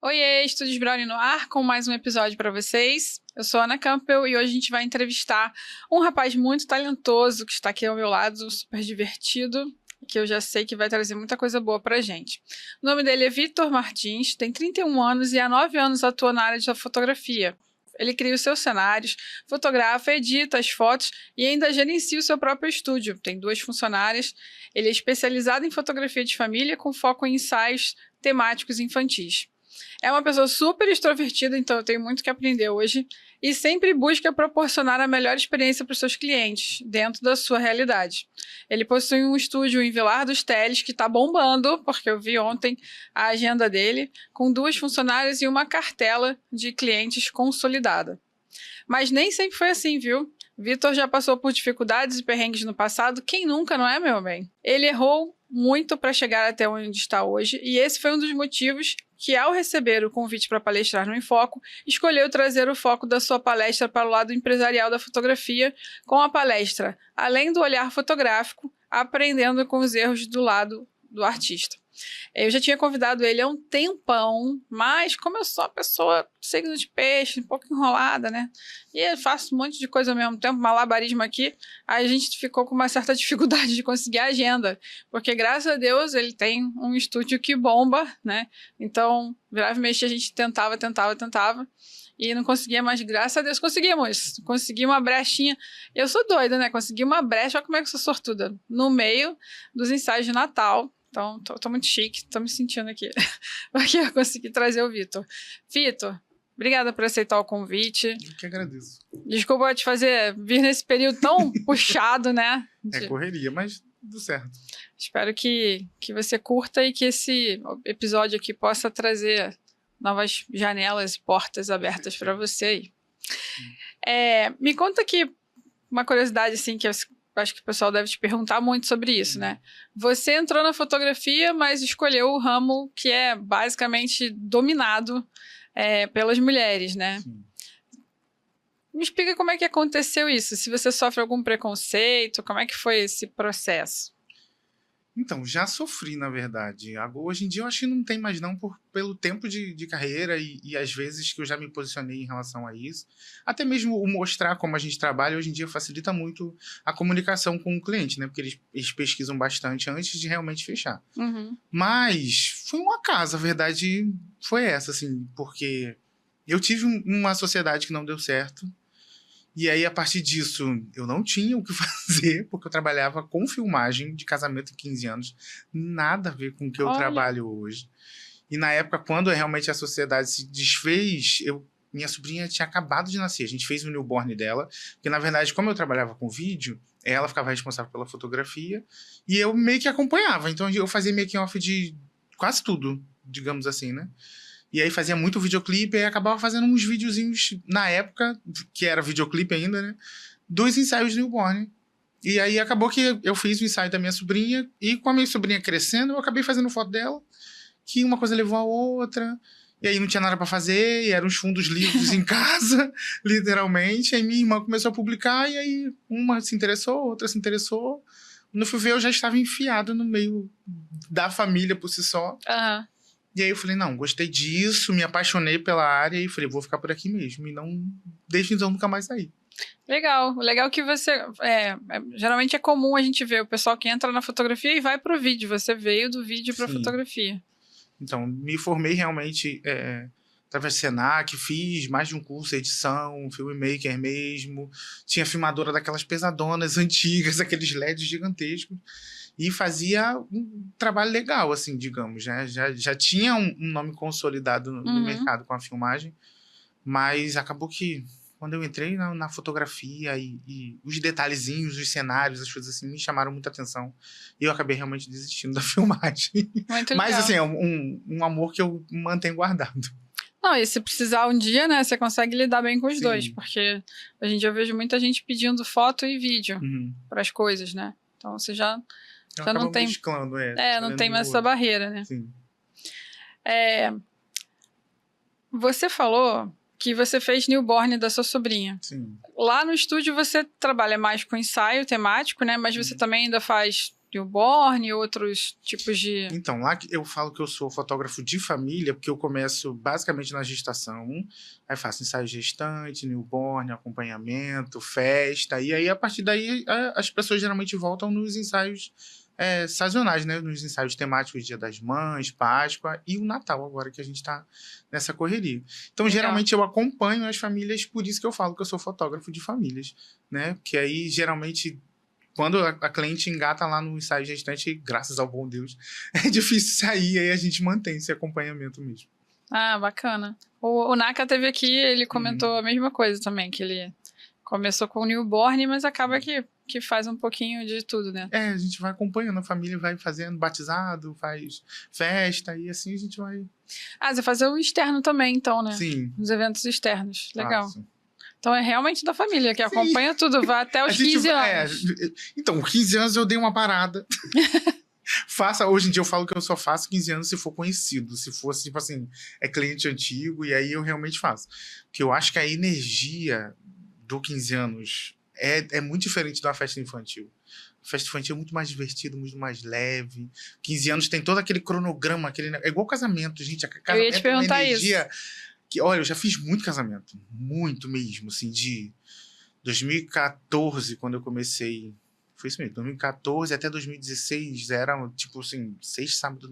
Oiê, Estúdios Brownie no ar com mais um episódio para vocês. Eu sou a Ana Campbell e hoje a gente vai entrevistar um rapaz muito talentoso que está aqui ao meu lado, super divertido, que eu já sei que vai trazer muita coisa boa pra gente. O nome dele é Vitor Martins, tem 31 anos e há 9 anos atua na área de fotografia. Ele cria os seus cenários, fotografa, edita as fotos e ainda gerencia o seu próprio estúdio. Tem 2 funcionárias. Ele é especializado em fotografia de família com foco em ensaios temáticos infantis. É uma pessoa super extrovertida, então eu tenho muito que aprender hoje, e sempre busca proporcionar a melhor experiência para os seus clientes, dentro da sua realidade. Ele possui um estúdio em Vilar dos Teles, que está bombando, porque eu vi ontem a agenda dele, com 2 funcionárias e uma cartela de clientes consolidada. Mas nem sempre foi assim, viu? Vitor já passou por dificuldades e perrengues no passado, quem nunca, não é, meu bem? Ele errou muito para chegar até onde está hoje, e esse foi um dos motivos que, ao receber o convite para palestrar no Enfoco, escolheu trazer o foco da sua palestra para o lado empresarial da fotografia, com a palestra Além do Olhar Fotográfico, aprendendo com os erros do lado do artista. Eu já tinha convidado ele há um tempão, mas como eu sou uma pessoa signo de peixe, um pouco enrolada, né? E eu faço um monte de coisa ao mesmo tempo, malabarismo aqui, a gente ficou com uma certa dificuldade de conseguir a agenda, porque graças a Deus ele tem um estúdio que bomba, né? Então, virava e mexia, a gente tentava, e não conseguia, mas graças a Deus conseguimos. Consegui uma brechinha. Eu sou doida, né? Consegui uma brecha, olha como é que eu sou sortuda. No meio dos ensaios de Natal. Então, tô muito chique, tô me sentindo aqui. Porque eu consegui trazer o Vitor. Vitor, obrigada por aceitar o convite. Eu que agradeço. Desculpa te fazer vir nesse período tão puxado, né? É correria, mas tudo certo. Espero que você curta e que esse episódio aqui possa trazer novas janelas e portas abertas para você. Me conta aqui uma curiosidade, assim, que eu acho que o pessoal deve te perguntar muito sobre isso, né? Você entrou na fotografia, mas escolheu o ramo que é basicamente dominado pelas mulheres, né? Sim. Me explica como é que aconteceu isso, se você sofre algum preconceito, como é que foi esse processo? Então, já sofri, na verdade. Hoje em dia eu acho que não tem mais não, pelo tempo de carreira e às vezes que eu já me posicionei em relação a isso. Até mesmo o mostrar como a gente trabalha, hoje em dia facilita muito a comunicação com o cliente, né? Porque eles pesquisam bastante antes de realmente fechar. Uhum. Mas foi um acaso, a verdade foi essa, assim, porque eu tive uma sociedade que não deu certo. E aí, a partir disso, eu não tinha o que fazer, porque eu trabalhava com filmagem de casamento em 15 anos. Nada a ver com o que eu trabalho hoje. E na época, quando realmente a sociedade se desfez, minha sobrinha tinha acabado de nascer. A gente fez o newborn dela, porque na verdade, como eu trabalhava com vídeo, ela ficava responsável pela fotografia, e eu meio que acompanhava. Então, eu fazia making off de quase tudo, digamos assim, né? E aí fazia muito videoclipe, e acabava fazendo uns videozinhos, na época, que era videoclipe ainda, né? 2 ensaios de newborn. E aí acabou que eu fiz o ensaio da minha sobrinha, e com a minha sobrinha crescendo, eu acabei fazendo foto dela, que uma coisa levou a outra, e aí não tinha nada pra fazer, e eram os fundos livres em casa, literalmente. Aí minha irmã começou a publicar, e aí uma se interessou, outra se interessou. No fui ver, eu já estava enfiado no meio da família por si só. Aham. E aí eu falei, não, gostei disso, me apaixonei pela área e falei, vou ficar por aqui mesmo. E não, desde então, nunca mais saí. Legal. O legal é que você... geralmente é comum a gente ver o pessoal que entra na fotografia e vai pro vídeo. Você veio do vídeo pra fotografia. Então, me formei realmente através do Senac, fiz mais de um curso de edição, filmmaker mesmo. Tinha filmadora daquelas pesadonas antigas, aqueles LEDs gigantescos. E fazia um trabalho legal, assim, digamos, né? Já tinha um nome consolidado no mercado com a filmagem, mas acabou que quando eu entrei na fotografia e os detalhezinhos, os cenários, as coisas assim, me chamaram muita atenção. E eu acabei realmente desistindo da filmagem. Muito mas, legal. assim, é um amor que eu mantenho guardado. Não, e se precisar um dia, né, você consegue lidar bem com os Sim. dois, porque hoje em dia eu vejo muita gente pedindo foto e vídeo para as coisas, né? Então você já não tem... Buscando, não tem mais essa barreira, né? Sim. Você falou que você fez newborn da sua sobrinha. Sim. Lá no estúdio você trabalha mais com ensaio temático, né? Mas você também ainda faz newborn e outros tipos de... Então, lá eu falo que eu sou fotógrafo de família, porque eu começo basicamente na gestação, aí faço ensaio gestante, newborn, acompanhamento, festa, e aí a partir daí as pessoas geralmente voltam nos ensaios sazonais, né? Nos ensaios temáticos Dia das Mães, Páscoa e o Natal, agora que a gente está nessa correria. Então, Legal. geralmente eu acompanho as famílias, por isso que eu falo que eu sou fotógrafo de famílias, né? Porque aí, geralmente, quando a cliente engata lá no ensaio gestante, graças ao bom Deus, é difícil sair, aí a gente mantém esse acompanhamento mesmo. Ah, bacana. O Naka teve aqui, ele comentou a mesma coisa também, que ele começou com o newborn, mas acaba que faz um pouquinho de tudo, né? A gente vai acompanhando, a família vai fazendo batizado, faz festa, e assim a gente vai... Ah, você faz o externo também, então, né? Sim. Os eventos externos. Legal. Faço. Então é realmente da família, que acompanha tudo, vai até os 15 anos. Então, 15 anos eu dei uma parada. Hoje em dia eu falo que eu só faço 15 anos se for conhecido. Se fosse, tipo assim, cliente antigo, e aí eu realmente faço. Porque eu acho que a energia do 15 anos é muito diferente da festa infantil. A festa infantil é muito mais divertida, muito mais leve. 15 anos tem todo aquele cronograma, é igual casamento, gente. Casamento eu ia te perguntar é uma energia isso. Que, olha, eu já fiz muito casamento. Muito mesmo, assim, de 2014, quando eu comecei... Foi isso mesmo, 2014 até 2016, era tipo assim, sexta, sábado,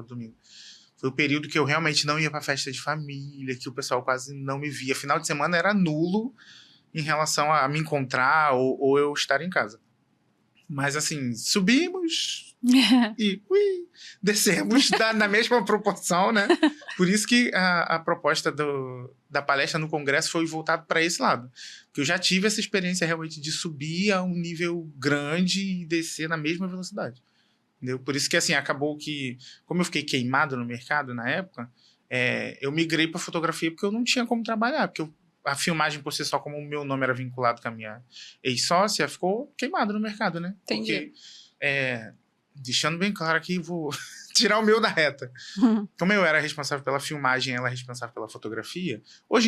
domingo. Foi o período que eu realmente não ia pra festa de família, que o pessoal quase não me via. Final de semana era nulo em relação a me encontrar ou eu estar em casa. Mas assim, subimos e descemos na mesma proporção, né? Por isso que a proposta da palestra no congresso foi voltada para esse lado. Porque eu já tive essa experiência realmente de subir a um nível grande e descer na mesma velocidade. Entendeu? Por isso que assim, acabou que, como eu fiquei queimado no mercado na época, eu migrei para fotografia porque eu não tinha como trabalhar, porque a filmagem por si só, como o meu nome era vinculado com a minha ex-sócia, ficou queimado no mercado, né? Entendi. Porque, deixando bem claro aqui, vou tirar o meu da reta. Como eu era responsável pela filmagem, ela é responsável pela fotografia,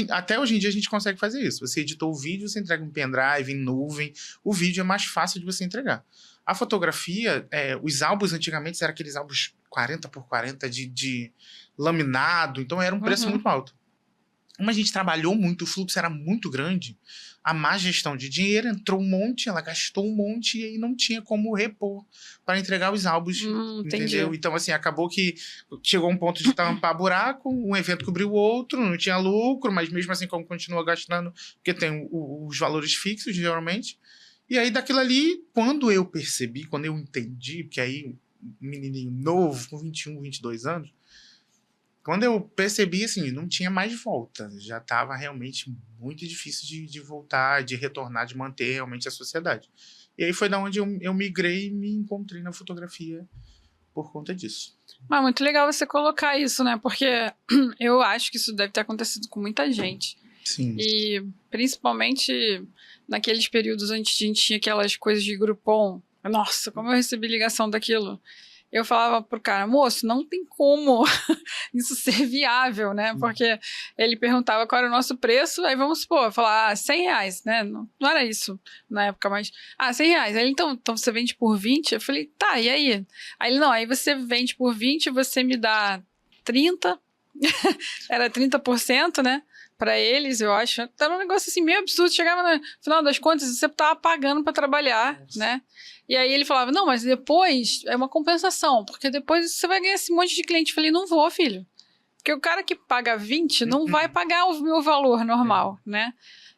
até hoje em dia a gente consegue fazer isso. Você editou o vídeo, você entrega um pendrive, em nuvem, o vídeo é mais fácil de você entregar. A fotografia, os álbuns antigamente eram aqueles álbuns 40 por 40 de laminado, então era um preço muito alto. Como a gente trabalhou muito, o fluxo era muito grande, a má gestão de dinheiro entrou um monte, ela gastou um monte e aí não tinha como repor para entregar os álbuns, entendeu? Então, assim, acabou que chegou um ponto de tampar buraco, um evento cobriu o outro, não tinha lucro, mas mesmo assim, como continua gastando, porque tem os valores fixos, geralmente. E aí, daquilo ali, quando eu percebi, quando eu entendi, porque aí, um menininho novo, com 21, 22 anos, quando eu percebi, assim, não tinha mais volta. Já estava realmente muito difícil de voltar, de retornar, de manter realmente a sociedade. E aí foi da onde eu migrei e me encontrei na fotografia por conta disso. Mas muito legal você colocar isso, né? Porque eu acho que isso deve ter acontecido com muita gente. Sim. E principalmente naqueles períodos onde a gente tinha aquelas coisas de Groupon. Nossa, como eu recebi ligação daquilo. Eu falava pro cara, moço, não tem como isso ser viável, né? Porque ele perguntava qual era o nosso preço, aí vamos supor, falar, R$100, né? Não era isso na época, mas, R$100. Aí ele, então você vende por 20? Eu falei, tá, e aí? Aí ele, não, aí você vende por 20, você me dá 30, era 30%, né? Pra eles, eu acho. Era um negócio assim meio absurdo. Chegava no final das contas, você tava pagando pra trabalhar, né? E aí ele falava, não, mas depois é uma compensação, porque depois você vai ganhar esse monte de cliente. Eu falei, não vou, filho. Porque o cara que paga 20 não vai pagar o meu valor normal, né?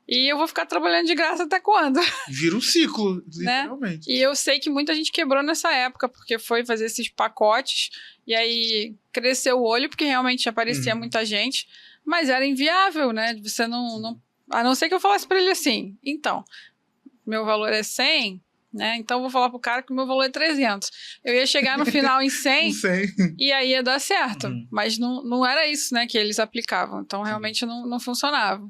E eu vou ficar trabalhando de graça até quando? Vira um ciclo, literalmente. Né? E eu sei que muita gente quebrou nessa época, porque foi fazer esses pacotes, e aí cresceu o olho, porque realmente aparecia muita gente, mas era inviável, né? Você não... A não ser que eu falasse pra ele assim, então, meu valor é 100, né? Então eu vou falar pro cara que o meu valor é 300. Eu ia chegar no final em 100 e aí ia dar certo. Mas não era isso, né, que eles aplicavam. Então realmente não funcionava.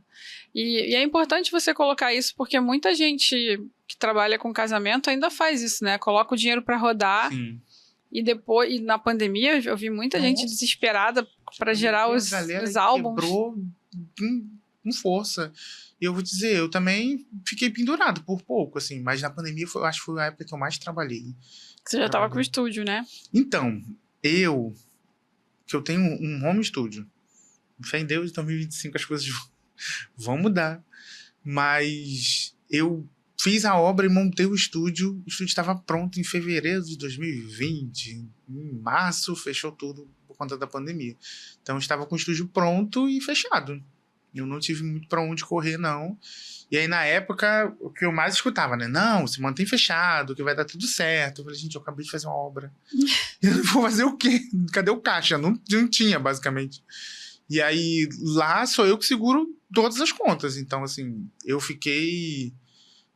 E é importante você colocar isso porque muita gente que trabalha com casamento ainda faz isso, né? Coloca o dinheiro para rodar. Sim. E depois, na pandemia, eu vi muita gente desesperada para gerar os álbuns. Quebrou com força. E eu vou dizer, eu também fiquei pendurado por pouco, assim, mas na pandemia eu acho que foi a época que eu mais trabalhei. Você já tava com o estúdio, né? Então, que eu tenho um home studio, fé em Deus, em 2025 as coisas vão mudar. Mas eu fiz a obra e montei o estúdio estava pronto em fevereiro de 2020, em março fechou tudo por conta da pandemia. Então eu estava com o estúdio pronto e fechado. Eu não tive muito para onde correr, não. E aí, na época, o que eu mais escutava, né? Não, se mantém fechado, que vai dar tudo certo. Eu falei, gente, eu acabei de fazer uma obra. Eu vou fazer o quê? Cadê o caixa? Não tinha, basicamente. E aí, lá sou eu que seguro todas as contas. Então, assim, eu fiquei...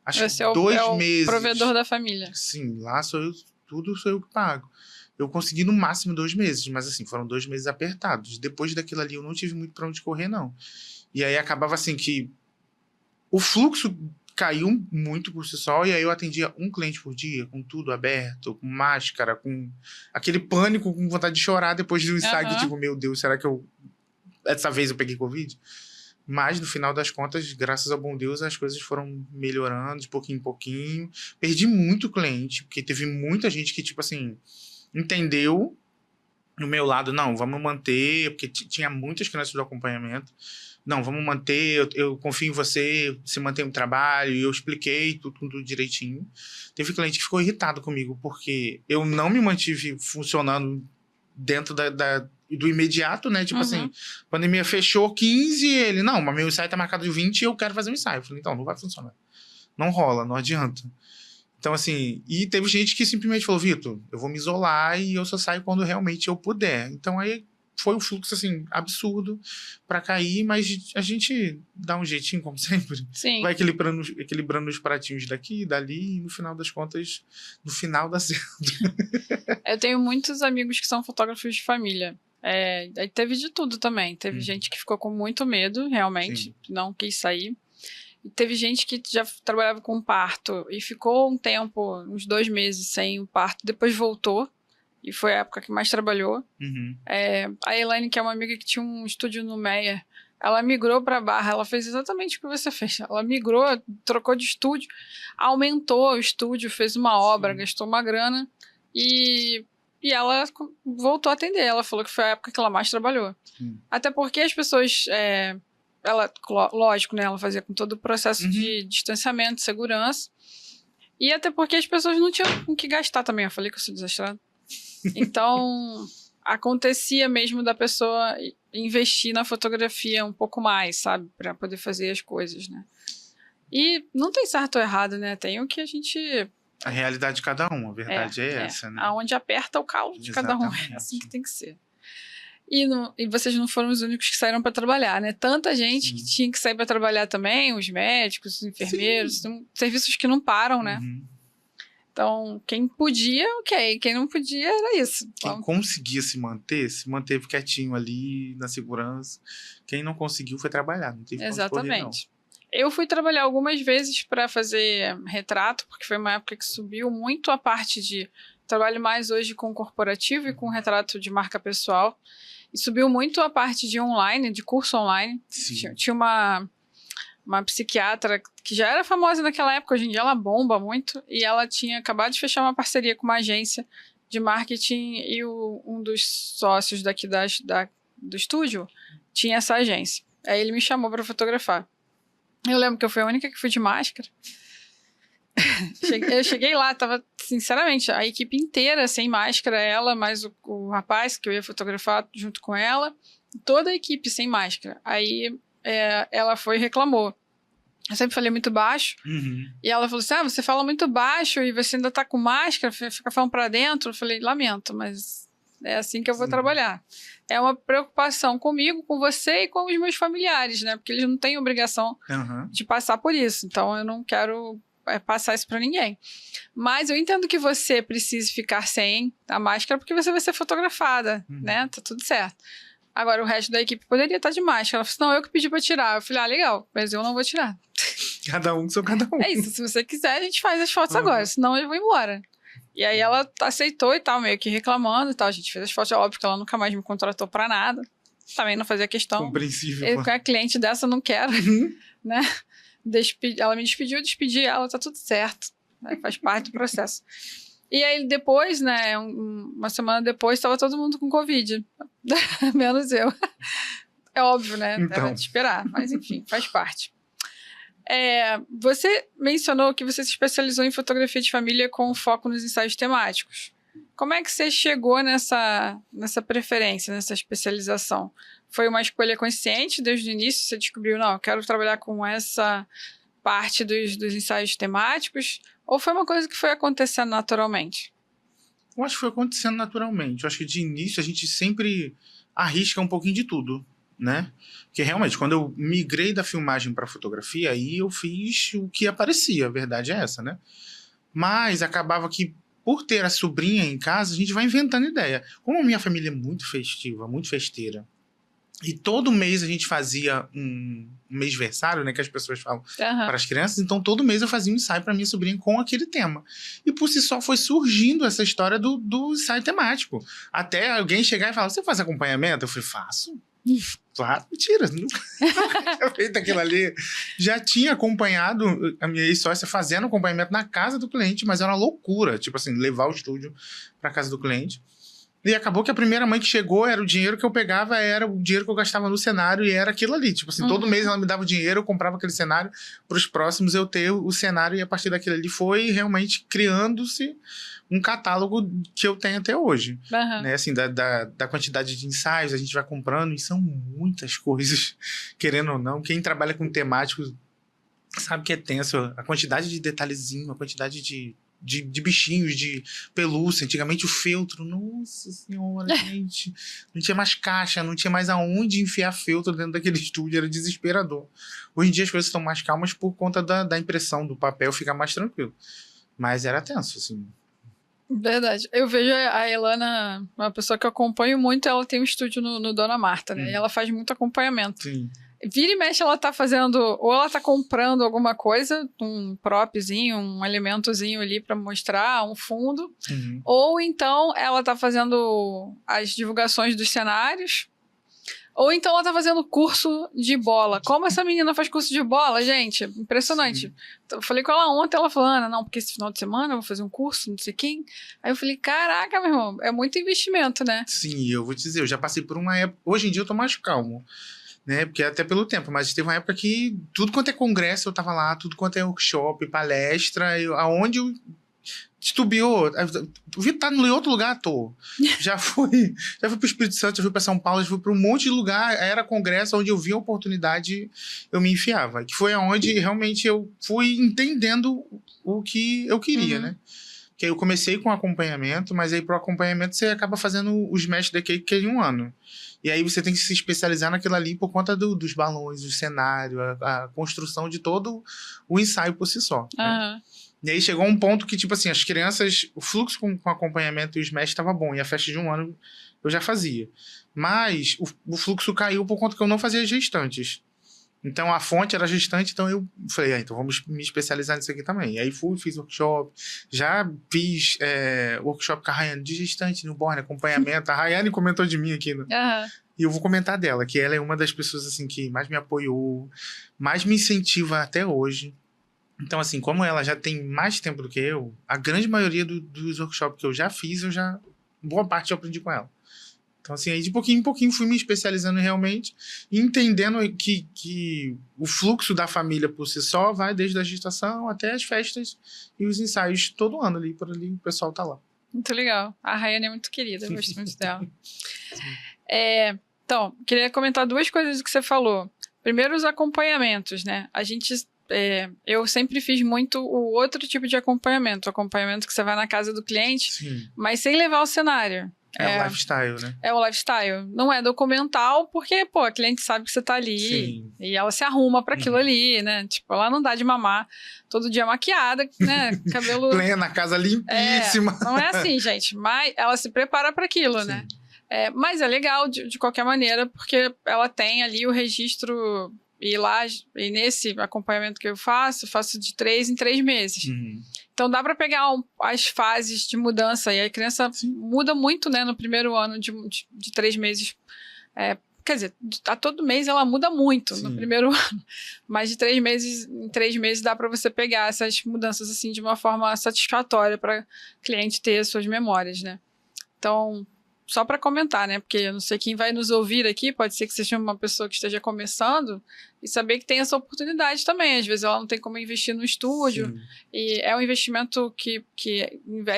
Acho Você que 2 meses. Provedor da família. Sim, lá sou eu, tudo sou eu que pago. Eu consegui no máximo 2 meses, mas assim, foram 2 meses apertados. Depois daquilo ali, eu não tive muito pra onde correr, não. E aí acabava assim que o fluxo caiu muito por si só, e aí eu atendia um cliente por dia, com tudo aberto, com máscara, com aquele pânico, com vontade de chorar depois de um ensaio, tipo, meu Deus, será que dessa vez eu peguei Covid? Mas, no final das contas, graças ao bom Deus, as coisas foram melhorando de pouquinho em pouquinho. Perdi muito cliente, porque teve muita gente que, tipo assim, entendeu no meu lado, não, vamos manter, porque tinha muitas crianças do acompanhamento. Não, vamos manter, eu confio em você, você mantém o trabalho, e eu expliquei tudo direitinho. Teve cliente que ficou irritado comigo, porque eu não me mantive funcionando dentro do imediato, né? Tipo assim, a pandemia fechou 15 e ele, não, mas meu ensaio tá marcado de 20 e eu quero fazer um ensaio. Eu falei, então, não vai funcionar. Não rola, não adianta. Então, assim, e teve gente que simplesmente falou, Vitor, eu vou me isolar e eu só saio quando realmente eu puder. Então, aí foi um fluxo, assim, absurdo pra cair, mas a gente dá um jeitinho, como sempre. Sim. Vai equilibrando os pratinhos daqui e dali, e no final das contas, no final dá certo. Eu tenho muitos amigos que são fotógrafos de família. Aí teve de tudo também. Teve gente que ficou com muito medo, realmente, não quis sair. E teve gente que já trabalhava com parto e ficou um tempo, uns 2 meses sem o parto, depois voltou. E foi a época que mais trabalhou. A Elaine, que é uma amiga que tinha um estúdio no Meia, ela migrou para Barra, ela fez exatamente o que você fez. Ela migrou, trocou de estúdio, aumentou o estúdio, fez uma obra, gastou uma grana e ela voltou a atender. Ela falou que foi a época que ela mais trabalhou. Até porque as pessoas... lógico, né? Ela fazia com todo o processo de distanciamento, de segurança. E até porque as pessoas não tinham com que gastar também. Eu falei que eu sou desastrada. Então, acontecia mesmo da pessoa investir na fotografia um pouco mais, sabe? Pra poder fazer as coisas, né? E não tem certo ou errado, né? Tem o que a gente... A realidade de cada um, a verdade é essa, né? Aonde aperta o calo de cada um. É assim que tem que ser. E vocês não foram os únicos que saíram para trabalhar, né? Tanta gente que tinha que sair para trabalhar também, os médicos, os enfermeiros, serviços que não param, né? Então, quem podia, ok. Quem não podia, era isso. Quem conseguia se manteve quietinho ali, na segurança. Quem não conseguiu foi trabalhar, não teve pra onde correr, não. Eu fui trabalhar algumas vezes para fazer retrato, porque foi uma época que subiu muito a parte de... Trabalho mais hoje com corporativo e com retrato de marca pessoal. E subiu muito a parte de online, de curso online. Tinha uma psiquiatra que já era famosa naquela época, hoje em dia ela bomba muito, e ela tinha acabado de fechar uma parceria com uma agência de marketing e um dos sócios daqui do estúdio tinha essa agência. Aí ele me chamou para fotografar. Eu lembro que eu fui a única que fui de máscara. Eu cheguei lá, tava, sinceramente, a equipe inteira sem máscara, ela, mais o rapaz que eu ia fotografar junto com ela, toda a equipe sem máscara. Aí ela foi e reclamou. Eu sempre falei muito baixo, e ela falou assim, você fala muito baixo e você ainda tá com máscara, fica falando pra dentro. Eu falei, lamento, mas é assim que eu vou trabalhar. É uma preocupação comigo, com você e com os meus familiares, né? Porque eles não têm obrigação de passar por isso. Então, eu não quero... passar isso pra ninguém. Mas eu entendo que você precise ficar sem a máscara porque você vai ser fotografada, né? Tá tudo certo. Agora, o resto da equipe poderia estar de máscara. Ela falou assim, não, eu que pedi pra tirar. Eu falei, legal, mas eu não vou tirar. Cada um sou cada um. É isso, se você quiser, a gente faz as fotos agora, senão eu vou embora. E aí ela aceitou e tal, meio que reclamando e tal. A gente fez as fotos, é óbvio que ela nunca mais me contratou pra nada. também não fazia questão. Compreensível. Com a cliente dessa, eu não quero, né? Ela me despediu, eu despedi ela, tá tudo certo. Faz parte do processo. E aí, depois, né, uma semana depois, estava todo mundo com Covid. Menos eu. É óbvio, né? Então. Era de esperar. Mas, enfim, faz parte. Você mencionou que você se especializou em fotografia de família com foco nos ensaios temáticos. Como é que você chegou nessa preferência, nessa especialização? Foi uma escolha consciente desde o início? Você descobriu, não, eu quero trabalhar com essa parte dos ensaios temáticos? Ou foi uma coisa que foi acontecendo naturalmente? Eu acho que foi acontecendo naturalmente. Eu acho que de início a gente sempre arrisca um pouquinho de tudo, né? Porque realmente, quando eu migrei da filmagem para fotografia, aí eu fiz o que aparecia, a verdade é essa, né? Mas acabava que, por ter a sobrinha em casa, a gente vai inventando ideia. Como a minha família é muito festiva, muito festeira, e todo mês a gente fazia um mêsversário, né, que as pessoas falam para as crianças, então todo mês eu fazia um ensaio para minha sobrinha com aquele tema. E por si só foi surgindo essa história do ensaio temático. Até alguém chegar e falar, você faz acompanhamento? Eu falei, faço. Claro, mentira, nunca tinha feito aquilo ali. Já tinha acompanhado a minha ex-sócia fazendo acompanhamento na casa do cliente, mas era uma loucura, tipo assim, levar o estúdio para casa do cliente. E acabou que a primeira mãe que chegou, era o dinheiro que eu pegava, era o dinheiro que eu gastava no cenário e era aquilo ali. Tipo assim, todo mês ela me dava o dinheiro, eu comprava aquele cenário para os próximos eu ter o cenário e a partir daquilo ali foi realmente criando-se um catálogo que eu tenho até hoje. Né? Assim, da quantidade de ensaios, a gente vai comprando e são muitas coisas, querendo ou não. Quem trabalha com temáticos sabe que é tenso. A quantidade de detalhezinho, a quantidade de bichinhos, de pelúcia. Antigamente o feltro, nossa senhora, gente. Não tinha mais caixa, não tinha mais aonde enfiar feltro dentro daquele estúdio, era desesperador. Hoje em dia as coisas estão mais calmas por conta da impressão do papel, fica mais tranquilo. Mas era tenso, assim. Verdade. Eu vejo a Elana, uma pessoa que eu acompanho muito, ela tem um estúdio no Dona Marta, né? E ela faz muito acompanhamento. Sim. Vira e mexe, ela tá fazendo, ou ela tá comprando alguma coisa, um propzinho, um elementozinho ali pra mostrar, um fundo, ou então ela tá fazendo as divulgações dos cenários, ou então ela tá fazendo curso de bola. Como essa menina faz curso de bola, gente? Impressionante. Eu falei com ela ontem, ela falou, Ana, não, porque esse final de semana eu vou fazer um curso, não sei quem. Aí eu falei, caraca, meu irmão, é muito investimento, né? Sim, eu vou te dizer, eu já passei por uma época, hoje em dia eu tô mais calmo. Né? Porque até pelo tempo, mas teve uma época que tudo quanto é congresso eu tava lá, tudo quanto é workshop, palestra, aonde eu titubeou, o Vitor tá em outro lugar, tô. Já fui pro Espírito Santo, já fui pra São Paulo, já fui pra um monte de lugar, era congresso onde eu via a oportunidade, eu me enfiava, que foi aonde realmente eu fui entendendo o que eu queria, né? Que aí eu comecei com acompanhamento, mas aí pro acompanhamento você acaba fazendo os Smash the Cake em um ano. E aí você tem que se especializar naquilo ali por conta dos balões, do cenário, a construção de todo o ensaio por si só. Né? E aí chegou um ponto que, tipo assim, as crianças, o fluxo com acompanhamento e o Smash estava bom, e a festa de um ano eu já fazia. Mas o fluxo caiu por conta que eu não fazia gestantes. Então a fonte era gestante, então eu falei, então vamos me especializar nisso aqui também. E aí fiz workshop, já fiz workshop com a Rayane de gestante, newborn, acompanhamento. A Rayane comentou de mim aqui, né? E eu vou comentar dela, que ela é uma das pessoas assim que mais me apoiou, mais me incentiva até hoje. Então assim, como ela já tem mais tempo do que eu, a grande maioria dos workshops que eu já fiz, boa parte eu aprendi com ela. Então, assim, aí de pouquinho em pouquinho fui me especializando realmente e entendendo que o fluxo da família por si só vai desde a gestação até as festas e os ensaios todo ano ali, por ali o pessoal tá lá. Muito legal. A Rayane é muito querida, eu gosto muito dela. Então, queria comentar duas coisas que você falou. Primeiro, os acompanhamentos, né? Eu sempre fiz muito o outro tipo de acompanhamento. O acompanhamento que você vai na casa do cliente, mas sem levar o cenário. É o lifestyle, né? É o lifestyle. Não é documental, porque, pô, a cliente sabe que você tá ali e ela se arruma pra aquilo ali, né? Tipo, ela não dá de mamar todo dia maquiada, né? Cabelo... Plena, casa limpíssima. Não é assim, gente. Mas ela se prepara pra aquilo, né? Mas é legal de qualquer maneira, porque ela tem ali o registro... E nesse acompanhamento que eu faço de 3 em 3 meses. Então dá para pegar as fases de mudança. E a criança muda muito, né? No primeiro ano de 3 meses. quer dizer, a todo mês ela muda muito. Sim. No primeiro ano. Mas em 3 meses dá para você pegar essas mudanças assim de uma forma satisfatória para cliente ter as suas memórias, né? Então, só para comentar, né? Porque eu não sei quem vai nos ouvir aqui, pode ser que seja uma pessoa que esteja começando e saber que tem essa oportunidade também. Às vezes ela não tem como investir no estúdio. Sim. E é um investimento que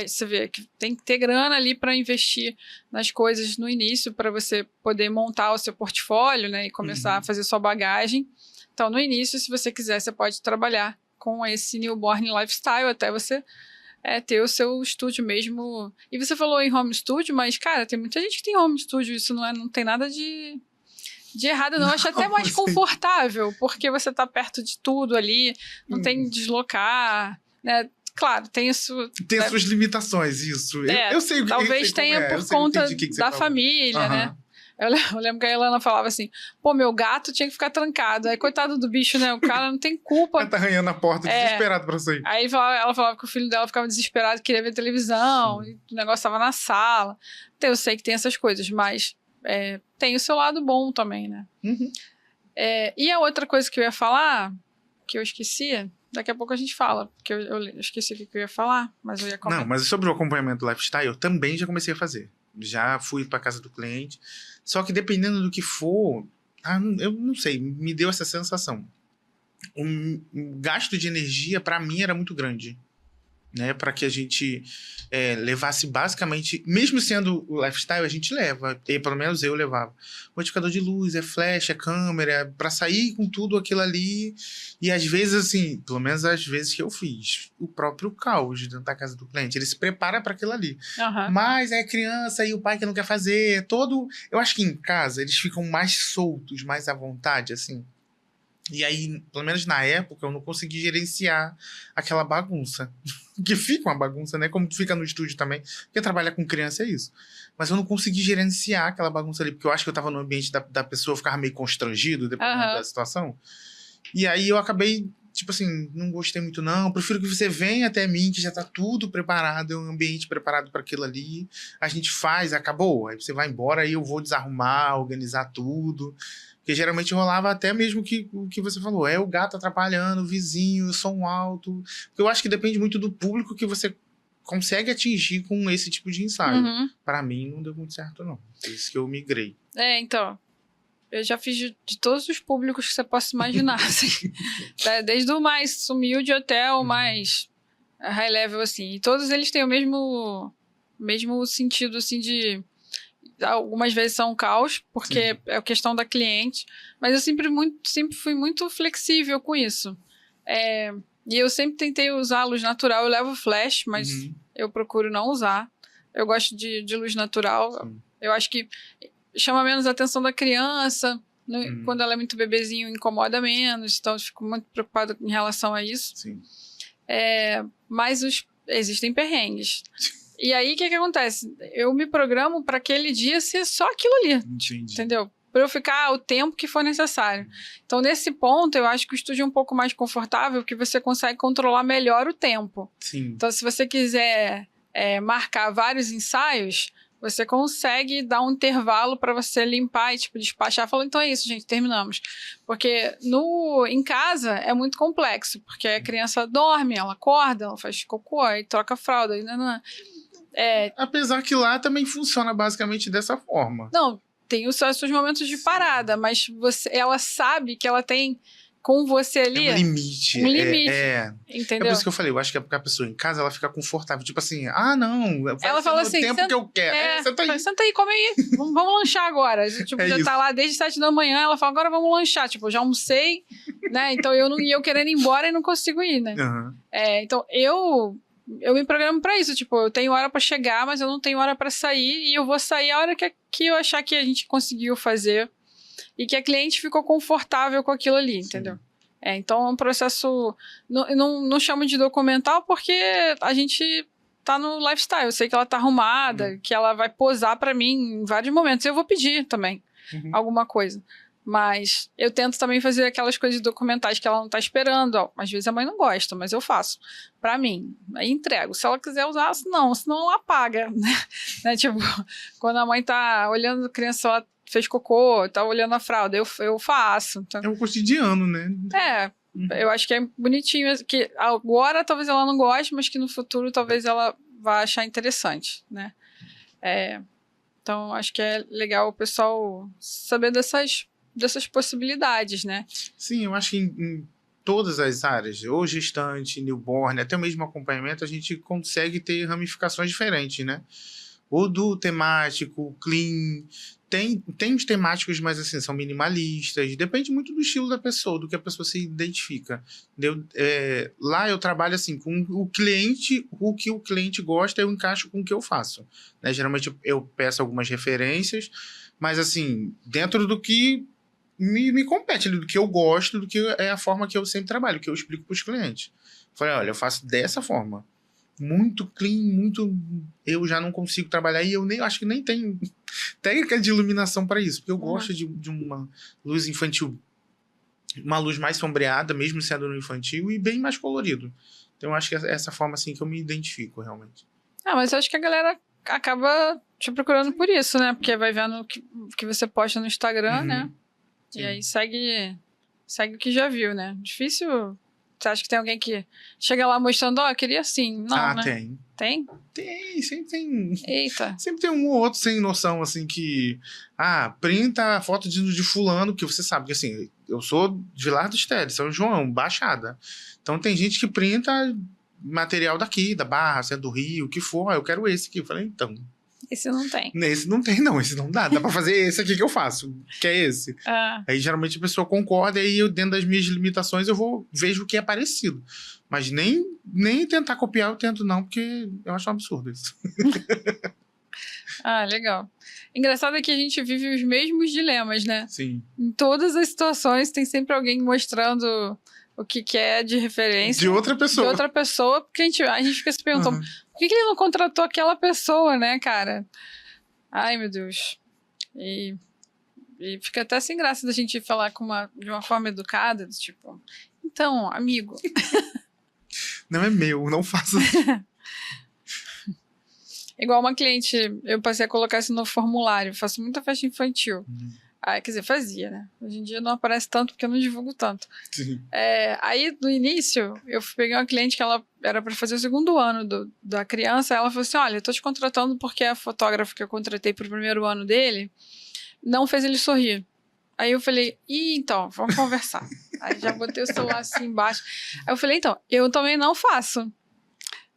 você vê que tem que ter grana ali para investir nas coisas no início, para você poder montar o seu portfólio, né? E começar a fazer sua bagagem. Então, no início, se você quiser, você pode trabalhar com esse newborn lifestyle até você ter o seu estúdio mesmo. E você falou em home studio, mas, cara, tem muita gente que tem home studio, isso não tem nada de errado, não. Eu acho até mais confortável, porque você tá perto de tudo ali, não tem que deslocar, né? Claro, tem isso... Tem suas limitações, isso. Eu sei o que talvez tenha por conta da família, né? Eu lembro que a Ilana falava assim, pô, meu gato tinha que ficar trancado. Aí, coitado do bicho, né? O cara não tem culpa. Ela tá arranhando a porta, desesperado pra sair. Aí ela falava que o filho dela ficava desesperado, queria ver televisão, e o negócio tava na sala. Então, eu sei que tem essas coisas, mas tem o seu lado bom também, né? E a outra coisa que eu ia falar, que eu esqueci, daqui a pouco a gente fala, porque eu esqueci o que eu ia falar, mas eu ia comentar. Não, mas sobre o acompanhamento do lifestyle, eu também já comecei a fazer. Já fui pra casa do cliente. Só que dependendo do que for, eu não sei, me deu essa sensação. O gasto de energia, pra mim, era muito grande. Né, para que a gente levasse basicamente, mesmo sendo o lifestyle, a gente leva, e pelo menos eu levava modificador de luz, flash, câmera, para sair com tudo aquilo ali. E às vezes, assim, pelo menos às vezes que eu fiz, o próprio caos dentro da casa do cliente, ele se prepara para aquilo ali. Mas é criança e o pai que não quer fazer, eu acho que em casa eles ficam mais soltos, mais à vontade, assim. E aí, pelo menos na época, eu não consegui gerenciar aquela bagunça. Que fica uma bagunça, né? Como fica no estúdio também. Porque trabalhar com criança é isso. Mas eu não consegui gerenciar aquela bagunça ali. Porque eu acho que eu tava no ambiente da pessoa, ficava meio constrangido dependendo da situação. E aí eu acabei, tipo assim, não gostei muito não. Prefiro que você venha até mim, que já tá tudo preparado. É um ambiente preparado para aquilo ali. A gente faz, acabou. Aí você vai embora, aí eu vou desarrumar, organizar tudo. Porque geralmente rolava até mesmo o que você falou. É o gato atrapalhando, o vizinho, o som alto. Porque eu acho que depende muito do público que você consegue atingir com esse tipo de ensaio. Pra mim, não deu muito certo, não. Por isso que eu migrei. Então. Eu já fiz de todos os públicos que você possa imaginar. Assim. Desde o mais humilde até o mais high level, assim. E todos eles têm o mesmo sentido, assim, de... Algumas vezes são um caos, porque é a questão da cliente, mas eu sempre fui muito flexível com isso. E eu sempre tentei usar a luz natural. Eu levo flash, mas eu procuro não usar. Eu gosto de luz natural. Eu acho que chama menos a atenção da criança. Quando ela é muito bebezinho, incomoda menos. Então, eu fico muito preocupada em relação a isso. Mas existem perrengues. E aí, o que acontece? Eu me programo para aquele dia ser só aquilo ali. Entendi. Entendeu? Para eu ficar o tempo que for necessário. Então, nesse ponto, eu acho que o estúdio é um pouco mais confortável, porque você consegue controlar melhor o tempo. Então, se você quiser marcar vários ensaios, você consegue dar um intervalo para você limpar e, despachar. Falando, então é isso, gente, terminamos. Porque em casa é muito complexo, porque a criança dorme, ela acorda, ela faz cocô, aí troca a fralda, Apesar que lá também funciona basicamente dessa forma. Não, tem os seus momentos de parada, mas ela sabe que ela tem com você ali... É um limite. Entendeu? É por isso que eu falei, eu acho que a pessoa em casa, ela fica confortável. Tipo assim, não, ela fala assim, tempo que eu quero. Senta aí, come aí, vamos lanchar agora. Já isso. tá lá desde 7 da manhã, ela fala, agora vamos lanchar. Eu já almocei, né? Então eu querendo ir embora e não consigo ir, né? Então eu me programo pra isso, eu tenho hora pra chegar, mas eu não tenho hora pra sair, e eu vou sair a hora que eu achar que a gente conseguiu fazer e que a cliente ficou confortável com aquilo ali, entendeu? Então é um processo, não chamo de documental porque a gente tá no lifestyle, eu sei que ela tá arrumada, que ela vai posar pra mim em vários momentos, eu vou pedir também alguma coisa. Mas eu tento também fazer aquelas coisas documentais que ela não tá esperando. Às vezes a mãe não gosta, mas eu faço. Pra mim. Aí entrego. Se ela quiser usar, senão ela apaga. Né? Quando a mãe tá olhando a criança, ela fez cocô, tá olhando a fralda, eu faço. Então, É o cotidiano, né? eu acho que é bonitinho, que agora talvez ela não goste, mas que no futuro talvez ela vá achar interessante, né? Então, acho que é legal o pessoal saber dessas possibilidades, né? Sim, eu acho que em todas as áreas, ou gestante, newborn, até mesmo acompanhamento, a gente consegue ter ramificações diferentes, né? Ou do temático, clean. Tem os temáticos, mas assim, são minimalistas. Depende muito do estilo da pessoa, do que a pessoa se identifica. Entendeu? Lá eu trabalho assim, com o cliente, o que o cliente gosta, eu encaixo com o que eu faço. Né? Geralmente eu peço algumas referências, mas assim, dentro do que me compete, do que eu gosto, do que é a forma que eu sempre trabalho, que eu explico para os clientes. Falei, olha, eu faço dessa forma. Muito clean, muito... Eu já não consigo trabalhar e eu nem acho que nem tenho técnica de iluminação para isso, porque eu gosto de uma luz infantil, uma luz mais sombreada, mesmo sendo no infantil, e bem mais colorido. Então eu acho que é essa forma assim que eu me identifico realmente. Mas eu acho que a galera acaba te procurando por isso, né? Porque vai vendo o que você posta no Instagram, né? Sim. E aí segue o que já viu, né? Difícil. Você acha que tem alguém que chega lá mostrando, eu queria assim? Não, né? Tem. Tem? Tem, sempre tem. Eita. Sempre tem um ou outro sem noção, assim, que... printa a foto de fulano, que você sabe que, assim, eu sou de Lar do Estéreo, São João, Baixada. Então tem gente que printa material daqui, da Barra, se é do Rio, o que for. Eu quero esse aqui. Eu falei, então... Esse não tem. Esse não tem, não. Esse não dá. Dá pra fazer esse aqui que eu faço, que é esse. Aí, geralmente, a pessoa concorda e aí, eu, dentro das minhas limitações, vejo o que é parecido. Mas nem tentar copiar eu tento, não, porque eu acho um absurdo isso. Legal. Engraçado é que a gente vive os mesmos dilemas, né? Sim. Em todas as situações, tem sempre alguém mostrando o que é de referência. De outra pessoa. Porque a gente fica se perguntando, por que ele não contratou aquela pessoa, né, cara? Ai, meu Deus. E fica até sem graça da gente falar de uma forma educada, tipo, então, amigo. Não é meu, não faço. Igual uma cliente, eu passei a colocar isso no formulário, faço muita festa infantil. Quer dizer, fazia, né? Hoje em dia não aparece tanto porque eu não divulgo tanto. Sim. Aí, no início, eu peguei uma cliente que ela era para fazer o 2º ano da criança. Ela falou assim, olha, eu tô te contratando porque a fotógrafa que eu contratei pro 1º ano dele não fez ele sorrir. Aí eu falei, então, vamos conversar. Aí já botei o celular assim embaixo. Aí eu falei, então, eu também não faço.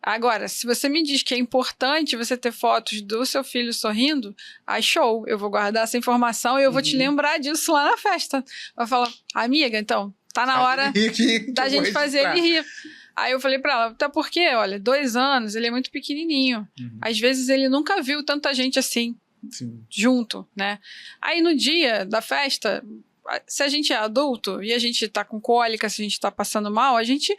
Agora, se você me diz que é importante você ter fotos do seu filho sorrindo, aí show, eu vou guardar essa informação e eu vou te lembrar disso lá na festa. Vai falar, amiga, então, tá na hora da gente fazer ele rir. Aí eu falei pra ela, até porque, olha, 2 anos, ele é muito pequenininho. Às vezes ele nunca viu tanta gente assim, junto, né? Aí no dia da festa, se a gente é adulto e a gente tá com cólica, se a gente tá passando mal, a gente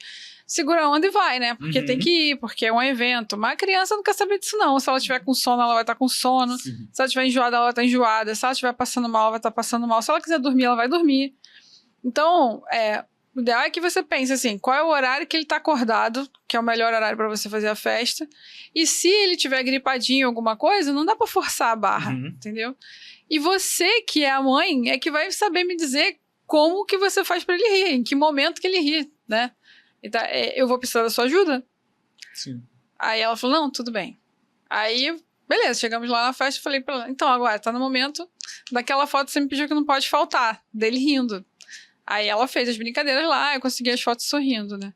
segura a onda e vai, né? Porque tem que ir, porque é um evento. Mas a criança não quer saber disso, não. Se ela tiver com sono, ela vai estar com sono. Sim. Se ela estiver enjoada, ela vai estar enjoada. Se ela estiver passando mal, ela vai estar passando mal. Se ela quiser dormir, ela vai dormir. Então, o ideal é que você pense assim, qual é o horário que ele está acordado, que é o melhor horário para você fazer a festa. E se ele tiver gripadinho alguma coisa, não dá para forçar a barra, entendeu? E você, que é a mãe, é que vai saber me dizer como que você faz para ele rir, em que momento que ele ri, né? Então, eu vou precisar da sua ajuda? Sim. Aí ela falou, não, tudo bem. Aí, beleza, chegamos lá na festa e falei pra ela, então, agora, tá no momento daquela foto que você me pediu que não pode faltar, dele rindo. Aí ela fez as brincadeiras lá, eu consegui as fotos sorrindo, né?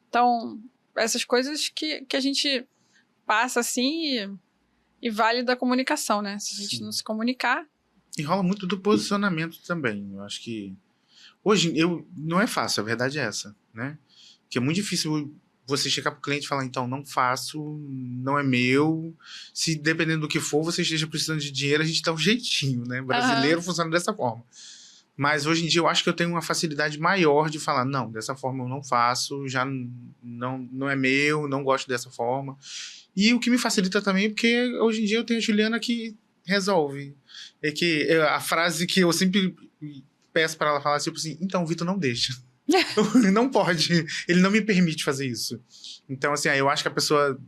Então, essas coisas que a gente passa assim e vale da comunicação, né? Se a gente não se comunicar... E rola muito do posicionamento também. Eu acho que... Hoje, não é fácil, a verdade é essa, né? Que é muito difícil você chegar pro cliente e falar, então, não faço, não é meu. Se dependendo do que for, você esteja precisando de dinheiro, a gente dá um jeitinho, né? Brasileiro funciona dessa forma. Mas hoje em dia eu acho que eu tenho uma facilidade maior de falar, não, dessa forma eu não faço, já não é meu, não gosto dessa forma. E o que me facilita também é porque hoje em dia eu tenho a Juliana que resolve. A frase que eu sempre peço para ela falar, tipo assim, então, Vitor, não deixa. Não pode, ele não me permite fazer isso. Então, assim, eu acho que a pessoa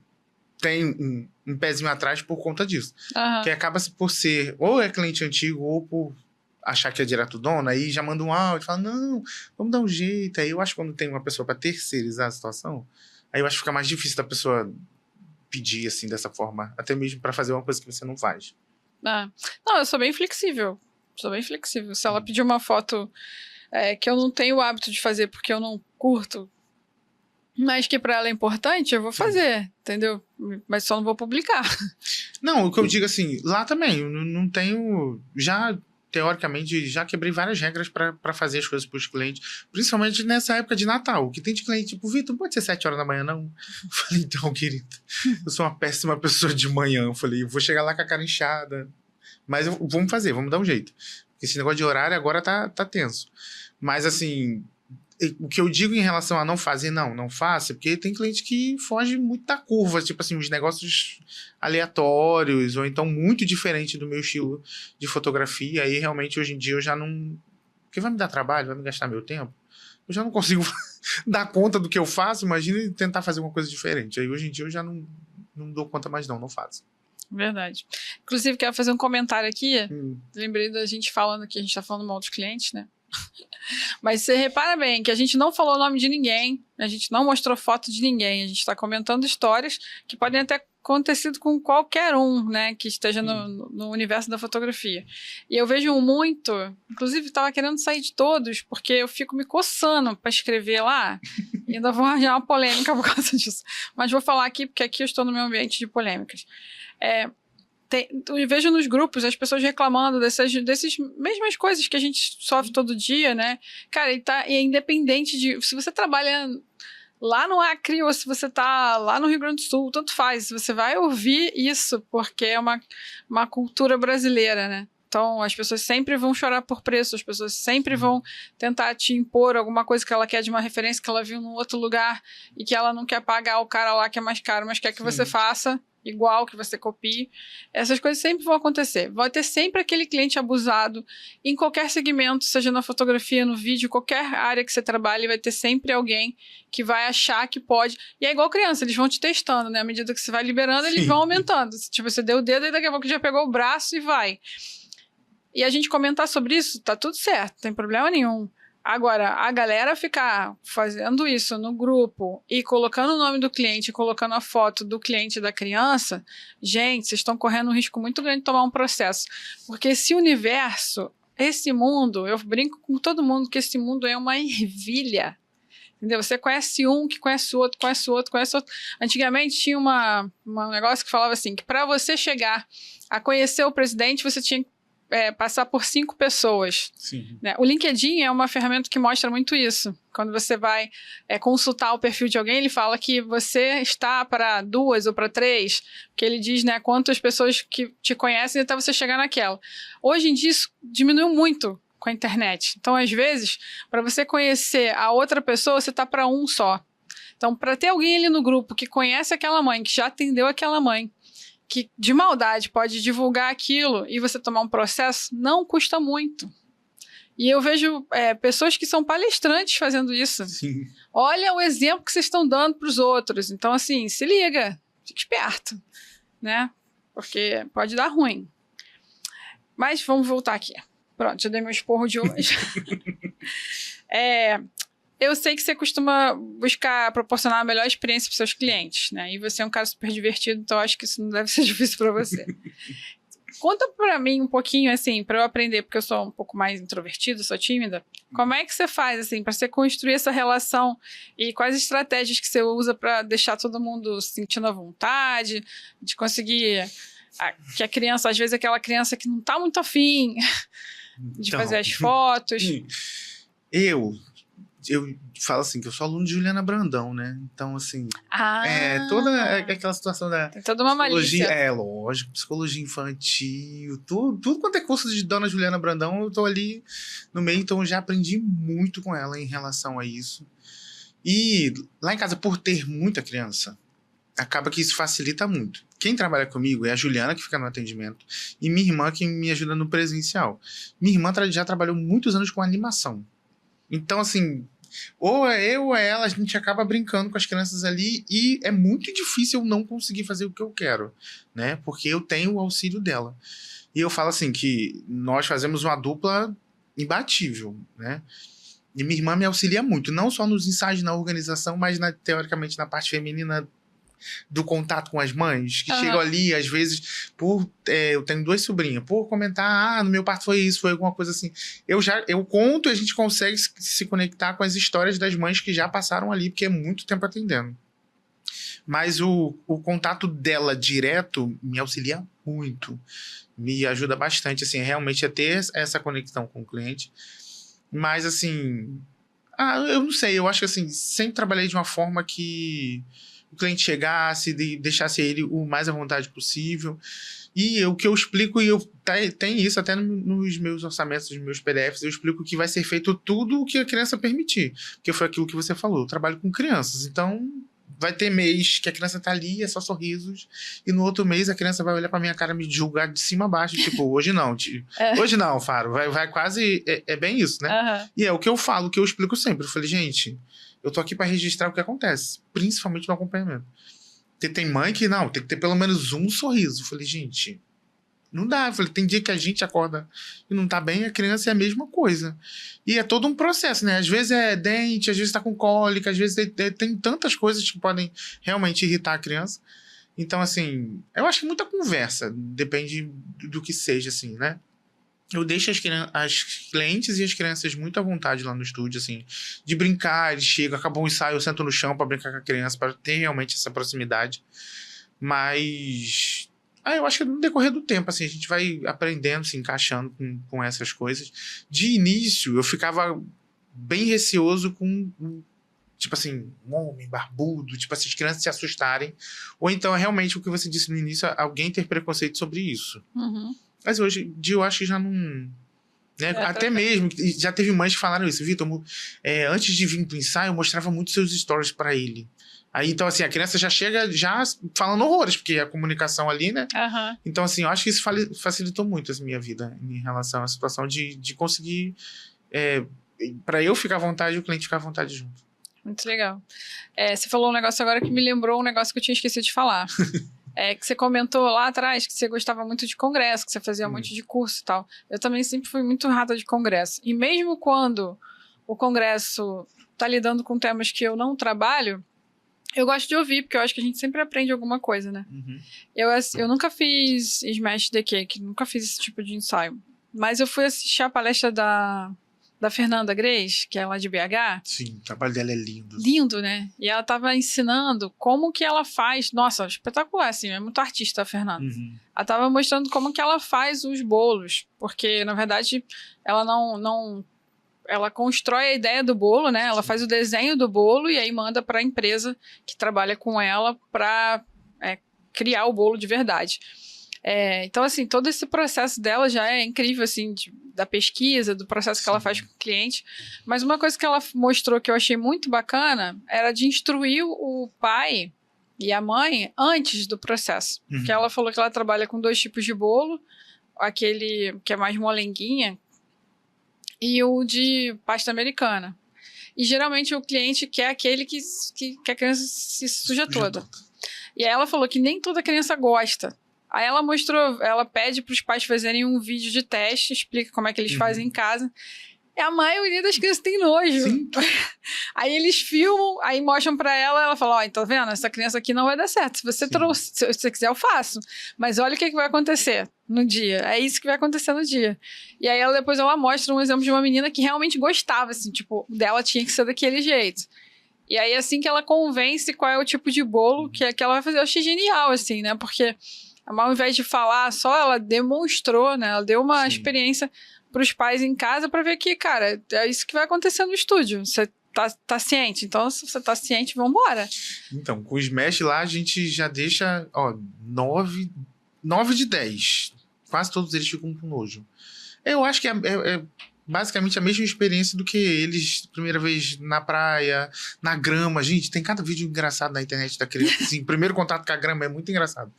tem um pezinho atrás por conta disso. Aham. Que acaba por ser, ou é cliente antigo, ou por achar que é direto dono, aí já manda um áudio e fala, não, vamos dar um jeito. Aí eu acho que quando tem uma pessoa para terceirizar a situação, aí eu acho que fica mais difícil da pessoa pedir assim, dessa forma, até mesmo para fazer uma coisa que você não faz. Ah. Não, eu sou bem flexível. Se ela pedir uma foto que eu não tenho o hábito de fazer porque eu não curto, mas que pra ela é importante, eu vou fazer, entendeu? Mas só não vou publicar. Não, o que eu digo assim, lá também, eu não tenho. Já, teoricamente, já quebrei várias regras pra fazer as coisas pros clientes, principalmente nessa época de Natal. Que tem de cliente, tipo, Vitor, pode ser 7 horas da manhã, não? Eu falei, então, querido, eu sou uma péssima pessoa de manhã. Eu falei, eu vou chegar lá com a cara inchada. Mas vamos fazer, vamos dar um jeito. Porque esse negócio de horário agora tá tenso. Mas, assim, o que eu digo em relação a não fazer, não faça, porque tem cliente que foge muito da curva, tipo assim, os negócios aleatórios, ou então muito diferente do meu estilo de fotografia, aí realmente hoje em dia eu já não... Porque vai me dar trabalho, vai me gastar meu tempo, eu já não consigo dar conta do que eu faço, imagina tentar fazer uma coisa diferente. Aí hoje em dia eu já não dou conta mais não faço. Verdade. Inclusive, quero fazer um comentário aqui. Lembrei da gente falando que a gente tá falando mal dos clientes, né? Mas você repara bem que a gente não falou o nome de ninguém, a gente não mostrou foto de ninguém, a gente está comentando histórias que podem ter acontecido com qualquer um, né, que esteja no universo da fotografia. E eu vejo muito, inclusive estava querendo sair de todos, porque eu fico me coçando para escrever lá, e ainda vou arranjar uma polêmica por causa disso. Mas vou falar aqui, porque aqui eu estou no meu ambiente de polêmicas. Eu vejo nos grupos as pessoas reclamando dessas mesmas coisas que a gente sofre todo dia, né? Cara, e é independente de... Se você trabalha lá no Acre ou se você tá lá no Rio Grande do Sul, tanto faz. Você vai ouvir isso, porque é uma cultura brasileira, né? Então, as pessoas sempre vão chorar por preço, as pessoas sempre vão tentar te impor alguma coisa que ela quer de uma referência que ela viu num outro lugar e que ela não quer pagar o cara lá que é mais caro, mas quer que você faça igual, que você copie. Essas coisas sempre vão acontecer. Vai ter sempre aquele cliente abusado em qualquer segmento, seja na fotografia, no vídeo, qualquer área que você trabalhe, vai ter sempre alguém que vai achar que pode. E é igual criança, eles vão te testando, né? À medida que você vai liberando, eles vão aumentando. Tipo, você deu o dedo e daqui a pouco já pegou o braço e vai. E a gente comentar sobre isso, tá tudo certo, não tem problema nenhum. Agora, a galera ficar fazendo isso no grupo e colocando o nome do cliente, colocando a foto do cliente e da criança, gente, vocês estão correndo um risco muito grande de tomar um processo. Porque esse universo, esse mundo, eu brinco com todo mundo que esse mundo é uma ervilha. Entendeu? Você conhece um, que conhece o outro, conhece o outro, conhece o outro. Antigamente tinha um negócio que falava assim, que para você chegar a conhecer o presidente, você tinha que passar por 5 pessoas. Sim. Né? O LinkedIn é uma ferramenta que mostra muito isso. Quando você vai consultar o perfil de alguém, ele fala que você está para 2 ou para 3, que ele diz, né, quantas pessoas que te conhecem até você chegar naquela. Hoje em dia isso diminuiu muito com a internet. Então, às vezes, para você conhecer a outra pessoa, você está para um só. Então, para ter alguém ali no grupo que conhece aquela mãe, que já atendeu aquela mãe, que de maldade pode divulgar aquilo e você tomar um processo, não custa muito. E eu vejo pessoas que são palestrantes fazendo isso. Sim. Olha o exemplo que vocês estão dando para os outros. Então, assim, se liga, fique esperto, né? Porque pode dar ruim. Mas vamos voltar aqui. Pronto, já dei meu esporro de hoje. Eu sei que você costuma buscar proporcionar a melhor experiência para os seus clientes, né? E você é um cara super divertido, então acho que isso não deve ser difícil para você. Conta para mim um pouquinho, assim, para eu aprender, porque eu sou um pouco mais introvertida, sou tímida. Como é que você faz, assim, para você construir essa relação e quais estratégias que você usa para deixar todo mundo se sentindo à vontade, de conseguir que a criança, às vezes aquela criança que não está muito afim de fazer as fotos. Eu falo assim, que eu sou aluno de Juliana Brandão, né? Então, assim, toda aquela situação da tem toda uma psicologia, malícia. Lógico, psicologia infantil, tudo quanto é curso de Dona Juliana Brandão, eu tô ali no meio, então eu já aprendi muito com ela em relação a isso. E lá em casa, por ter muita criança, acaba que isso facilita muito. Quem trabalha comigo é a Juliana, que fica no atendimento, e minha irmã, que me ajuda no presencial. Minha irmã já trabalhou muitos anos com animação. Então, assim, ou é eu ou é ela, a gente acaba brincando com as crianças ali e é muito difícil eu não conseguir fazer o que eu quero, né? Porque eu tenho o auxílio dela. E eu falo assim que nós fazemos uma dupla imbatível, né? E minha irmã me auxilia muito, não só nos ensaios, na organização, mas teoricamente na parte feminina do contato com as mães, que chegam ali, às vezes, eu tenho 2 sobrinhas, por comentar, no meu parto foi isso, foi alguma coisa assim. Eu conto e a gente consegue se conectar com as histórias das mães que já passaram ali, porque é muito tempo atendendo. Mas o contato dela direto me auxilia muito, me ajuda bastante, assim, realmente a ter essa conexão com o cliente. Mas, assim, eu não sei, eu acho que, assim, sempre trabalhei de uma forma que o cliente chegasse, deixasse ele o mais à vontade possível. E o que eu explico, tem isso até nos meus orçamentos, nos meus PDFs, eu explico que vai ser feito tudo o que a criança permitir. Porque foi aquilo que você falou, eu trabalho com crianças, então vai ter mês que a criança tá ali, é só sorrisos, e no outro mês a criança vai olhar pra minha cara e me julgar de cima a baixo, tipo, hoje não, tio. Hoje não, Faro, vai quase, é bem isso, né? E é o que eu falo, o que eu explico sempre, eu falei, gente, eu tô aqui pra registrar o que acontece, principalmente no acompanhamento. Tem mãe que, não, tem que ter pelo menos um sorriso. Eu falei, gente, não dá. Eu falei, tem dia que a gente acorda e não tá bem, a criança é a mesma coisa. E é todo um processo, né? Às vezes é dente, às vezes tá com cólica, às vezes tem tantas coisas que podem realmente irritar a criança. Então, assim, eu acho que muita conversa, depende do que seja, assim, né? Eu deixo as clientes e as crianças muito à vontade lá no estúdio, assim, de brincar, eles chegam, acabou o ensaio, eu sento no chão pra brincar com a criança, pra ter realmente essa proximidade. Mas eu acho que no decorrer do tempo, assim, a gente vai aprendendo, se encaixando com essas coisas. De início, eu ficava bem receoso com, tipo assim, um homem barbudo, tipo assim, as crianças se assustarem. Ou então, realmente, o que você disse no início, alguém ter preconceito sobre isso. Mas hoje em dia eu acho que já não... Né? Até mesmo, já teve mães que falaram isso. Vitor, antes de vir pro ensaio, eu mostrava muito seus stories pra ele. Aí, então, assim, a criança já chega já falando horrores, porque a comunicação ali, né? Então, assim, eu acho que isso facilitou muito a minha vida em relação à situação de conseguir... pra eu ficar à vontade e o cliente ficar à vontade junto. Muito legal. Você falou um negócio agora que me lembrou um negócio que eu tinha esquecido de falar. Que você comentou lá atrás que você gostava muito de congresso, que você fazia muito de curso e tal. Eu também sempre fui muito rata de congresso. E mesmo quando o congresso tá lidando com temas que eu não trabalho, eu gosto de ouvir, porque eu acho que a gente sempre aprende alguma coisa, né? Eu nunca fiz Smash the Cake, nunca fiz esse tipo de ensaio. Mas eu fui assistir a palestra da Fernanda Greis, que é lá de BH. Sim, o trabalho dela é lindo. Lindo, né? E ela tava ensinando como que ela faz... Nossa, espetacular, assim, é muito artista a Fernanda. Ela tava mostrando como que ela faz os bolos, porque, na verdade, ela não ela constrói a ideia do bolo, né? Ela faz o desenho do bolo e aí manda para a empresa que trabalha com ela para criar o bolo de verdade. Então, assim, todo esse processo dela já é incrível, assim, da pesquisa, do processo que ela faz com o cliente. Mas uma coisa que ela mostrou que eu achei muito bacana era de instruir o pai e a mãe antes do processo. Porque ela falou que ela trabalha com 2 tipos de bolo, aquele que é mais molenguinha e o de pasta americana. E geralmente o cliente quer aquele que a criança se suja toda. E aí ela falou que nem toda criança gosta. Aí ela pede para os pais fazerem um vídeo de teste, explica como é que eles fazem em casa. E a maioria das crianças tem nojo. Sim. Aí eles filmam, aí mostram pra ela fala, tá vendo? Essa criança aqui não vai dar certo. Se você se você quiser, eu faço. Mas olha o que vai acontecer no dia. É isso que vai acontecer no dia. E aí depois ela mostra um exemplo de uma menina que realmente gostava, assim, tipo, dela tinha que ser daquele jeito. E aí assim que ela convence qual é o tipo de bolo que ela vai fazer, eu achei genial, assim, né? Porque ao invés de falar só, ela demonstrou, né? Ela deu uma experiência para os pais em casa para ver que, cara, é isso que vai acontecer no estúdio. Você tá ciente. Então, se você tá ciente, vambora. Então, com o Smash lá, a gente já deixa, 9 de 10. Quase todos eles ficam com nojo. Eu acho que é basicamente a mesma experiência do que eles, primeira vez na praia, na grama. Gente, tem cada vídeo engraçado na internet da criança. Assim, primeiro contato com a grama é muito engraçado.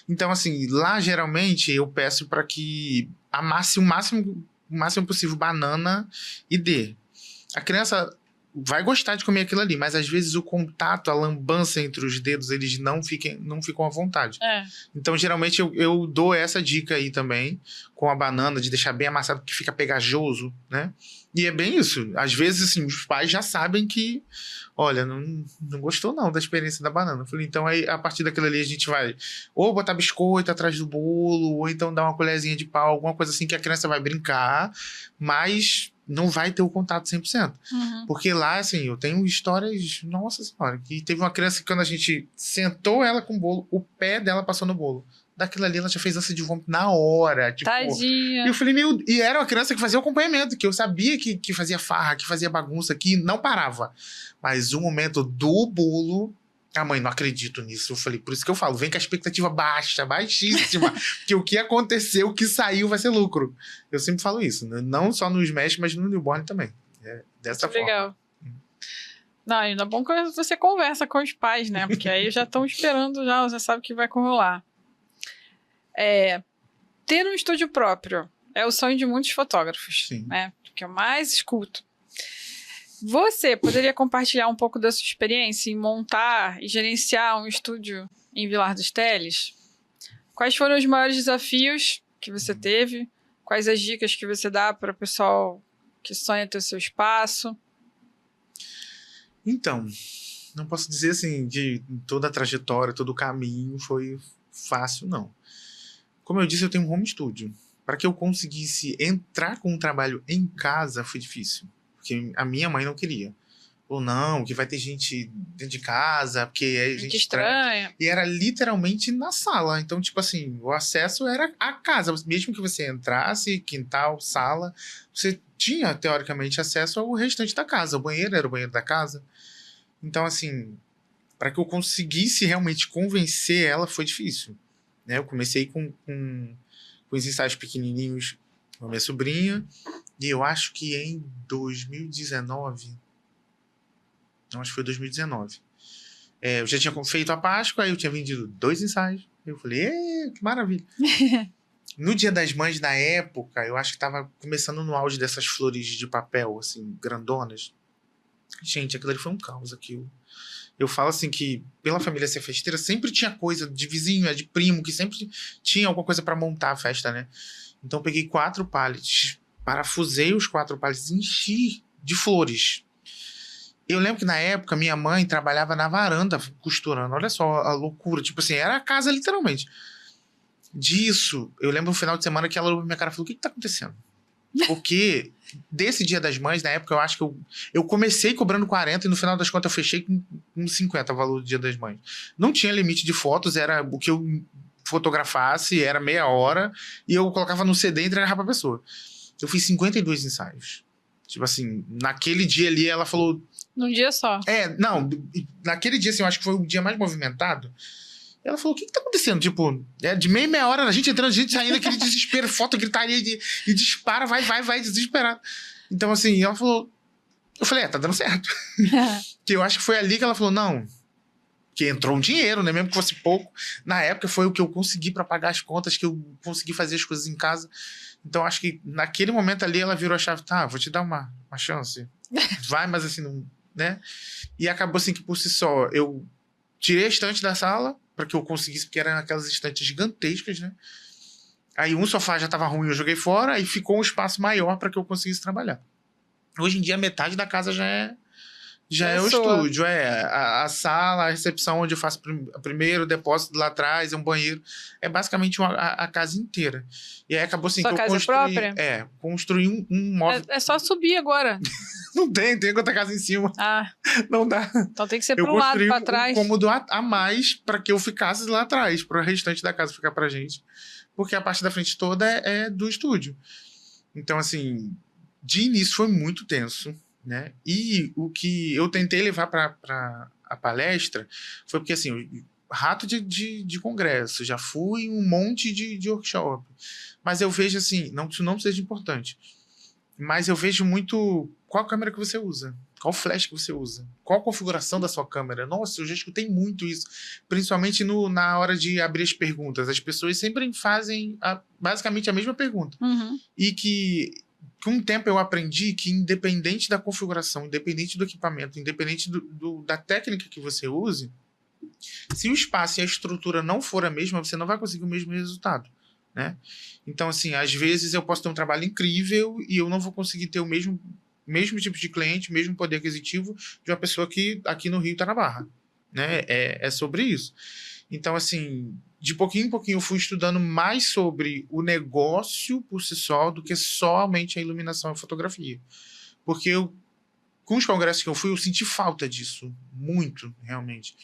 Então, assim, lá geralmente eu peço para que amasse o máximo possível banana e dê. A criança vai gostar de comer aquilo ali, mas às vezes o contato, a lambança entre os dedos, eles não ficam à vontade. Então, geralmente, eu dou essa dica aí também, com a banana, de deixar bem amassado, porque fica pegajoso, né? E é bem isso. Às vezes, assim, os pais já sabem que, olha, não gostou não da experiência da banana. Eu falei, então, aí, a partir daquilo ali, a gente vai ou botar biscoito atrás do bolo, ou então dar uma colherzinha de pau, alguma coisa assim que a criança vai brincar, mas não vai ter o contato 100%. Porque lá, assim, eu tenho histórias, nossa senhora, que teve uma criança que quando a gente sentou ela com o bolo, o pé dela passou no bolo. Daquilo ali, ela já fez ânsia de vômito na hora. Tipo, tadinha. E eu falei, e era uma criança que fazia o acompanhamento, que eu sabia que fazia farra, que fazia bagunça, que não parava. Mas o momento do bolo, a mãe, não acredito nisso. Eu falei, por isso que eu falo, vem com a expectativa baixa, baixíssima, que o que aconteceu, o que saiu vai ser lucro. Eu sempre falo isso, né? Não só no Smash, mas no Newborn também. É dessa forma. Legal. Não, ainda é bom que você conversa com os pais, né? Porque aí já estão esperando, já sabe o que vai rolar. Ter um estúdio próprio é o sonho de muitos fotógrafos, Sim. Né? Que eu mais escuto. Você poderia compartilhar um pouco da sua experiência em montar e gerenciar um estúdio em Vilar dos Teles? Quais foram os maiores desafios que você teve? Quais as dicas que você dá para o pessoal que sonha ter o seu espaço? Então, não posso dizer assim que toda a trajetória, todo o caminho foi fácil, não. Como eu disse, eu tenho um home studio. Para que eu conseguisse entrar com um trabalho em casa foi difícil. Porque a minha mãe não queria. Ou não, que vai ter gente dentro de casa, porque é gente estranha. E era literalmente na sala. Então, tipo assim, o acesso era a casa. Mesmo que você entrasse, quintal, sala, você tinha, teoricamente, acesso ao restante da casa. O banheiro era o banheiro da casa. Então, assim, para que eu conseguisse realmente convencer ela, foi difícil. Né? Eu comecei com os ensaios pequenininhos com a minha sobrinha. E eu acho que em 2019... Não, acho que foi 2019. Eu já tinha feito a Páscoa, aí eu tinha vendido 2 ensaios. Eu falei, que maravilha. No Dia das Mães, na época, eu acho que tava começando no auge dessas flores de papel, assim, grandonas. Gente, aquilo ali foi um caos, aquilo. Eu falo assim que, pela família ser festeira, sempre tinha coisa de vizinho, de primo, que sempre tinha alguma coisa para montar a festa, né? Então eu peguei 4 pallets, parafusei os 4 pallets, enchi de flores. Eu lembro que na época minha mãe trabalhava na varanda costurando. Olha só a loucura. Tipo assim, era a casa literalmente. Disso, eu lembro no final de semana que ela olhou pra minha cara e falou, o que tá acontecendo? Porque desse Dia das Mães, na época, eu acho que eu comecei cobrando 40 e no final das contas eu fechei com 50 o valor do Dia das Mães. Não tinha limite de fotos, era o que eu fotografasse, era meia hora e eu colocava no CD e entregava pra pessoa. Eu fiz 52 ensaios. Tipo assim, naquele dia ali ela falou... Num dia só. Não, naquele dia, assim, eu acho que foi o dia mais movimentado. Ela falou, o que tá acontecendo? Tipo, de meia hora, a gente entrando, a gente saindo, aquele desespero, foto, gritaria e dispara, vai, desesperado. Então, assim, ela falou... Eu falei, tá dando certo. Que eu acho que foi ali que ela falou, não... Que entrou um dinheiro, né? Mesmo que fosse pouco. Na época, foi o que eu consegui pra pagar as contas, que eu consegui fazer as coisas em casa. Então, acho que naquele momento ali, ela virou a chave, tá, vou te dar uma chance. Vai, mas assim, não... Né? E acabou assim que por si só eu tirei a estante da sala para que eu conseguisse, porque eram aquelas estantes gigantescas, né? Aí um sofá já estava ruim, eu joguei fora, aí ficou um espaço maior para que eu conseguisse trabalhar. Hoje em dia metade da casa já é o estúdio, a sala, a recepção onde eu faço primeiro, o depósito lá atrás, é um banheiro, é basicamente a casa inteira. E aí acabou assim Sua que casa eu construí, própria? Construí um móvel. É só subir agora. Não tem outra casa em cima. Não dá. Então tem que ser pro lado, pra trás. Eu construí um cômodo a mais para que eu ficasse lá atrás, para o restante da casa ficar pra gente. Porque a parte da frente toda é do estúdio. Então, assim, de início foi muito tenso, né? E o que eu tentei levar para a palestra foi porque, assim, rato de congresso, já fui em um monte de workshop. Mas eu vejo, assim, isso não seja importante. Mas eu vejo muito qual câmera que você usa, qual flash que você usa, qual a configuração da sua câmera. Nossa, eu já escutei muito isso, principalmente na hora de abrir as perguntas. As pessoas sempre fazem basicamente a mesma pergunta. Uhum. E que com o tempo eu aprendi que independente da configuração, independente do equipamento, independente da técnica que você use, se o espaço e a estrutura não for a mesma, você não vai conseguir o mesmo resultado, né? Então, assim, às vezes eu posso ter um trabalho incrível e eu não vou conseguir ter o mesmo tipo de cliente, o mesmo poder aquisitivo de uma pessoa que aqui no Rio está na Barra, né? É sobre isso. Então, assim, de pouquinho em pouquinho eu fui estudando mais sobre o negócio por si só do que somente a iluminação e a fotografia. Porque com os congressos que eu fui, eu senti falta disso. Muito, realmente.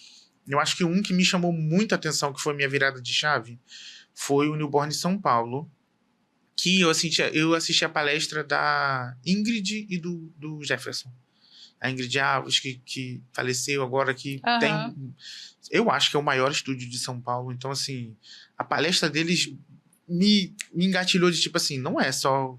Eu acho que um que me chamou muita atenção, que foi minha virada de chave, foi o Newborn São Paulo, que eu assisti a palestra da Ingrid e do Jefferson. A Ingrid Alves, que faleceu agora, que tem... Eu acho que é o maior estúdio de São Paulo. Então, assim, a palestra deles me engatilhou de tipo assim, não é só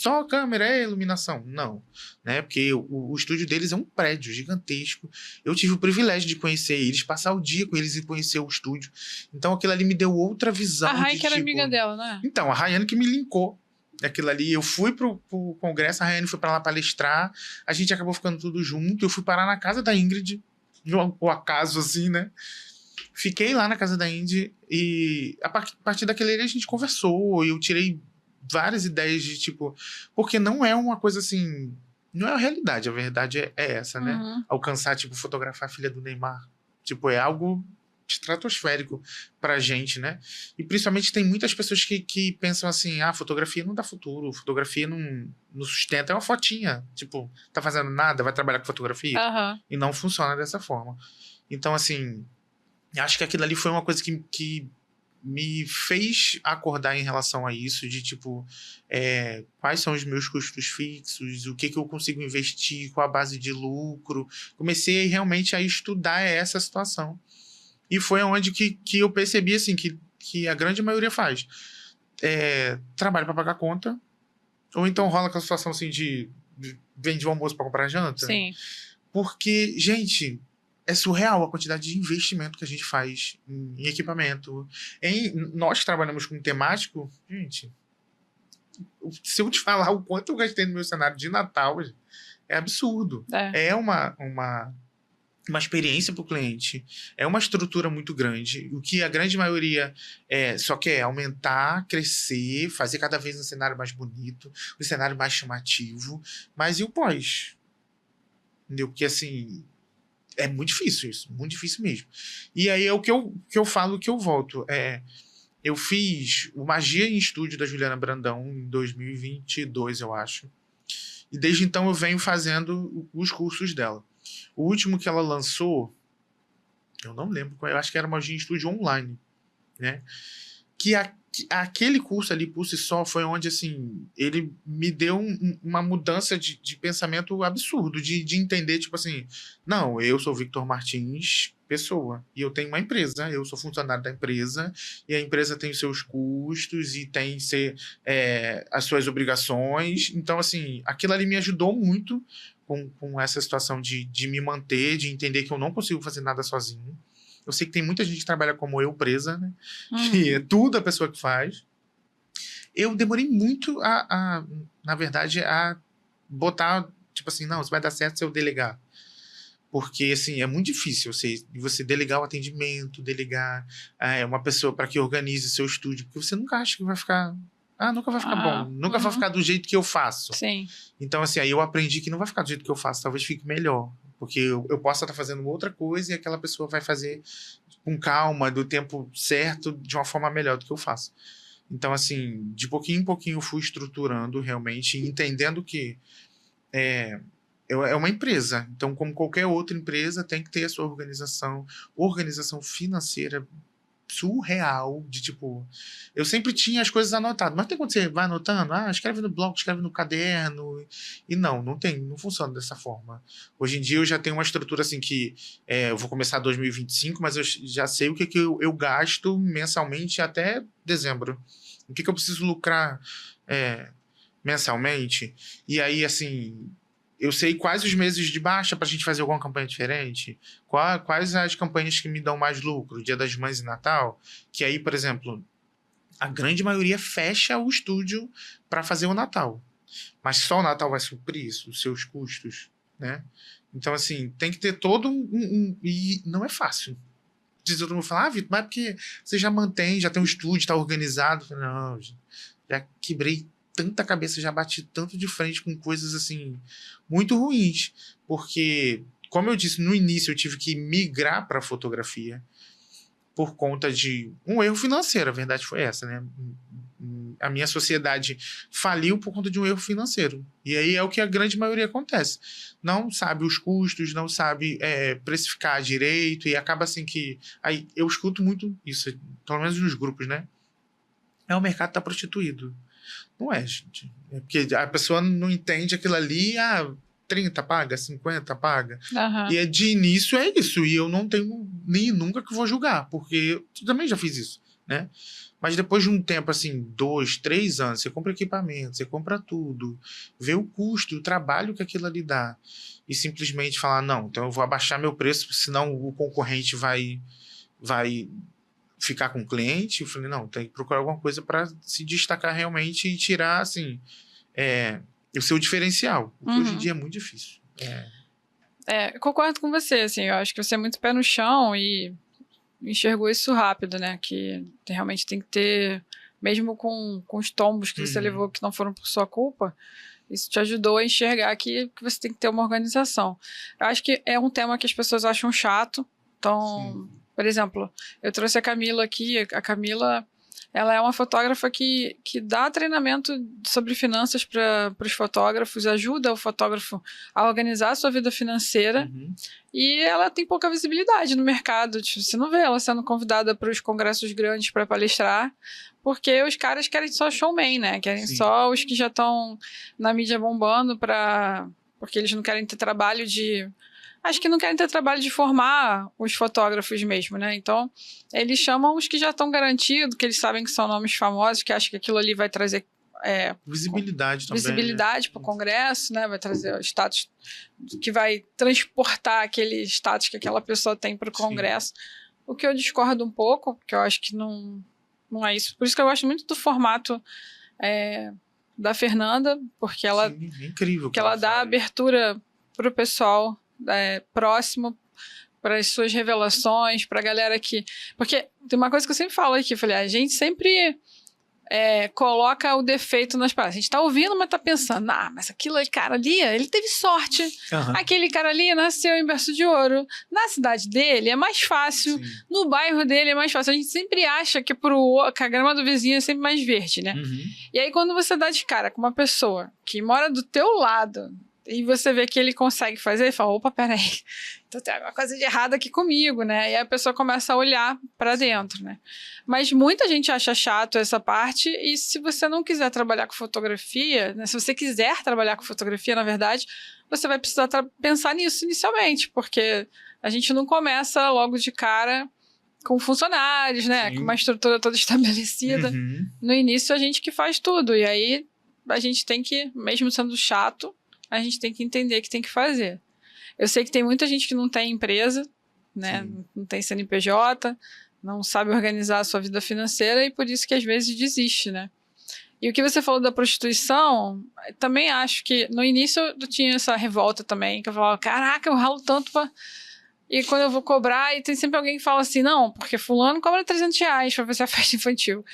a câmera, é a iluminação. Não, né? Porque o estúdio deles é um prédio gigantesco. Eu tive o privilégio de conhecer eles, passar o dia com eles e conhecer o estúdio. Então, aquilo ali me deu outra visão. A Rai que era amiga dela, né? Então, a Rayane que me linkou. Aquilo ali, eu fui pro congresso, a Rayane foi pra lá palestrar, a gente acabou ficando tudo junto, eu fui parar na casa da Ingrid, o acaso assim, né? Fiquei lá na casa da Ingrid e a partir daquele dia a gente conversou e eu tirei várias ideias de tipo, porque não é uma coisa assim, não é a realidade, a verdade é essa, né? Alcançar, tipo, fotografar a filha do Neymar, tipo, é algo estratosférico pra gente, né? E principalmente tem muitas pessoas que pensam assim, fotografia não dá futuro, fotografia não sustenta, é uma fotinha, tipo, tá fazendo nada, vai trabalhar com fotografia? E não funciona dessa forma. Então, assim, acho que aquilo ali foi uma coisa que me fez acordar em relação a isso, de tipo, quais são os meus custos fixos, o que eu consigo investir, qual a base de lucro. Comecei realmente a estudar essa situação. E foi onde que eu percebi, assim, que a grande maioria faz. Trabalho para pagar conta, ou então rola aquela situação, assim, de vende o almoço para comprar janta. Sim. Porque, gente, é surreal a quantidade de investimento que a gente faz em equipamento. Nós que trabalhamos com temático, gente, se eu te falar o quanto eu gastei no meu cenário de Natal, é absurdo. É uma experiência para o cliente, é uma estrutura muito grande, o que a grande maioria só quer aumentar, crescer, fazer cada vez um cenário mais bonito, um cenário mais chamativo, mas e o pós? Entendeu? Porque, assim, é muito difícil isso, muito difícil mesmo. E aí é o que eu falo, que eu volto. Eu fiz o Magia em Estúdio da Juliana Brandão em 2022, eu acho. E desde então eu venho fazendo os cursos dela. O último que ela lançou, eu não lembro qual, eu acho que era Magia em Estúdio online, né? Que aquele curso ali por si só foi onde, assim, ele me deu uma mudança de pensamento absurdo, de entender, tipo assim, não, eu sou Victor Martins, pessoa, e eu tenho uma empresa, eu sou funcionário da empresa, e a empresa tem os seus custos e tem as suas obrigações. Então, assim, aquilo ali me ajudou muito com essa situação de me manter, de entender que eu não consigo fazer nada sozinho. Eu sei que tem muita gente que trabalha como eu, presa, né? Que é tudo a pessoa que faz. Eu demorei muito na verdade, a botar, tipo assim, não, isso vai dar certo se eu delegar. Porque, assim, é muito difícil você delegar o atendimento, delegar uma pessoa para que organize seu estúdio, porque você nunca acha que vai ficar... nunca vai ficar bom, nunca vai ficar do jeito que eu faço. Sim. Então, assim, aí eu aprendi que não vai ficar do jeito que eu faço, talvez fique melhor. Porque eu posso estar fazendo outra coisa e aquela pessoa vai fazer com calma, do tempo certo, de uma forma melhor do que eu faço. Então, assim, de pouquinho em pouquinho eu fui estruturando realmente, entendendo que é uma empresa. Então, como qualquer outra empresa, tem que ter a sua organização financeira surreal, de tipo... Eu sempre tinha as coisas anotadas, mas tem quando você vai anotando, escreve no bloco, escreve no caderno, e não funciona dessa forma. Hoje em dia eu já tenho uma estrutura assim que eu vou começar 2025, mas eu já sei o que eu gasto mensalmente até dezembro. O que eu preciso lucrar mensalmente, e aí, assim... Eu sei quais os meses de baixa para a gente fazer alguma campanha diferente, quais as campanhas que me dão mais lucro, Dia das Mães e Natal, que aí, por exemplo, a grande maioria fecha o estúdio para fazer o Natal. Mas só o Natal vai suprir isso, os seus custos, né? Então, assim, tem que ter todo e não é fácil. Todo mundo fala, Vitor, mas porque você já mantém, já tem um estúdio, tá organizado. Não, já quebrei tanta cabeça, já bati tanto de frente com coisas, assim, muito ruins. Porque, como eu disse, no início eu tive que migrar para fotografia por conta de um erro financeiro. A verdade foi essa, né? A minha sociedade faliu por conta de um erro financeiro. E aí é o que a grande maioria acontece. Não sabe os custos, não sabe precificar direito, e acaba assim que... Aí eu escuto muito isso, pelo menos nos grupos, né? O mercado tá prostituído. Não é, gente. É porque a pessoa não entende aquilo ali, 30 paga, 50 paga. Uhum. E de início é isso. E eu não tenho nem nunca que vou julgar, porque eu também já fiz isso, né? Mas depois de um tempo, assim, 2, 3 anos, você compra equipamento, você compra tudo, vê o custo, o trabalho que aquilo ali dá, e simplesmente falar, não, então eu vou abaixar meu preço, senão o concorrente vai ficar com o cliente. Eu falei, não, tem que procurar alguma coisa para se destacar realmente e tirar, assim, o seu diferencial. O que hoje em dia é muito difícil. Eu concordo com você, assim, eu acho que você é muito pé no chão e enxergou isso rápido, né, que realmente tem que ter, mesmo com os tombos que você levou que não foram por sua culpa, isso te ajudou a enxergar que você tem que ter uma organização. Eu acho que é um tema que as pessoas acham chato, então, por exemplo, eu trouxe a Camila aqui, a Camila... Ela é uma fotógrafa que dá treinamento sobre finanças para os fotógrafos, ajuda o fotógrafo a organizar a sua vida financeira, e ela tem pouca visibilidade no mercado. Tipo, você não vê ela sendo convidada para os congressos grandes para palestrar, porque os caras querem só showman, né? Querem só os que já estão na mídia bombando, porque eles não querem ter trabalho de... Acho que não querem ter trabalho de formar os fotógrafos mesmo, né? Então, eles chamam os que já estão garantidos, que eles sabem que são nomes famosos, que acham que aquilo ali vai trazer... visibilidade também. Visibilidade, né? Para o Congresso, né? Vai trazer o status que vai transportar aquele status que aquela pessoa tem para o Congresso. O que eu discordo um pouco, porque eu acho que não é isso. Por isso que eu gosto muito do formato da Fernanda, porque ela, incrível que ela dá abertura para o pessoal próximo, para as suas revelações, para a galera que... Porque tem uma coisa que eu sempre falo aqui, eu falei, a gente sempre coloca o defeito nas palavras. A gente tá ouvindo, mas tá pensando, mas aquele cara ali, ele teve sorte. Aquele cara ali nasceu em berço de ouro. Na cidade dele é mais fácil. No bairro dele é mais fácil. A gente sempre acha que a grama do vizinho é sempre mais verde, né? E aí, quando você dá de cara com uma pessoa que mora do teu lado e você vê que ele consegue fazer, ele fala, opa, peraí, então tem alguma coisa de errado aqui comigo, né? E aí a pessoa começa a olhar para dentro, né? Mas muita gente acha chato essa parte, e se você não quiser trabalhar com fotografia, né? Se você quiser trabalhar com fotografia, na verdade, você vai precisar pensar nisso inicialmente, porque a gente não começa logo de cara com funcionários, né? Com uma estrutura toda estabelecida. No início, a gente que faz tudo, e aí a gente tem que, mesmo sendo chato, a gente tem que entender que tem que fazer. Eu sei que tem muita gente que não tem empresa, né? Não tem CNPJ, não sabe organizar a sua vida financeira, e por isso que às vezes desiste, né? E o que você falou da prostituição, também acho que no início eu tinha essa revolta também, que eu falava, caraca, eu ralo tanto pra... E quando eu vou cobrar, e tem sempre alguém que fala assim, não, porque fulano cobra R$300 pra fazer a festa infantil.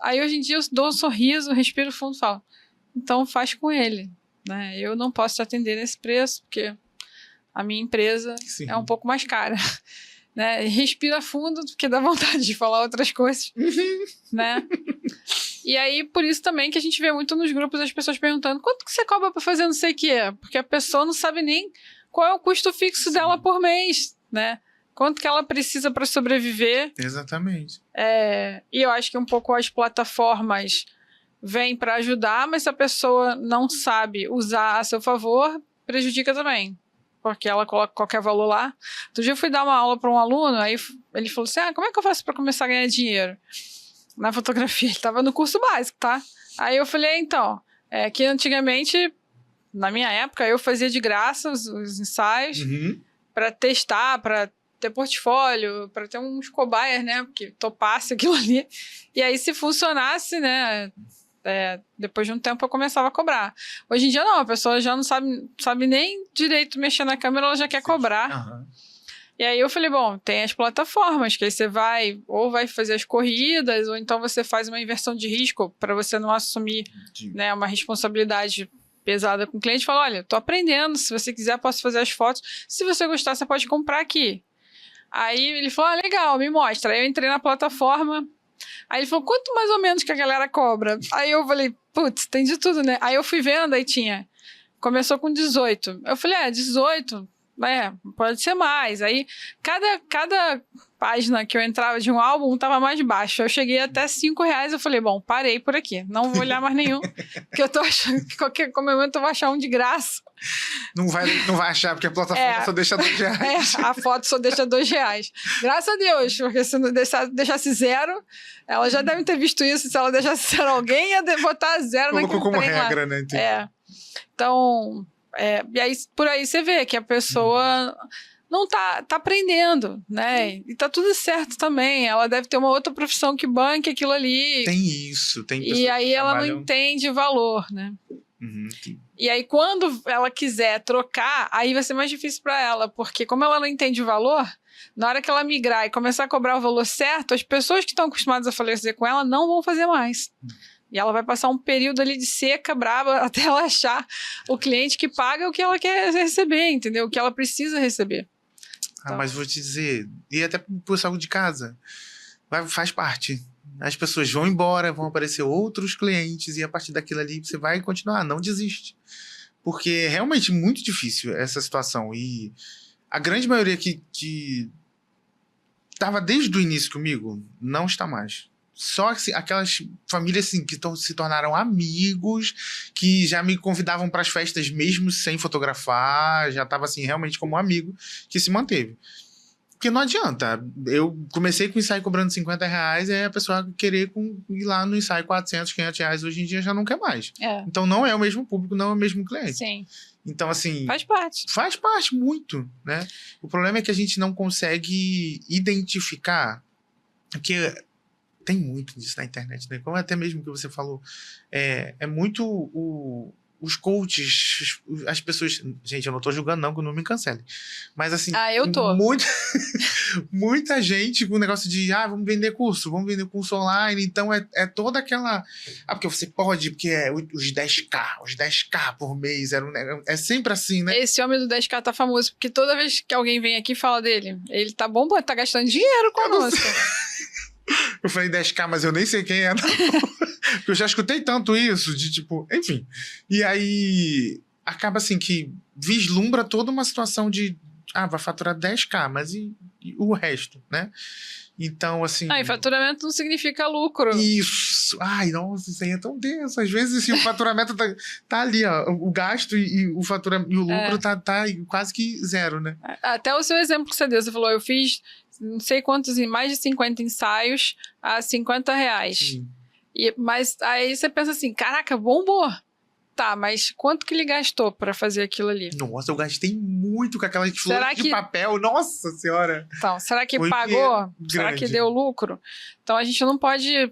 Aí hoje em dia eu dou um sorriso, respiro fundo e falo, então faz com ele. Né? Eu não posso te atender nesse preço, porque a minha empresa é um pouco mais cara. Né? Respira fundo, porque dá vontade de falar outras coisas. Né? E aí, por isso também que a gente vê muito nos grupos as pessoas perguntando quanto que você cobra para fazer não sei o que é? Porque a pessoa não sabe nem qual é o custo fixo dela por mês, né? Quanto que ela precisa para sobreviver. Exatamente. E eu acho que um pouco as plataformas vem para ajudar, mas se a pessoa não sabe usar a seu favor, prejudica também, porque ela coloca qualquer valor lá. Outro dia eu fui dar uma aula para um aluno, aí ele falou assim, como é que eu faço para começar a ganhar dinheiro na fotografia? Ele estava no curso básico, tá? Aí eu falei, então, que antigamente, na minha época, eu fazia de graça os ensaios para testar, para ter portfólio, para ter uns cobaias, né, que topasse aquilo ali, e aí se funcionasse, né, depois de um tempo eu começava a cobrar. Hoje em dia não, a pessoa já não sabe nem direito mexer na câmera, ela já quer cobrar. Aham. E aí eu falei, bom, tem as plataformas, que aí você vai fazer as corridas, ou então você faz uma inversão de risco para você não assumir, né, uma responsabilidade pesada com o cliente. Fala, olha, tô aprendendo, se você quiser posso fazer as fotos, se você gostar você pode comprar aqui. Aí ele falou, legal, me mostra. Aí eu entrei na plataforma, aí ele falou, quanto mais ou menos que a galera cobra? Aí eu falei, putz, tem de tudo, né? Aí eu fui vendo, aí começou com 18. Eu falei, 18... pode ser mais. Aí, cada página que eu entrava de um álbum tava mais baixo. Eu cheguei até R$5. Eu falei, bom, parei por aqui. Não vou olhar mais nenhum. Porque eu tô achando que qualquer momento eu vou achar um de graça. Não vai achar, porque a plataforma só deixa R$2. A foto só deixa R$2. Graças a Deus, porque se não deixasse zero, ela já deve ter visto isso. Se ela deixasse zero, alguém ia botar zero naquele Colocou como trem lá. regra, né? Entendi. Então... e aí, por aí você vê que a pessoa não tá aprendendo, né? E tá tudo certo também. Ela deve ter uma outra profissão que banque aquilo ali. Tem isso, tem pessoas E aí que ela trabalham... não entende valor, né? Uhum. E aí, quando ela quiser trocar, aí vai ser mais difícil para ela, porque como ela não entende o valor, na hora que ela migrar e começar a cobrar o valor certo, as pessoas que estão acostumadas a fazer com ela não vão fazer mais. E ela vai passar um período ali de seca, brava, até ela achar o cliente que paga o que ela quer receber, entendeu? O que ela precisa receber. Então... mas vou te dizer, e até pro pessoal de casa, faz parte. As pessoas vão embora, vão aparecer outros clientes, e a partir daquilo ali você vai continuar, não desiste. Porque é realmente muito difícil essa situação. E a grande maioria que estava desde o início comigo, não está mais. Só assim, aquelas famílias assim, que se tornaram amigos, que já me convidavam para as festas mesmo sem fotografar, já estava assim, realmente como um amigo, que se manteve. Porque não adianta. Eu comecei com o ensaio cobrando R$50, e aí a pessoa querer ir lá no ensaio R$400, R$500, hoje em dia já não quer mais. Então não é o mesmo público, não é o mesmo cliente. Sim. Então, assim... Faz parte. Faz parte, muito, né? O problema é que a gente não consegue identificar, porque... Tem muito disso na internet, né? Como até mesmo que você falou, é muito os coaches, as pessoas... Gente, eu não tô julgando não, que não me cancele. Mas assim... eu tô. Muita gente com o negócio de, vamos vender curso online, então é toda aquela... porque você pode, porque os 10K por mês, é sempre assim, né? Esse homem do 10K tá famoso, porque toda vez que alguém vem aqui e fala dele, ele tá bom, tá gastando dinheiro conosco. Eu falei 10K, mas eu nem sei quem é, não. Porque eu já escutei tanto isso, de tipo... Enfim. E aí... Acaba assim que vislumbra toda uma situação de... vai faturar 10K, mas e o resto, né? Então, assim... E faturamento não significa lucro. Isso! Ai, nossa, isso aí é tão denso. Às vezes, assim, o faturamento tá ali, ó. O gasto e o faturamento e o lucro tá quase que zero, né? Até o seu exemplo que você deu, você falou, eu fiz... não sei quantos, mais de 50 ensaios a R$50. Mas aí você pensa assim, caraca, bombou. Tá, mas quanto que ele gastou pra fazer aquilo ali? Nossa, eu gastei muito com aquelas flores de papel. Nossa senhora! Então, será que pagou? Será que deu lucro? Então, a gente não pode...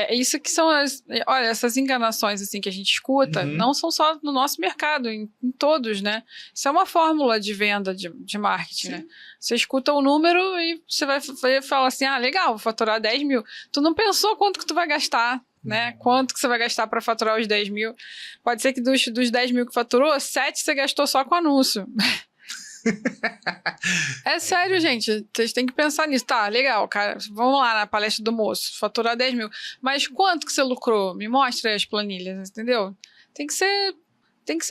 isso que são olha, essas enganações assim, que a gente escuta, não são só no nosso mercado, em todos, né? Isso é uma fórmula de venda de marketing, né? Você escuta o número e você vai falar assim, legal, vou faturar 10 mil. Tu não pensou quanto que tu vai gastar, né? Quanto que você vai gastar para faturar os 10 mil? Pode ser que dos 10 mil que faturou, 7 você gastou só com anúncio. É sério, gente. Vocês têm que pensar nisso. Tá, legal, cara. Vamos lá na palestra do moço. Faturar 10 mil. Mas quanto que você lucrou? Me mostra aí as planilhas, entendeu? Tem que ser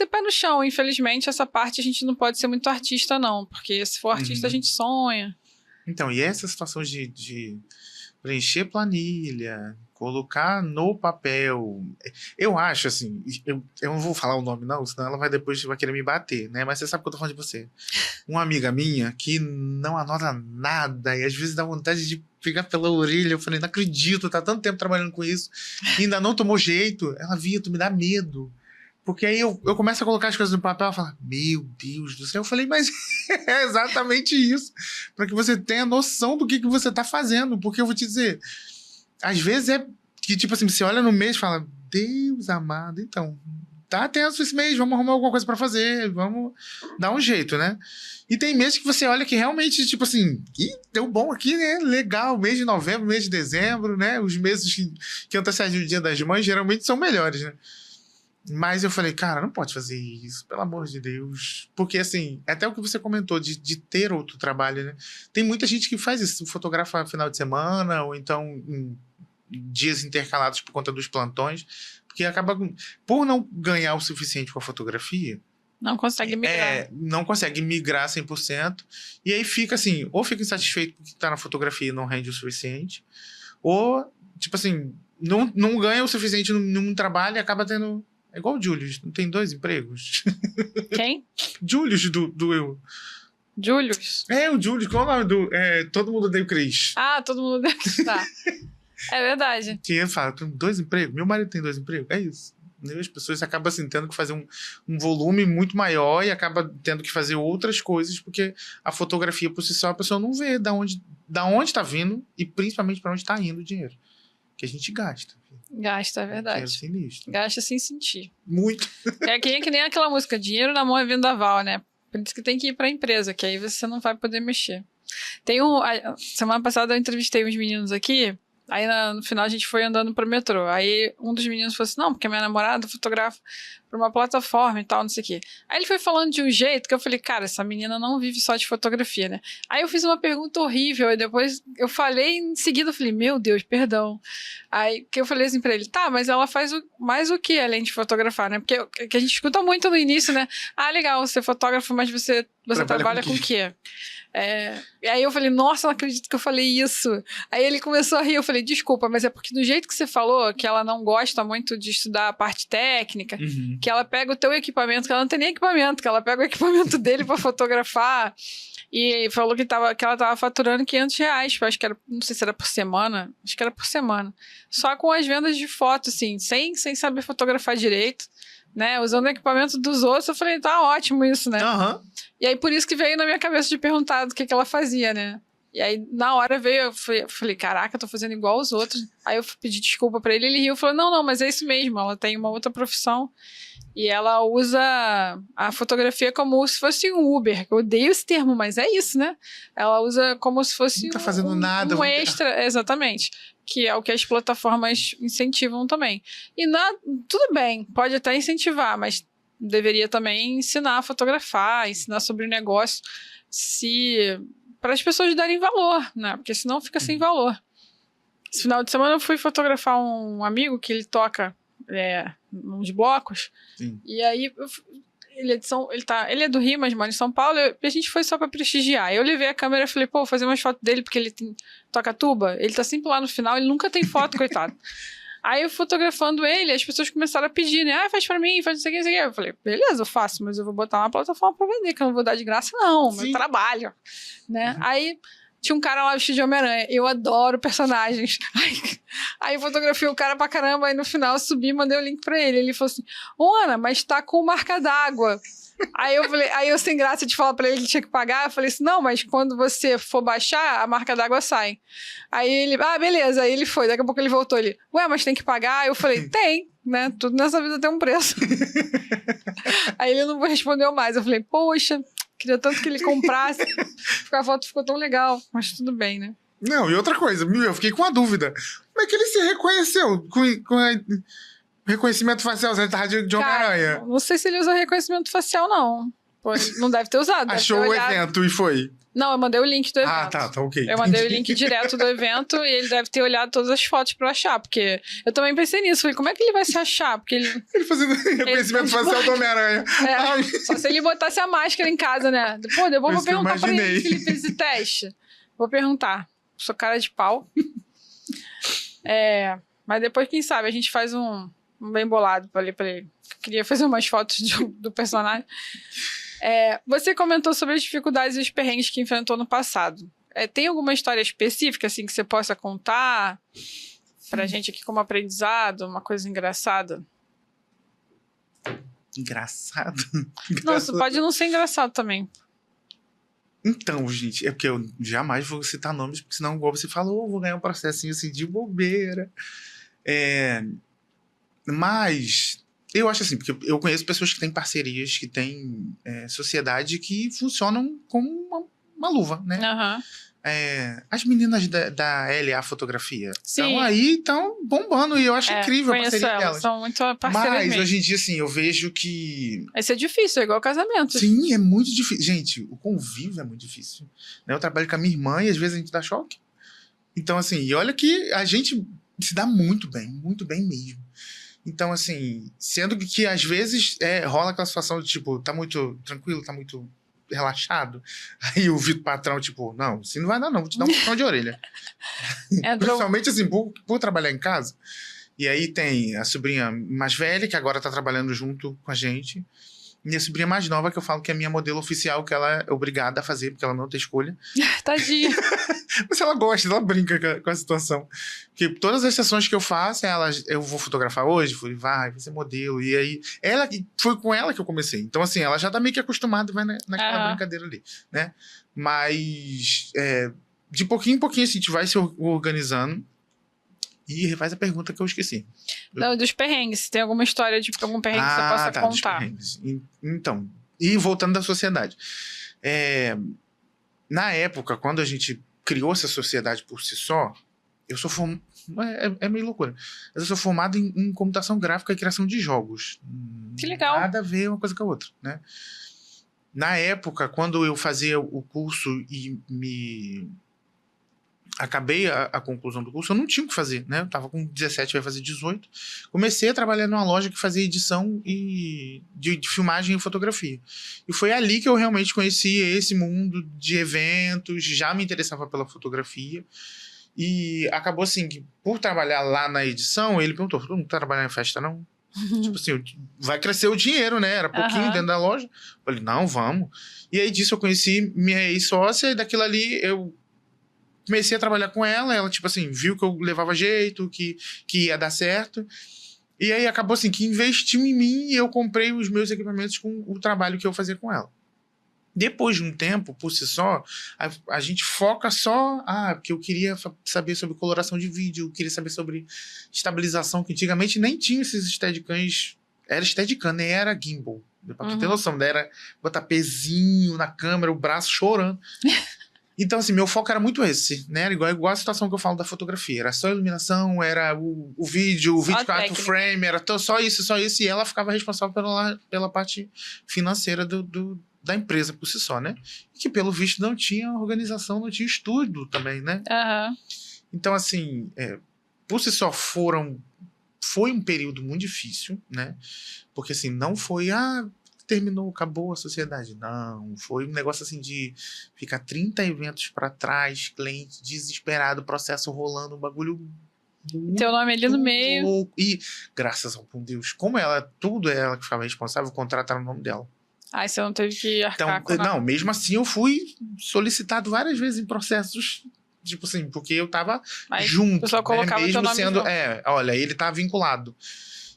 pé no chão. Infelizmente, essa parte a gente não pode ser muito artista, não. Porque se for artista, a gente sonha. Então, e essa situação de preencher planilha, colocar no papel. Eu acho, assim, eu não vou falar o nome não, senão ela depois vai querer me bater, né? Mas você sabe que eu tô falando de você. Uma amiga minha que não anota nada e às vezes dá vontade de pegar pela orelha. Eu falei, não acredito, tá tanto tempo trabalhando com isso e ainda não tomou jeito. Ela, Vitor, me dá medo. Porque aí eu começo a colocar as coisas no papel e falo, meu Deus do céu. Eu falei, mas é exatamente isso. Para que você tenha noção do que você tá fazendo. Porque eu vou te dizer, às vezes é que, tipo assim, você olha no mês e fala, Deus amado, então, tá tenso esse mês, vamos arrumar alguma coisa pra fazer, vamos dar um jeito, né? E tem meses que você olha que realmente, tipo assim, ih, deu bom aqui, né? Legal, mês de novembro, mês de dezembro, né? Os meses que antecedem o Dia das Mães geralmente são melhores, né? Mas eu falei, cara, não pode fazer isso, pelo amor de Deus. Porque, assim, até o que você comentou de ter outro trabalho, né? Tem muita gente que faz isso, fotografa final de semana, ou então em dias intercalados por conta dos plantões, porque acaba, por não ganhar o suficiente com a fotografia, Não consegue migrar. não consegue migrar 100%, e aí fica assim, ou fica insatisfeito porque tá na fotografia e não rende o suficiente, ou, tipo assim, não ganha o suficiente num trabalho e acaba tendo... É igual o Julius, não tem 2 empregos? Quem? Julius do Eu. Julius. O Julius, qual é o nome do... Todo mundo odeia o Chris. Ah, todo mundo deve tá. É verdade. Que ele fala, tem 2 empregos? Meu marido tem 2 empregos? É isso. As pessoas acabam assim, tendo que fazer um volume muito maior e acaba tendo que fazer outras coisas, porque a fotografia por si só a pessoa não vê da onde tá vindo e principalmente para onde tá indo o dinheiro. Que a gente gasta. Gasta, é verdade. Sinistro. Gasta sem sentir. Muito. É que nem aquela música, dinheiro na mão é vendaval, né? Por isso que tem que ir pra empresa, que aí você não vai poder mexer. Semana passada eu entrevistei uns meninos aqui, aí no final a gente foi andando pro metrô. Aí um dos meninos falou assim, não, porque minha namorada fotografa pra uma plataforma e tal, não sei o quê. Aí ele foi falando de um jeito que eu falei, cara, essa menina não vive só de fotografia, né? Aí eu fiz uma pergunta horrível, e depois eu falei, em seguida eu falei, meu Deus, perdão. Aí que eu falei assim pra ele, tá, mas ela faz mais o que além de fotografar, né? Porque que a gente escuta muito no início, né? Ah, legal, você é fotógrafo, mas você trabalha com o quê? E aí eu falei, nossa, não acredito que eu falei isso. Aí ele começou a rir, eu falei, desculpa, mas é porque do jeito que você falou, que ela não gosta muito de estudar a parte técnica, que ela pega o teu equipamento, que ela não tem nem equipamento, que ela pega o equipamento dele pra fotografar, e falou que ela tava faturando R$500, acho que era, não sei se era por semana, acho que era por semana, só com as vendas de foto, assim, sem saber fotografar direito, né, usando o equipamento dos outros. Eu falei, tá ótimo isso, né? E aí, por isso que veio na minha cabeça de perguntar do que ela fazia, né? E aí, na hora veio, eu falei, caraca, eu tô fazendo igual aos outros. Aí eu pedi desculpa pra ele riu e falou, não, mas é isso mesmo, ela tem uma outra profissão e ela usa a fotografia como se fosse um Uber. Eu odeio esse termo, mas é isso, né? Ela usa como se fosse não tá fazendo nada, um extra, exatamente, que é o que as plataformas incentivam também. E tudo bem, pode até incentivar, mas deveria também ensinar a fotografar, ensinar sobre o negócio, para as pessoas darem valor, né? Porque senão fica sem valor. Esse final de semana eu fui fotografar um amigo que ele toca uns blocos. Sim. E aí ele é do Rio, mas mora em São Paulo, e a gente foi só pra prestigiar. Eu levei a câmera e falei, pô, vou fazer umas fotos dele, porque ele toca tuba, ele tá sempre lá no final, ele nunca tem foto, coitado. Aí eu fotografando ele, as pessoas começaram a pedir, né? Faz pra mim, faz isso aqui, isso aqui. Eu falei, beleza, eu faço, mas eu vou botar uma plataforma pra vender, que eu não vou dar de graça, não. Sim. Meu trabalho, né? Aí tinha um cara lá vestido de Homem-Aranha. Eu adoro personagens. Aí eu fotografei o cara pra caramba, aí no final eu subi e mandei o link pra ele. Ele falou assim, Ana, mas tá com marca d'água. Aí eu sem graça de falar pra ele que tinha que pagar, eu falei assim, não, mas quando você for baixar, a marca d'água sai. Aí ele, beleza, aí ele foi, daqui a pouco ele voltou, ele, ué, mas tem que pagar? Eu falei, tem, né, tudo nessa vida tem um preço. Aí ele não respondeu mais, eu falei, poxa, queria tanto que ele comprasse, a foto ficou tão legal, mas tudo bem, né. Não, e outra coisa, eu fiquei com a dúvida, como é que ele se reconheceu com a... Reconhecimento facial, você tá de Homem-Aranha. Não sei se ele usa reconhecimento facial, não. Pô, não deve ter usado. Achou o evento e foi? Não, eu mandei o link do evento. Ah, tá, ok. Eu mandei o link direto do evento e ele deve ter olhado todas as fotos pra eu achar, porque eu também pensei nisso. Falei, como é que ele vai se achar? Porque ele fazendo reconhecimento facial do Homem-Aranha. Só se ele botasse a máscara em casa, né? Pô, depois vou perguntar pra ele se ele fez esse teste. Vou perguntar. Sou cara de pau. Mas depois, quem sabe, a gente faz um bem bolado pra ele. Eu queria fazer umas fotos do personagem. Você comentou sobre as dificuldades e os perrengues que enfrentou no passado. Tem alguma história específica assim, que você possa contar pra gente aqui como aprendizado? Uma coisa engraçada? Engraçado? Não, isso pode não ser engraçado também. Então, gente, é porque eu jamais vou citar nomes, porque senão, igual você falou, vou ganhar um processinho assim de bobeira. Mas eu acho assim, porque eu conheço pessoas que têm parcerias, que têm sociedade que funcionam como uma luva, né? Aham. As meninas da LA Fotografia estão Sim. aí, estão bombando, e eu acho incrível a Conheço parceria elas, delas. são muito parceiras Mas mesmo. hoje em dia, assim, eu vejo que... Vai ser difícil, é igual casamento. Sim, é muito difícil. Gente, o convívio é muito difícil. Né? Eu trabalho com a minha irmã e às vezes a gente dá choque. Então, assim, e olha que a gente se dá muito bem mesmo. Então, assim, sendo que às vezes rola aquela situação de, tipo, tá muito tranquilo, tá muito relaxado. Aí o Vitor patrão, tipo, não, assim não vai dar não, vou te dar um puxão de orelha. Principalmente, assim, por trabalhar em casa. E aí tem a sobrinha mais velha, que agora tá trabalhando junto com a gente. E a sobrinha mais nova, que eu falo que é a minha modelo oficial, que ela é obrigada a fazer, porque ela não tem escolha. Tadinha. Mas ela gosta, ela brinca com a situação. Porque todas as sessões que eu faço, eu vou fotografar hoje, vai ser modelo. E aí, foi com ela que eu comecei. Então, assim, ela já tá meio que acostumada, vai naquela brincadeira ali, né? Mas, de pouquinho em pouquinho, assim, a gente vai se organizando. E faz a pergunta que eu esqueci. Não, dos perrengues. Tem alguma história de algum perrengue que você possa dos contar? perrengues. Então, e voltando da sociedade. Na época, quando a gente criou essa sociedade por si só, eu sou formado... É meio loucura. Eu sou formado em computação gráfica e criação de jogos. Que legal. Nada a ver uma coisa com a outra, né? Na época, quando eu fazia o curso e acabei a conclusão do curso, eu não tinha o que fazer, né? Eu tava com 17, vai fazer 18. Comecei a trabalhar numa loja que fazia edição de filmagem e fotografia. E foi ali que eu realmente conheci esse mundo de eventos, já me interessava pela fotografia. E acabou assim, que por trabalhar lá na edição, ele perguntou, tu não trabalhar em festa, não? Tipo assim, vai crescer o dinheiro, né? Era pouquinho dentro da loja. Eu falei, não, vamos. E aí disso eu conheci minha ex-sócia, e daquilo ali eu comecei a trabalhar com ela, tipo assim, viu que eu levava jeito, que ia dar certo. E aí acabou assim, que investiu em mim e eu comprei os meus equipamentos com o trabalho que eu fazia com ela. Depois de um tempo, por si só, a gente foca só... porque eu queria saber sobre coloração de vídeo, eu queria saber sobre estabilização, que antigamente nem tinha esses Steadicams. Era Steadicam, nem era gimbal. Pra tu ter noção, era botar pezinho na câmera, o braço chorando. Então, assim, meu foco era muito esse, né? Era igual a situação que eu falo da fotografia. Era só a iluminação, era o vídeo, o 24 frame, era só isso. E ela ficava responsável pela parte financeira da empresa por si só, né? E que, pelo visto, não tinha organização, não tinha estudo também, né? Então, assim, por si só foi um período muito difícil, né? Porque, assim, não foi... terminou, acabou a sociedade. Não, foi um negócio assim de ficar 30 eventos pra trás, cliente desesperado, processo rolando, um bagulho muito teu nome ali no meio. louco. E graças ao bom Deus, como tudo é ela que ficava responsável, o contrato era no nome dela. Você não teve que arcar com nada. Não, mesmo assim eu fui solicitado várias vezes em processos, tipo assim, porque eu tava junto. O pessoal colocava mesmo teu nome sendo, junto. olha, ele tá vinculado.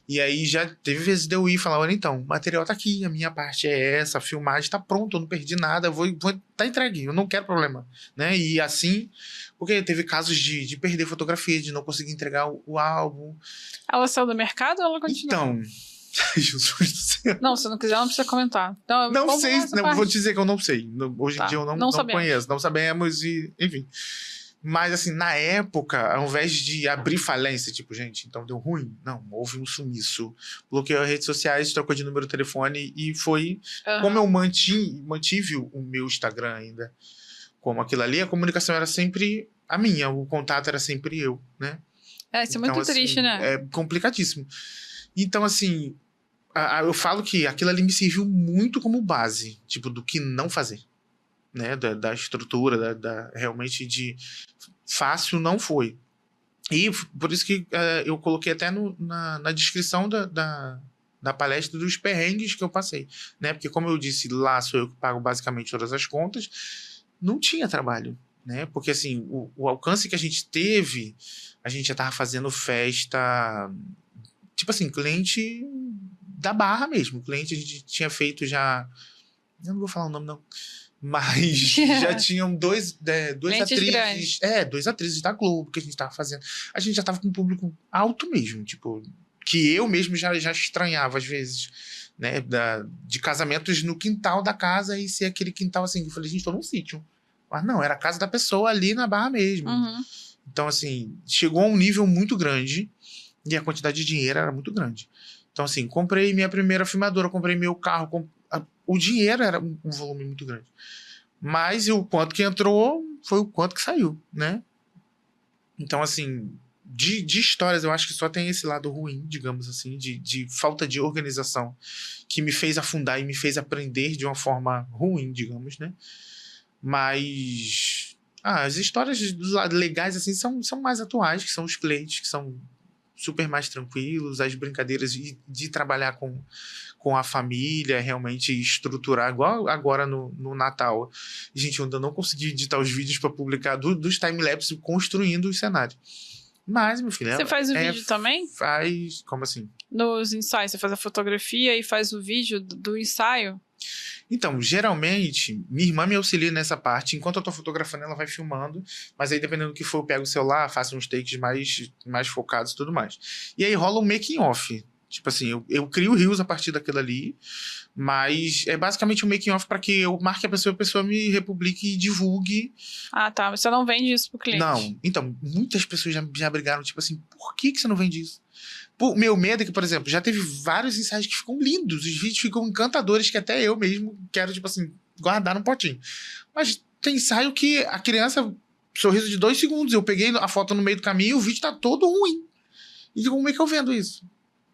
E aí já teve vezes de eu ir e falar, olha, então, o material tá aqui, a minha parte é essa, a filmagem tá pronta, eu não perdi nada, tá entregue, eu não quero problema, né? E assim, porque teve casos de perder fotografia, de não conseguir entregar o álbum. Ela saiu do mercado ou ela continua? Então, Jesus do céu. Não, se não quiser, não precisa comentar. Então, não sei, vou dizer que eu não sei. Hoje em dia eu não conheço, não sabemos, e enfim. Mas, assim, na época, ao invés de abrir falência, tipo, gente, então deu ruim? Não, houve um sumiço. Bloqueou as redes sociais, trocou de número de telefone e foi... Como eu mantive o meu Instagram ainda como aquilo ali, a comunicação era sempre a minha, o contato era sempre eu, né? Isso é muito triste, né? É complicadíssimo. Então, assim, eu falo que aquilo ali me serviu muito como base, tipo, do que não fazer. Né, da estrutura, realmente de fácil não foi. E por isso que eu coloquei até na descrição da palestra dos perrengues que eu passei, né? Porque como eu disse, lá sou eu que pago basicamente todas as contas, não tinha trabalho, né? Porque assim, o alcance que a gente teve, a gente já tava fazendo festa, tipo assim, cliente da Barra mesmo, cliente a gente tinha feito já, eu não vou falar o nome não, mas já tinham duas atrizes. Duas atrizes da Globo que a gente tava fazendo. A gente já tava com um público alto mesmo, tipo, que eu mesmo já estranhava às vezes, né? De casamentos no quintal da casa e ser aquele quintal assim. Eu falei, gente, tô num sítio. Mas não, era a casa da pessoa ali na Barra mesmo. Uhum. Então, assim, chegou a um nível muito grande e a quantidade de dinheiro era muito grande. Então, assim, comprei minha primeira filmadora, comprei meu carro. O dinheiro era um volume muito grande. Mas o quanto que entrou foi o quanto que saiu, né? Então, assim, de histórias, eu acho que só tem esse lado ruim, digamos assim, de falta de organização, que me fez afundar e me fez aprender de uma forma ruim, digamos, né? Mas as histórias legais, assim, são mais atuais, que são os clientes, que são super mais tranquilos, as brincadeiras de trabalhar com a família, realmente estruturar, igual agora no Natal. Gente, eu ainda não consegui editar os vídeos para publicar dos time-lapse construindo os cenários. Mas, meu filho... Você faz o vídeo também? Faz... Como assim? Nos ensaios, você faz a fotografia e faz o vídeo do ensaio? Então, geralmente, minha irmã me auxilia nessa parte. Enquanto eu tô fotografando, ela vai filmando. Mas aí, dependendo do que for, eu pego o celular, faço uns takes mais focados e tudo mais. E aí rola um making off. Tipo assim, eu crio reels a partir daquilo ali. Mas é basicamente um making off para que eu marque a pessoa me republique e divulgue. Ah, tá. Você não vende isso pro cliente? Não. Então, muitas pessoas já brigaram, tipo assim, por que você não vende isso? O meu medo é que, por exemplo, já teve vários ensaios que ficam lindos, os vídeos ficam encantadores, que até eu mesmo quero, tipo assim, guardar num potinho. Mas tem ensaio que a criança, sorriso de 2 segundos, eu peguei a foto no meio do caminho e o vídeo tá todo ruim. E como é que eu vendo isso?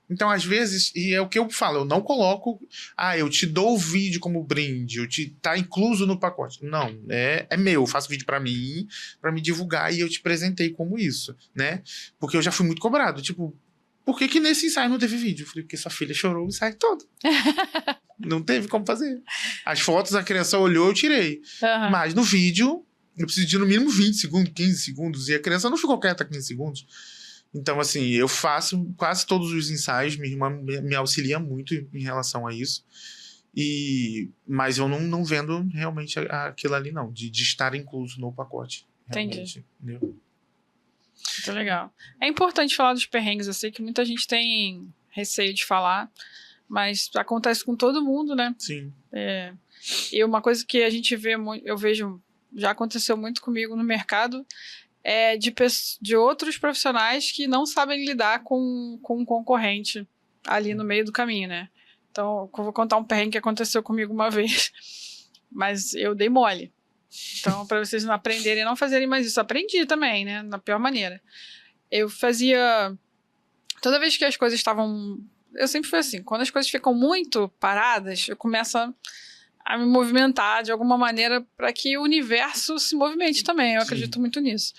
Então, às vezes, e é o que eu falo, eu não coloco, eu te dou o vídeo como brinde, tá incluso no pacote. Não, é meu, eu faço vídeo pra mim, pra me divulgar e eu te presentei como isso, né? Porque eu já fui muito cobrado, tipo, por que nesse ensaio não teve vídeo? Eu falei, porque sua filha chorou o ensaio todo. Não teve como fazer. As fotos a criança olhou, eu tirei. Uhum. Mas no vídeo, eu preciso de no mínimo 20 segundos, 15 segundos, e a criança não ficou quieta 15 segundos. Então, assim, eu faço quase todos os ensaios, minha irmã me auxilia muito em relação a isso. Mas eu não vendo realmente aquilo ali, não, de estar incluso no pacote. Entendi. Entendeu? Muito legal. É importante falar dos perrengues, eu sei que muita gente tem receio de falar, mas acontece com todo mundo, né? Sim. E uma coisa que a gente vê, eu vejo, já aconteceu muito comigo no mercado, é de outros profissionais que não sabem lidar com um concorrente ali no meio do caminho, né? Então, eu vou contar um perrengue que aconteceu comigo uma vez, mas eu dei mole. Então, para vocês não aprenderem, não fazerem mais isso. Aprendi também, né? Na pior maneira. Eu fazia... Toda vez que as coisas estavam... Eu sempre fui assim, quando as coisas ficam muito paradas, eu começo a me movimentar de alguma maneira para que o universo se movimente também. Eu acredito muito nisso.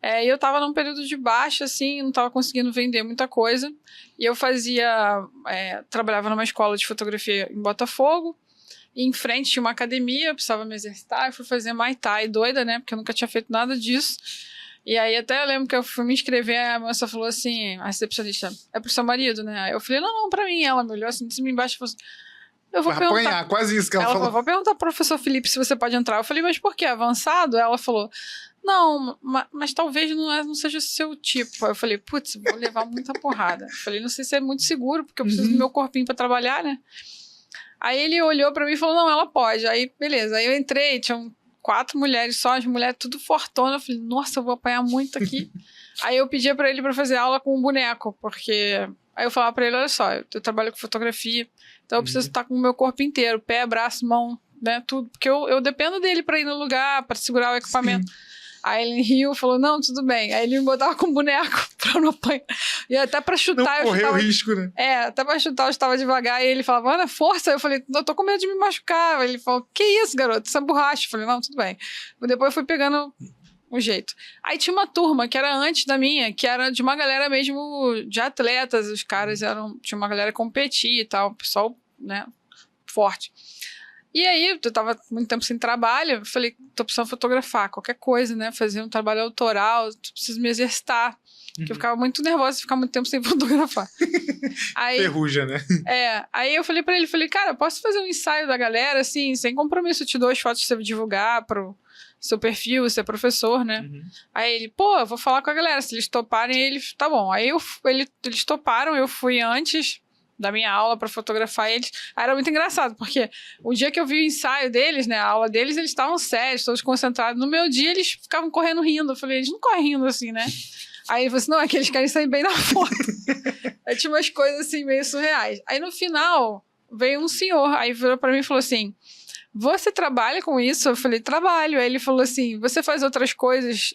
E eu tava num período de baixa, assim, não tava conseguindo vender muita coisa. E eu trabalhava numa escola de fotografia em Botafogo. E em frente tinha uma academia, eu precisava me exercitar. Eu fui fazer Muay Thai, doida, né? Porque eu nunca tinha feito nada disso. E aí até eu lembro que eu fui me inscrever, a moça falou assim, a recepcionista, é pro seu marido, né? Aí eu falei, não, pra mim. Ela me olhou assim, de cima e embaixo e falou assim, eu vou perguntar... apanhar, quase isso que ela falou. Vou perguntar pro professor Felipe se você pode entrar. Eu falei, mas por quê? Avançado? Ela falou, não, mas talvez não seja seu tipo. Aí eu falei, putz, vou levar muita porrada. Eu falei, não sei se é muito seguro, porque eu preciso do meu corpinho pra trabalhar, né? Aí ele olhou pra mim e falou, não, ela pode. Aí, beleza. Aí eu entrei, tinham 4 mulheres só, as mulheres tudo fortona. Eu falei, nossa, eu vou apanhar muito aqui. Aí eu pedia pra ele pra fazer aula com um boneco, porque... Aí eu falava pra ele, olha só, eu trabalho com fotografia, então eu preciso estar com o meu corpo inteiro, pé, braço, mão, né, tudo. Porque eu dependo dele pra ir no lugar, pra segurar o equipamento. Sim. Aí ele riu, falou, não, tudo bem. Aí ele me botava com um boneco pra eu não apanhar. E até pra chutar... Não correu risco, né? Até pra chutar eu estava devagar. E ele falava, Ana, força. Eu falei, eu tô com medo de me machucar. Aí ele falou, que isso, garoto? Isso é borracha. Eu falei, não, tudo bem. Depois eu fui pegando o jeito. Aí tinha uma turma que era antes da minha, que era de uma galera mesmo de atletas. Os caras tinha uma galera que competia e tal. Pessoal, né, forte. E aí, eu tava muito tempo sem trabalho, eu falei, tô precisando fotografar qualquer coisa, né? Fazer um trabalho autoral, preciso me exercitar. Porque eu ficava muito nervosa de ficar muito tempo sem fotografar. Aí, ferruja, né? Aí eu falei pra ele, cara, posso fazer um ensaio da galera, assim, sem compromisso, eu te dou as fotos pra você divulgar seu perfil, você é professor, né? Uhum. Aí ele, pô, eu vou falar com a galera, se eles toparem, eles, tá bom. Aí eles toparam, eu fui antes da minha aula pra fotografar eles. Aí era muito engraçado, porque o dia que eu vi o ensaio deles, né, a aula deles, eles estavam sérios, todos concentrados. No meu dia, eles ficavam correndo rindo. Eu falei, eles não correm rindo assim, né? Aí ele falou assim, não, é que eles querem sair bem na foto. Aí tinha umas coisas assim, meio surreais. Aí no final, veio um senhor, aí virou pra mim e falou assim, você trabalha com isso? Eu falei, trabalho. Aí ele falou assim, você faz outras coisas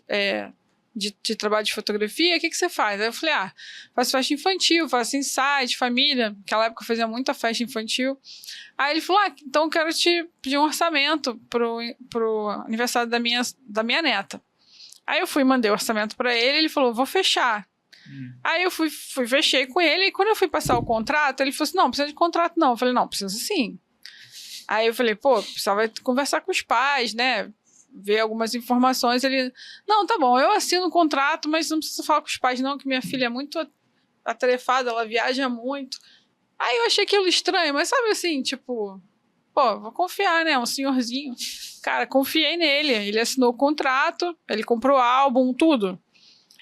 de trabalho de fotografia? O que você faz? Aí eu falei, faço festa infantil, faço insight, família. Naquela época eu fazia muita festa infantil. Aí ele falou, então eu quero te pedir um orçamento pro aniversário da minha neta. Aí eu fui e mandei o orçamento pra ele, ele falou, vou fechar. Aí eu fechei com ele, e quando eu fui passar o contrato, ele falou assim, não precisa de contrato não. Eu falei, não, precisa sim. Aí eu falei, pô, precisava conversar com os pais, né? Ver algumas informações. Ele, não, tá bom, eu assino o contrato, mas não precisa falar com os pais não, que minha filha é muito atarefada, ela viaja muito. Aí eu achei aquilo estranho, mas sabe assim, tipo, pô, vou confiar, né? Um senhorzinho. Cara, confiei nele, ele assinou o contrato, ele comprou álbum, tudo.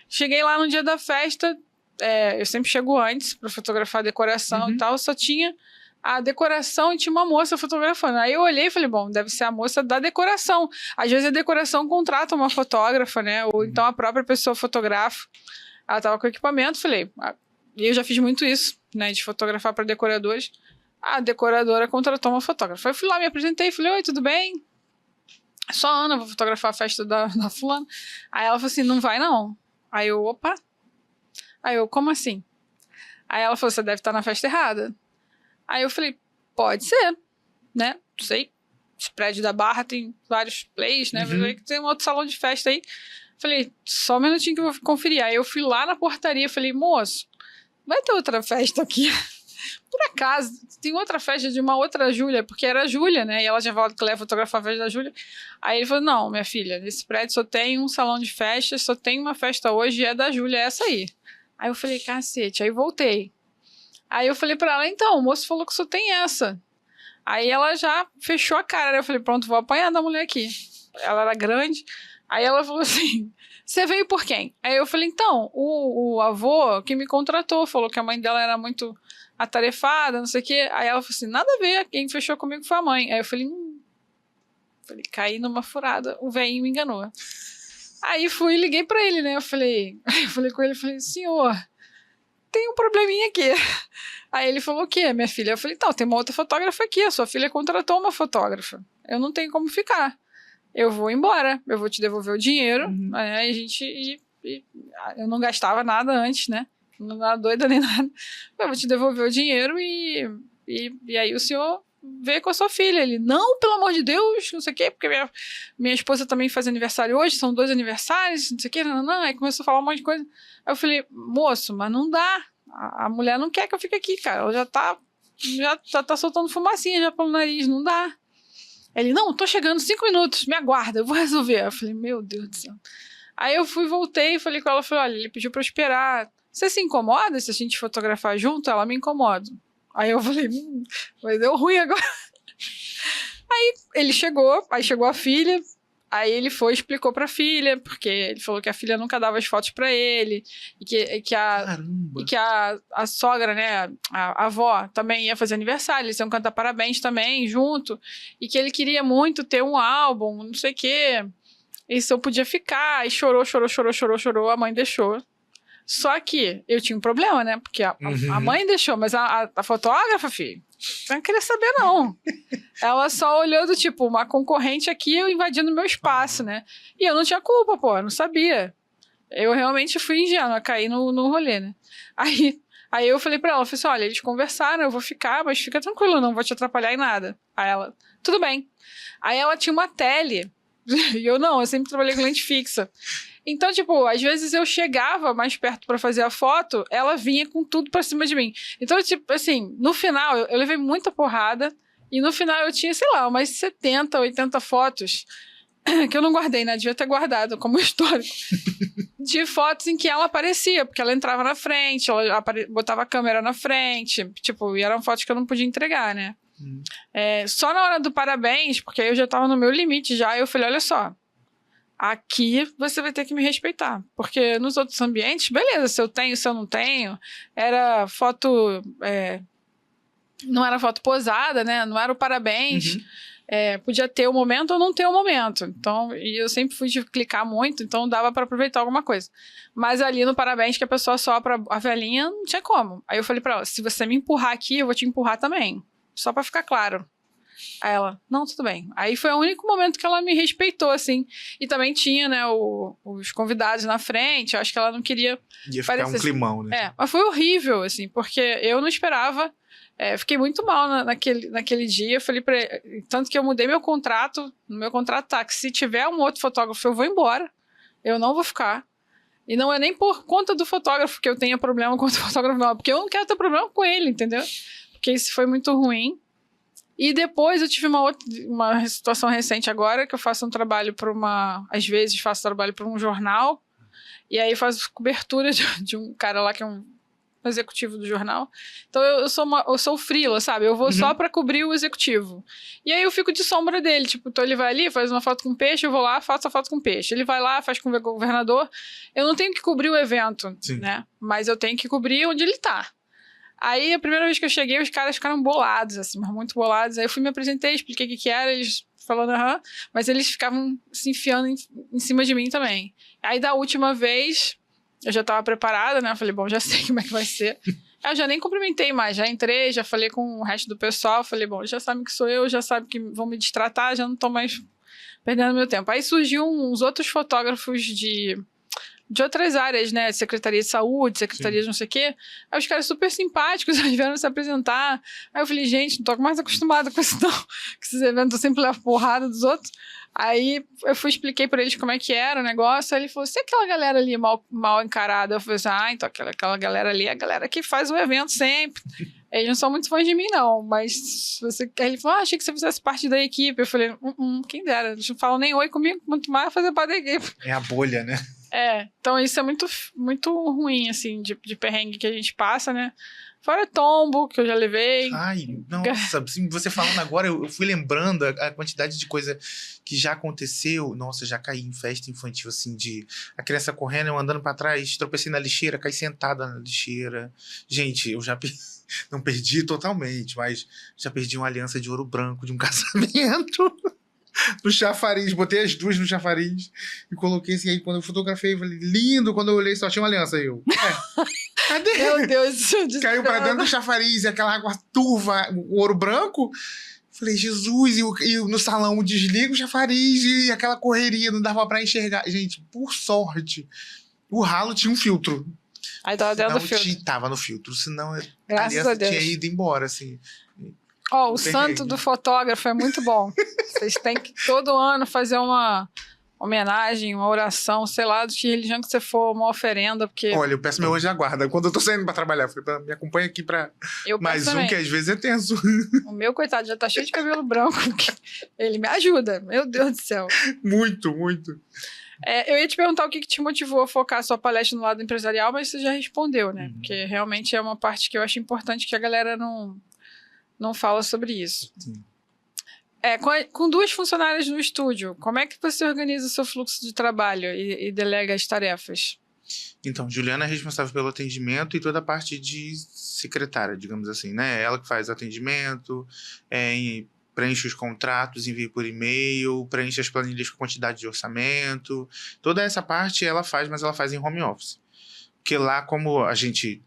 Cheguei lá no dia da festa, eu sempre chego antes pra fotografar a decoração e tal, só tinha a decoração e tinha uma moça fotografando. Aí eu olhei e falei, bom, deve ser a moça da decoração. Às vezes a decoração contrata uma fotógrafa, né? Ou então a própria pessoa fotografa. Ela tava com equipamento, falei, e eu já fiz muito isso, né? De fotografar para decoradores. A decoradora contratou uma fotógrafa. Eu fui lá, me apresentei, falei, oi, tudo bem? Só a Ana, vou fotografar a festa da fulana. Aí ela falou assim, não vai não. Aí eu, opa. Aí eu, como assim? Aí ela falou, você deve estar na festa errada. Aí eu falei, pode ser, né? Não sei. Esse prédio da Barra tem vários plays, né? Tem um outro salão de festa aí. Falei, só um minutinho que eu vou conferir. Aí eu fui lá na portaria e falei, moço, vai ter outra festa aqui? Por acaso, tem outra festa de uma outra Júlia, porque era a Júlia, né? E ela já falou que ela ia fotografar a festa da Júlia. Aí ele falou, não, minha filha, nesse prédio só tem um salão de festa, só tem uma festa hoje e é da Júlia, é essa aí. Aí eu falei, cacete, aí voltei. Aí eu falei pra ela, então, o moço falou que só tem essa. Aí ela já fechou a cara, né? Eu falei, pronto, vou apanhar da mulher aqui. Ela era grande. Aí ela falou assim, você veio por quem? Aí eu falei, então, o avô que me contratou, falou que a mãe dela era muito atarefada, não sei o quê. Aí ela falou assim, nada a ver, quem fechou comigo foi a mãe. Aí eu falei, caí numa furada, o velhinho me enganou. Aí fui e liguei pra ele, né? Eu falei com ele, senhor, tem um probleminha aqui. Aí ele falou, o quê, minha filha? Eu falei, então, tem uma outra fotógrafa aqui, a sua filha contratou uma fotógrafa. Eu não tenho como ficar. Eu vou embora, eu vou te devolver o dinheiro. Aí a gente... eu não gastava nada antes, né? Não era doida nem nada. Eu vou te devolver o dinheiro e aí o senhor vê com a sua filha. Ele, não, pelo amor de Deus, não sei o quê, porque minha esposa também faz aniversário hoje, são 2 aniversários, não sei o quê, não. Aí começou a falar um monte de coisa. Aí eu falei, moço, mas não dá. A mulher não quer que eu fique aqui, cara. Ela já tá soltando fumacinha já pelo nariz, não dá. Ele, não, tô chegando, 5 minutos, me aguarda, eu vou resolver. Eu falei, meu Deus do céu. Aí eu voltei e falei com ela, olha, ele pediu pra eu esperar. Você se incomoda se a gente fotografar junto? Ela, me incomoda. Aí eu falei, mas deu ruim agora. Aí ele chegou, aí chegou a filha, aí ele foi e explicou pra filha, porque ele falou que a filha nunca dava as fotos pra ele, e que a sogra, né, a avó, também ia fazer aniversário, eles iam cantar parabéns também, junto, e que ele queria muito ter um álbum, não sei o quê, e se eu podia ficar, e chorou, a mãe deixou. Só que eu tinha um problema, né? Porque a mãe deixou, mas a fotógrafa, filho, não queria saber, não. Ela só olhou do tipo, uma concorrente aqui invadindo meu espaço, né? E eu não tinha culpa, pô, eu não sabia. Eu realmente fui ingênua, caí no rolê, né? Aí eu falei pra ela, falei assim, olha, eles conversaram, eu vou ficar, mas fica tranquilo, não vou te atrapalhar em nada. Aí ela, tudo bem. Aí ela tinha uma tele, e eu sempre trabalhei com lente fixa. Então, tipo, às vezes eu chegava mais perto pra fazer a foto, ela vinha com tudo pra cima de mim. Então, tipo, assim, no final, eu levei muita porrada, e no final eu tinha, sei lá, umas 70, 80 fotos, que eu não guardei, né? Devia ter guardado como histórico, de fotos em que ela aparecia, porque ela entrava na frente, ela botava a câmera na frente, tipo, e eram fotos que eu não podia entregar, né? Só na hora do parabéns, porque aí eu já tava no meu limite já, eu falei, olha só, aqui você vai ter que me respeitar. Porque nos outros ambientes, beleza, se eu tenho, se eu não tenho, era foto... não era foto posada, né? Não era o parabéns. Uhum. Podia ter o momento ou não ter o momento. Então, e eu sempre fui de clicar muito, então dava para aproveitar alguma coisa. Mas ali no parabéns, que a pessoa sopra a velhinha, não tinha como. Aí eu falei para ela, se você me empurrar aqui, eu vou te empurrar também. Só para ficar claro. Aí ela, não, tudo bem. Aí foi o único momento que ela me respeitou, assim. E também tinha, né, os convidados na frente. Eu acho que ela não queria... Ia ficar um climão, né? Mas foi horrível, assim, porque eu não esperava. Fiquei muito mal naquele dia. Eu falei pra ele, tanto que eu mudei meu contrato. No meu contrato tá que se tiver um outro fotógrafo, eu vou embora. Eu não vou ficar. E não é nem por conta do fotógrafo que eu tenha problema com o fotógrafo, não. Porque eu não quero ter problema com ele, entendeu? Porque isso foi muito ruim. E depois eu tive uma situação recente agora, que eu faço um trabalho às vezes faço trabalho para um jornal, e aí faço cobertura de um cara lá que é um executivo do jornal. Então eu sou freela, sabe? Eu vou só para cobrir o executivo. E aí eu fico de sombra dele, tipo, então ele vai ali, faz uma foto com peixe, eu vou lá, faço a foto com peixe. Ele vai lá, faz com o governador. Eu não tenho que cobrir o evento, né? Mas eu tenho que cobrir onde ele tá. Aí, a primeira vez que eu cheguei, os caras ficaram bolados, assim, mas muito bolados. Aí eu fui, me apresentei, expliquei o que era, eles falando mas eles ficavam se enfiando em cima de mim também. Aí, da última vez, eu já tava preparada, né? Eu falei, bom, já sei como é que vai ser. Aí eu já nem cumprimentei mais, já entrei, já falei com o resto do pessoal, falei, bom, já sabem que sou eu, já sabem que vão me destratar, já não tô mais perdendo meu tempo. Aí surgiu uns outros fotógrafos de outras áreas, né? Secretaria de Saúde, Secretaria de não sei o quê. Aí os caras super simpáticos, eles vieram se apresentar. Aí eu falei, gente, não tô mais acostumada com isso não. Que esses eventos eu sempre levo porrada dos outros. Aí eu expliquei pra eles como é que era o negócio. Aí ele falou, se aquela galera ali mal encarada? Eu falei assim, então aquela galera ali é a galera que faz o evento sempre. Eles não são muito fãs de mim, não. Mas Aí ele falou, achei que você fizesse parte da equipe. Eu falei, quem dera. Eles não falam nem oi comigo, muito mais fazer parte da equipe. É a bolha, né? Então isso é muito, muito ruim, assim, de perrengue que a gente passa, né? Fora tombo, que eu já levei. Ai, nossa, assim, você falando agora, eu fui lembrando a quantidade de coisa que já aconteceu. Nossa, já caí em festa infantil, assim, de a criança correndo, eu andando pra trás, tropecei na lixeira, caí sentada na lixeira. Gente, eu já não perdi totalmente, mas já perdi uma aliança de ouro branco de um casamento. No chafariz, botei as duas no chafariz e coloquei assim, aí quando eu fotografei, eu falei, lindo, quando eu olhei só tinha uma aliança, aí eu, cadê? Meu Deus do céu. Caiu pra dentro do chafariz, e aquela água turva, o ouro branco, falei, Jesus, e no salão desliga o chafariz e aquela correria, não dava pra enxergar, gente, por sorte, o ralo tinha um filtro. Aí tava dentro do filtro. Tava no filtro, senão a Graças a Deus. tinha ido embora, assim. O santo do fotógrafo é muito bom. Vocês têm que todo ano fazer uma homenagem, uma oração, sei lá, de que religião que você for, uma oferenda, porque... Olha, eu peço meu anjo da guarda. Quando eu tô saindo pra trabalhar, eu falei, me acompanha aqui pra mais um, que às vezes é tenso. O meu, coitado, já tá cheio de cabelo branco. Ele me ajuda, meu Deus do céu. Muito, muito. Eu ia te perguntar o que te motivou a focar a sua palestra no lado empresarial, mas você já respondeu, né? Porque realmente é uma parte que eu acho importante que a galera não fala sobre isso. Sim. Com duas funcionárias no estúdio, como é que você organiza o seu fluxo de trabalho e delega as tarefas? Então, Juliana é responsável pelo atendimento e toda a parte de secretária, digamos assim, né? Ela que faz atendimento, preenche os contratos, envia por e-mail, preenche as planilhas com quantidade de orçamento. Toda essa parte ela faz, mas ela faz em home office. Porque lá, como a gente...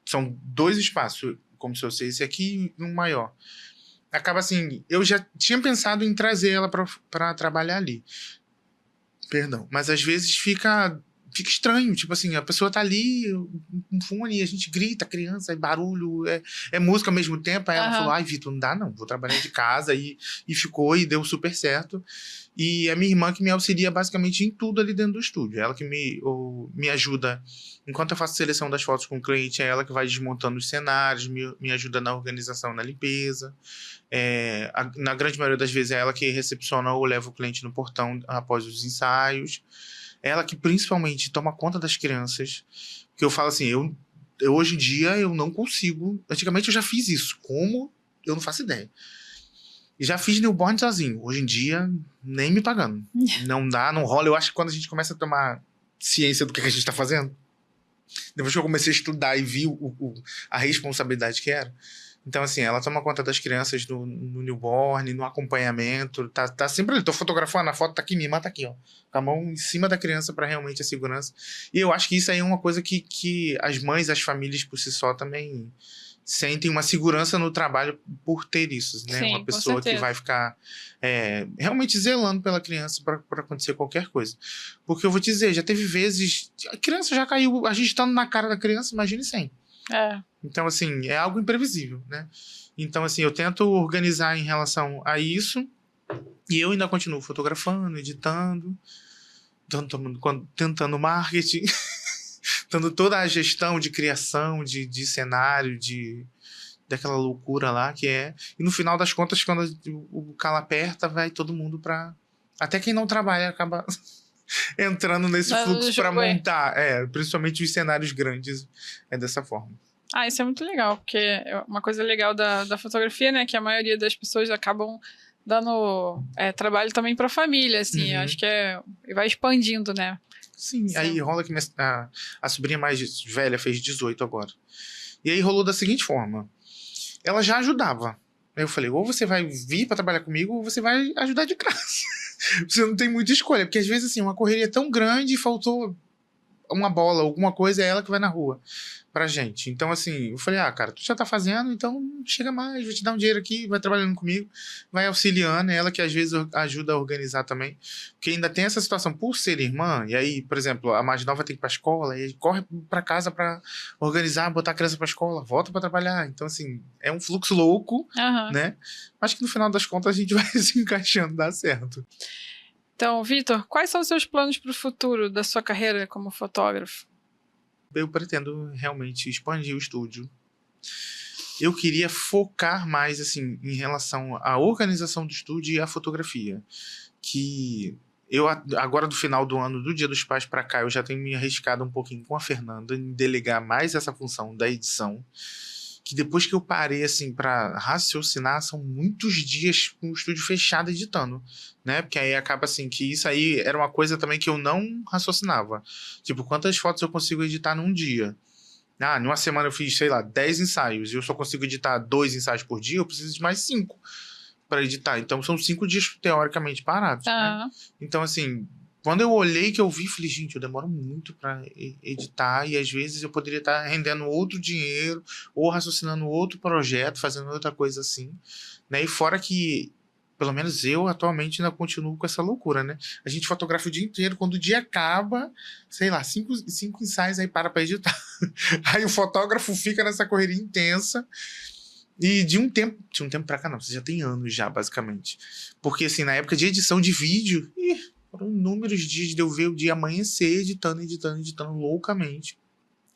são dois espaços, como se fosse esse aqui e um maior. Acaba assim, eu já tinha pensado em trazer ela para trabalhar ali. Perdão. Mas às vezes fica estranho, tipo assim, a pessoa tá ali com fone, a gente grita, criança, é barulho, é música ao mesmo tempo. Aí ela falou, ai, Vitor, não dá não, vou trabalhar de casa. E ficou, e deu super certo. E a minha irmã que me auxilia basicamente em tudo ali dentro do estúdio. Ela que me ajuda, enquanto eu faço seleção das fotos com o cliente, é ela que vai desmontando os cenários, me ajuda na organização, na limpeza. Na grande maioria das vezes é ela que recepciona ou leva o cliente no portão após os ensaios. Ela que principalmente toma conta das crianças. Que eu falo assim, eu hoje em dia eu não consigo. Antigamente eu já fiz isso. Como? Eu não faço ideia. E já fiz newborn sozinho. Hoje em dia, nem me pagando. Não dá, não rola. Eu acho que quando a gente começa a tomar ciência do que a gente tá fazendo, depois que eu comecei a estudar e vi a responsabilidade que era. Então, assim, ela toma conta das crianças no newborn, no acompanhamento. Tá sempre ali. Tô fotografando, a foto tá aqui, minha irmã tá aqui, ó. Com a mão em cima da criança pra realmente a segurança. E eu acho que isso aí é uma coisa que as mães, as famílias por si só também sentem uma segurança no trabalho por ter isso, né? Sim, Uma com pessoa que certeza. vai ficar realmente zelando pela criança para acontecer qualquer coisa. Porque eu vou te dizer, já teve vezes... A criança já caiu, a gente estando na cara da criança, imagine sem. É. Então, assim, é algo imprevisível, né? Então, assim, eu tento organizar em relação a isso e eu ainda continuo fotografando, editando, tentando marketing, dando toda a gestão de criação, de cenário, daquela loucura lá que é. E no final das contas, quando o calo aperta, vai todo mundo pra... Até quem não trabalha acaba entrando nesse fluxo pra montar. Principalmente os cenários grandes é dessa forma. Ah, isso é muito legal, porque uma coisa legal da fotografia, né, que a maioria das pessoas acabam dando trabalho também pra família, assim, acho que vai expandindo, né. Sim, aí rola que a sobrinha mais velha fez 18 agora. E aí rolou da seguinte forma, ela já ajudava. Aí eu falei, ou você vai vir pra trabalhar comigo, ou você vai ajudar de graça. Você não tem muita escolha, porque às vezes, assim, uma correria tão grande e faltou uma bola, alguma coisa, é ela que vai na rua pra gente. Então, assim, eu falei, cara, tu já tá fazendo, então chega mais, vou te dar um dinheiro aqui, vai trabalhando comigo, vai auxiliando, é ela que às vezes ajuda a organizar também, porque ainda tem essa situação, por ser irmã, e aí, por exemplo, a mais nova tem que ir pra escola, e aí corre pra casa pra organizar, botar a criança pra escola, volta pra trabalhar, então, assim, é um fluxo louco, né? Acho que no final das contas a gente vai se encaixando, dá certo. Então, Vitor, quais são os seus planos para o futuro da sua carreira como fotógrafo? Eu pretendo realmente expandir o estúdio. Eu queria focar mais assim em relação à organização do estúdio e à fotografia. Que eu agora do final do ano, do Dia dos Pais para cá, eu já tenho me arriscado um pouquinho com a Fernanda em delegar mais essa função da edição. Que depois que eu parei, assim, pra raciocinar, são muitos dias com o estúdio fechado editando, né? Porque aí acaba, assim, que isso aí era uma coisa também que eu não raciocinava. Tipo, quantas fotos eu consigo editar num dia? Numa semana eu fiz, sei lá, 10 ensaios e eu só consigo editar 2 ensaios por dia, eu preciso de mais 5 para editar. Então, são 5 dias, teoricamente, parados, né? Então, assim... Quando eu olhei que eu vi, falei, gente, eu demoro muito para editar e às vezes eu poderia estar rendendo outro dinheiro ou raciocinando outro projeto, fazendo outra coisa assim, né? E fora que, pelo menos eu atualmente ainda continuo com essa loucura, né? A gente fotografa o dia inteiro, quando o dia acaba, sei lá, 5 ensaios aí para editar. Aí o fotógrafo fica nessa correria intensa. E de um tempo pra cá não, você já tem anos já, basicamente. Porque assim, na época de edição de vídeo... Foram inúmeros dias de eu ver o dia amanhecer editando loucamente.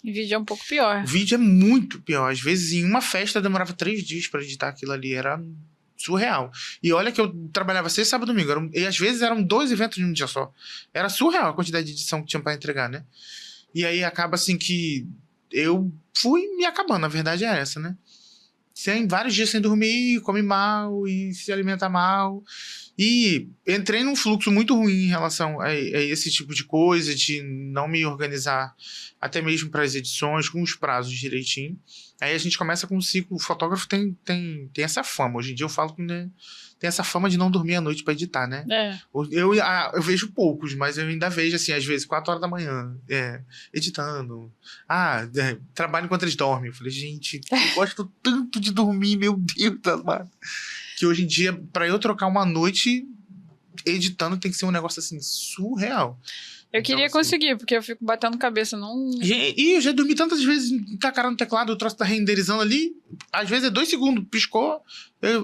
E vídeo é um pouco pior. O vídeo é muito pior. Às vezes, em uma festa, demorava 3 dias para editar aquilo ali. Era surreal. E olha que eu trabalhava sexta, sábado e domingo. E às vezes eram 2 eventos em um dia só. Era surreal a quantidade de edição que tinha para entregar, né? E aí acaba assim que eu fui me acabando. A verdade é essa, né? Vários dias sem dormir, come mal e se alimenta mal. E entrei num fluxo muito ruim em relação a esse tipo de coisa, de não me organizar até mesmo para as edições, com os prazos direitinho. Aí a gente começa com um ciclo. O fotógrafo tem essa fama. Hoje em dia eu falo que, né, tem essa fama de não dormir à noite para editar, né? Eu vejo poucos, mas eu ainda vejo, assim, às vezes 4 horas da manhã, editando. Trabalho enquanto eles dormem. Eu falei, gente, eu gosto tanto de dormir, meu Deus das mano. Que hoje em dia, pra eu trocar uma noite editando, tem que ser um negócio, assim, surreal. Eu queria assim, conseguir, porque eu fico batendo cabeça, não... E eu já dormi tantas vezes com a cara no teclado, o troço tá renderizando ali, às vezes é 2 segundos, piscou,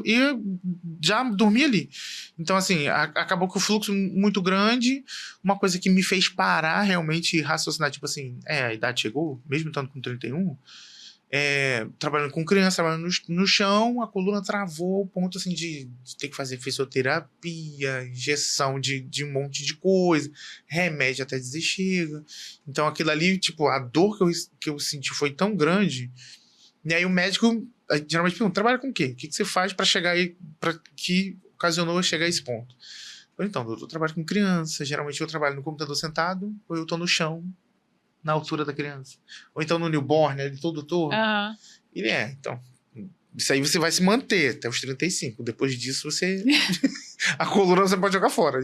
eu já dormi ali. Então, assim, acabou com o fluxo muito grande, uma coisa que me fez parar realmente e raciocinar, tipo assim, a idade chegou, mesmo estando com 31... trabalhando com criança, trabalhando no chão, a coluna travou ao ponto assim, de ter que fazer fisioterapia, injeção de um monte de coisa, remédio até dizer chega. Então aquilo ali, tipo, a dor que eu senti foi tão grande, e aí o médico Aí, geralmente pergunta, trabalha com o quê? O que você faz para chegar aí, para que ocasionou chegar a esse ponto? Então, doutor, eu trabalho com criança, geralmente eu trabalho no computador sentado, ou eu tô no chão, na altura da criança. Ou então no newborn, ele todo torto. Aham. Ele então, isso aí você vai se manter até os 35. Depois disso, você... a coluna você pode jogar fora.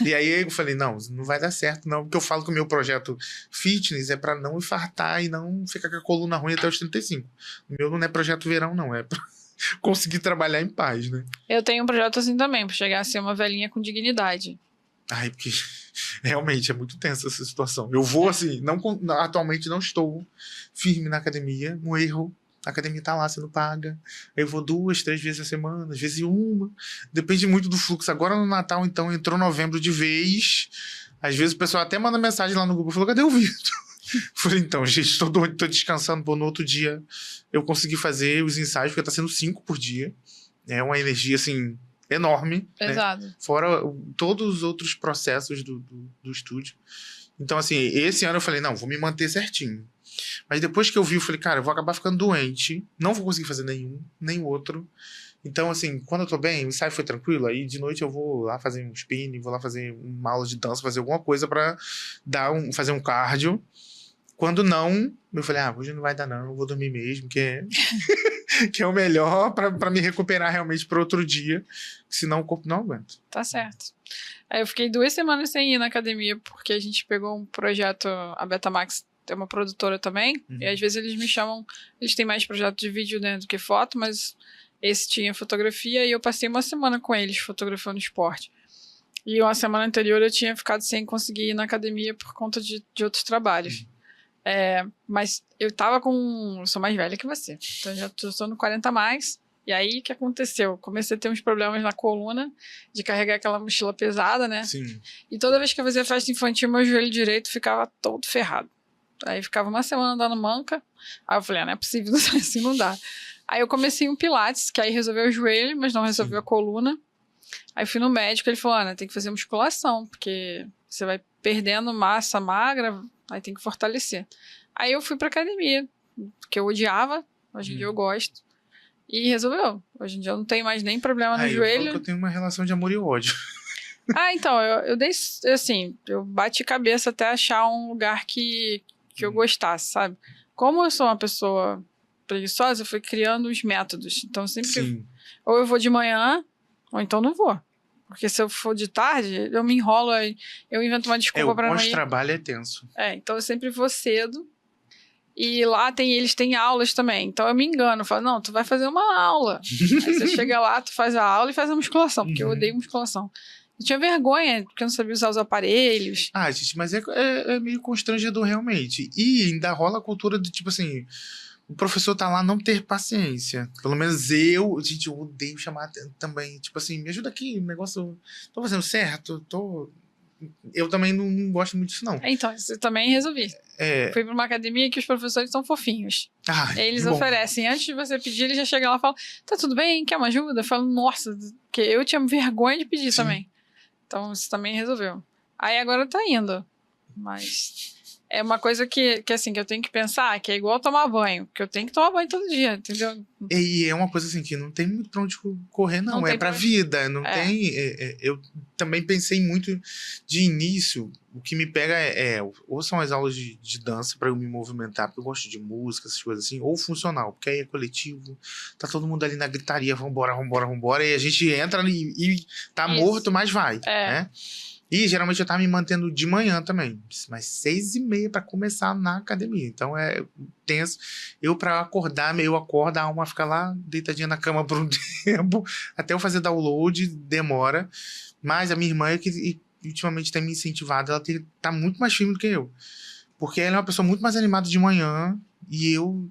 E aí eu falei, não vai dar certo, não. Porque eu falo que o meu projeto fitness é pra não infartar e não ficar com a coluna ruim até os 35. O meu não é projeto verão, não. É pra conseguir trabalhar em paz, né? Eu tenho um projeto assim também, pra chegar a ser uma velhinha com dignidade. Ai, porque realmente é muito tensa essa situação. Eu vou assim, atualmente não estou firme na academia, um erro. A academia tá lá sendo paga. Eu vou 2, 3 vezes a semana, às vezes uma. Depende muito do fluxo. Agora no Natal, então, entrou novembro de vez. Às vezes o pessoal até manda mensagem lá no grupo, falou, cadê o Vitor? Falei, então, gente, tô descansando, no outro dia eu consegui fazer os ensaios, porque tá sendo 5 por dia. É uma energia, assim, enorme. Pesado. Né? Fora todos os outros processos do estúdio. Então, assim, esse ano eu falei, não, vou me manter certinho. Mas depois que eu vi, eu falei, cara, eu vou acabar ficando doente, não vou conseguir fazer nenhum, nem outro. Então, assim, quando eu tô bem, o ensaio foi tranquilo, aí de noite eu vou lá fazer um spinning, vou lá fazer uma aula de dança, fazer alguma coisa pra fazer um cardio. Quando não, eu falei, hoje não vai dar não, eu vou dormir mesmo, que é o melhor pra me recuperar realmente pro outro dia, senão o corpo não aguenta. Tá certo. Aí eu fiquei 2 semanas sem ir na academia, porque a gente pegou um projeto, a Betamax é uma produtora também, e às vezes eles me chamam, eles têm mais projeto de vídeo, né, do que foto, mas esse tinha fotografia, e eu passei uma semana com eles fotografando esporte. E uma semana anterior eu tinha ficado sem conseguir ir na academia por conta de outros trabalhos. Mas eu sou mais velha que você, então já estou no 40 a mais. E aí, o que aconteceu? Comecei a ter uns problemas na coluna, de carregar aquela mochila pesada, né? Sim. E toda vez que eu fazia festa infantil, meu joelho direito ficava todo ferrado. Aí ficava uma semana andando manca. Aí eu falei, não é possível, assim não dá. Aí eu comecei um pilates, que aí resolveu o joelho, mas não resolveu a coluna. Aí fui no médico, ele falou, Ana, tem que fazer musculação, porque você vai perdendo massa magra, aí tem que fortalecer. Aí eu fui pra academia, que eu odiava, hoje em dia eu gosto. E resolveu. Hoje em dia eu não tenho mais nem problema no joelho. Eu falo que eu tenho uma relação de amor e ódio. Então, eu dei, assim, eu bati cabeça até achar um lugar que eu gostasse, sabe? Como eu sou uma pessoa preguiçosa, eu fui criando os métodos. Então, sempre ou eu vou de manhã, ou então não vou. Porque se eu for de tarde, eu me enrolo, eu invento uma desculpa pra não ir. O pós-trabalho é tenso. Então eu sempre vou cedo. E lá eles têm aulas também. Então eu me engano, eu falo, não, tu vai fazer uma aula. Aí você chega lá, tu faz a aula e faz a musculação, porque eu odeio musculação. Eu tinha vergonha, porque eu não sabia usar os aparelhos. Gente, mas é meio constrangedor realmente. E ainda rola a cultura de, tipo assim, o professor tá lá não ter paciência. Pelo menos eu odeio chamar também. Tipo assim, me ajuda aqui, o negócio, tô fazendo certo, eu também não gosto muito disso, não. Então, isso eu também resolvi. Fui pra uma academia que os professores são fofinhos. Eles oferecem, antes de você pedir, eles já chegam lá e falam, tá tudo bem, quer uma ajuda? Eu falo, nossa, porque eu tinha vergonha de pedir também. Então, isso também resolveu. Aí agora tá indo. Mas é uma coisa que assim, que eu tenho que pensar, que é igual tomar banho. Que eu tenho que tomar banho todo dia, entendeu? E é uma coisa assim, que não tem muito pra onde correr, não. É pra vida, não tem... eu também pensei muito de início, o que me pega ou são as aulas de dança pra eu me movimentar, porque eu gosto de música, essas coisas assim, ou funcional, porque aí é coletivo, tá todo mundo ali na gritaria, vambora, e a gente entra e tá morto, mas vai, né? E geralmente eu tava me mantendo de manhã também, mas 6h30 pra começar na academia, então é tenso. Eu pra acordar, eu acordo, a alma fica lá deitadinha na cama por um tempo, até eu fazer download, demora, mas a minha irmã é que ultimamente tem me incentivado, ela tá muito mais firme do que eu, porque ela é uma pessoa muito mais animada de manhã, e eu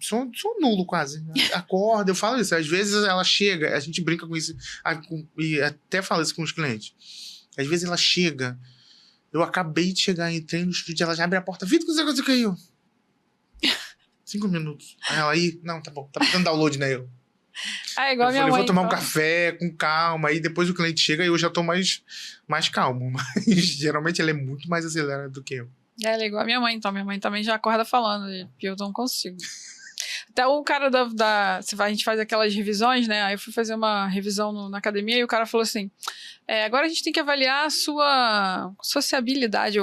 sou nulo quase, acordo, eu falo isso, às vezes ela chega, a gente brinca com isso, e até falo isso com os clientes. Às vezes ela chega, eu acabei de chegar, entrei no estúdio, ela já abre a porta, Vitor, que você caiu? 5 minutos. Aí ela não, tá bom, tá fazendo download, né? Igual a minha mãe. Eu vou tomar um café com calma, aí depois o cliente chega e eu já tô mais calmo, mas geralmente ela é muito mais acelerada do que eu. Ela é igual a minha mãe, então minha mãe também já acorda falando, e eu não consigo. Até o cara a gente faz aquelas revisões, né? Aí eu fui fazer uma revisão na academia e o cara falou assim, agora a gente tem que avaliar a sua sociabilidade.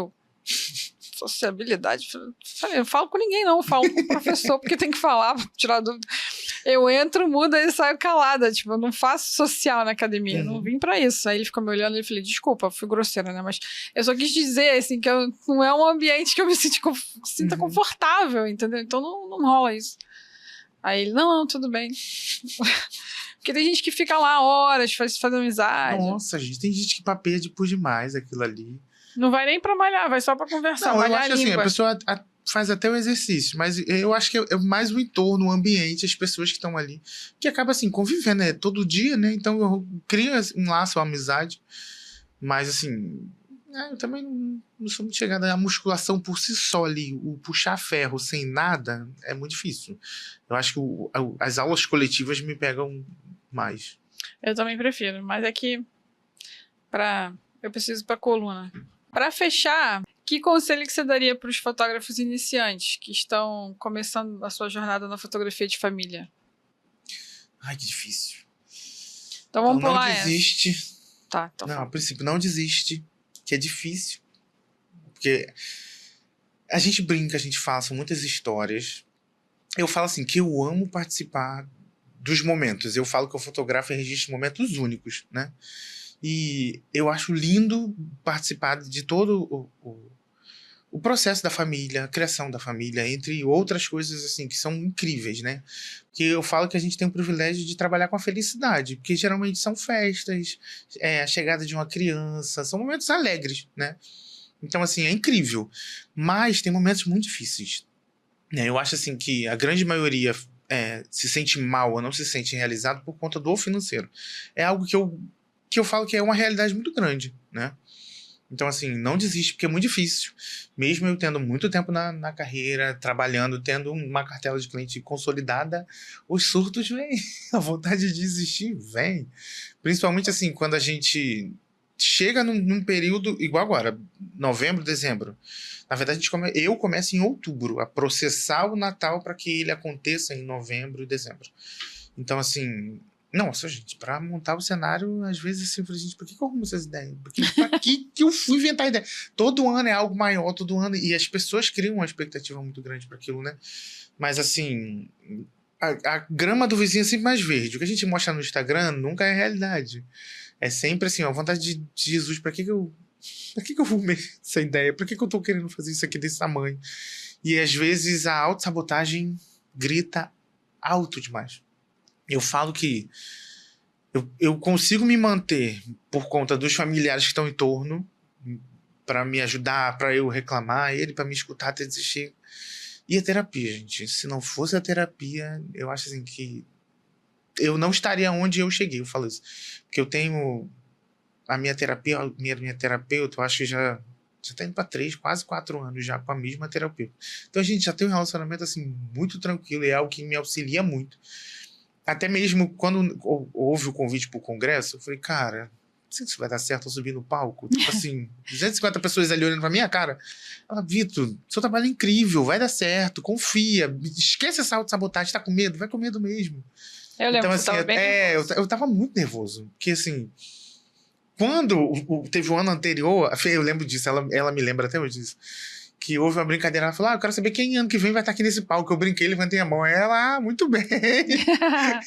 Sociabilidade? Eu não falo com ninguém, não. Eu falo com o professor, porque tem que falar, tirar dúvida. Eu entro, muda e saio calada. Tipo, eu não faço social na academia. Eu não vim pra isso. Aí ele ficou me olhando e eu falei, desculpa, fui grosseira, né? Mas eu só quis dizer, assim, que não é um ambiente que eu me sinta confortável, entendeu? Então não rola isso. Aí ele, não, tudo bem. Porque tem gente que fica lá horas, faz amizade. Nossa, gente, tem gente que papeia por demais aquilo ali. Não vai nem pra malhar, vai só pra conversar. Não, eu acho assim, a pessoa faz até o exercício, mas eu acho que é mais o entorno, o ambiente, as pessoas que estão ali, que acaba assim, convivendo, né? Todo dia, né? Então eu crio um laço, uma amizade, mas assim, eu também não sou muito chegada. A musculação por si só ali, o puxar ferro sem nada, é muito difícil. Eu acho que as aulas coletivas me pegam mais. Eu também prefiro, mas é que eu preciso pra coluna. Para fechar, que conselho que você daria para os fotógrafos iniciantes que estão começando a sua jornada na fotografia de família? Ai, que difícil. Então vamos não pular desiste. essa. Tá, então. Não, a princípio, não desiste, que é difícil. Porque a gente brinca, a gente fala, são muitas histórias. Eu falo assim, que eu amo participar dos momentos. Eu falo que eu fotografo e registro momentos únicos, né? E eu acho lindo participar de todo o processo da família, a criação da família, entre outras coisas assim que são incríveis, né? Porque eu falo que a gente tem o privilégio de trabalhar com a felicidade, porque geralmente são festas, a chegada de uma criança, são momentos alegres, né? Então, assim, é incrível. Mas tem momentos muito difíceis, né? Eu acho assim que a grande maioria se sente mal ou não se sente realizado por conta do financeiro. É algo que eu falo que é uma realidade muito grande, né? Então, assim, não desiste, porque é muito difícil. Mesmo eu tendo muito tempo na carreira, trabalhando, tendo uma cartela de cliente consolidada, os surtos vêm. A vontade de desistir vem. Principalmente, assim, quando a gente chega num período, igual agora, novembro, dezembro. Na verdade, eu começo em outubro a processar o Natal para que ele aconteça em novembro e dezembro. Então, assim... Nossa, gente, pra montar o cenário, às vezes assim, eu falei, gente, por que eu arrumo essas ideias? Pra que eu fui inventar ideia? Todo ano é algo maior, todo ano, e as pessoas criam uma expectativa muito grande para aquilo, né? Mas assim, a grama do vizinho é sempre mais verde. O que a gente mostra no Instagram nunca é realidade. É sempre assim, a vontade de Jesus, pra que eu arrumei essa ideia? Por que eu tô querendo fazer isso aqui desse tamanho? E às vezes a autossabotagem grita alto demais. Eu falo que eu consigo me manter por conta dos familiares que estão em torno para me ajudar, para eu reclamar, ele para me escutar até desistir. E a terapia, gente. Se não fosse a terapia, eu acho assim que eu não estaria onde eu cheguei. Eu falo isso. Porque eu tenho a minha terapia, minha terapeuta, eu acho que já tá indo para 3, quase 4 anos já com a mesma terapeuta. Então a gente já tem um relacionamento assim muito tranquilo e é algo que me auxilia muito. Até mesmo quando houve o convite pro congresso, eu falei, cara, não sei se vai dar certo eu subir no palco. Tipo assim, 250 pessoas ali olhando pra minha cara. Ela, Vitor, seu trabalho é incrível, vai dar certo, confia, esquece essa autossabotagem, tá com medo? Vai com medo mesmo. Eu lembro então, que assim, você tava bem nervoso. eu tava muito nervoso. Porque assim, quando teve o ano anterior, eu lembro disso, ela me lembra até hoje disso. Que houve uma brincadeira, ela falou, eu quero saber quem ano que vem vai estar aqui nesse palco. Eu brinquei, levantei a mão, ela, muito bem.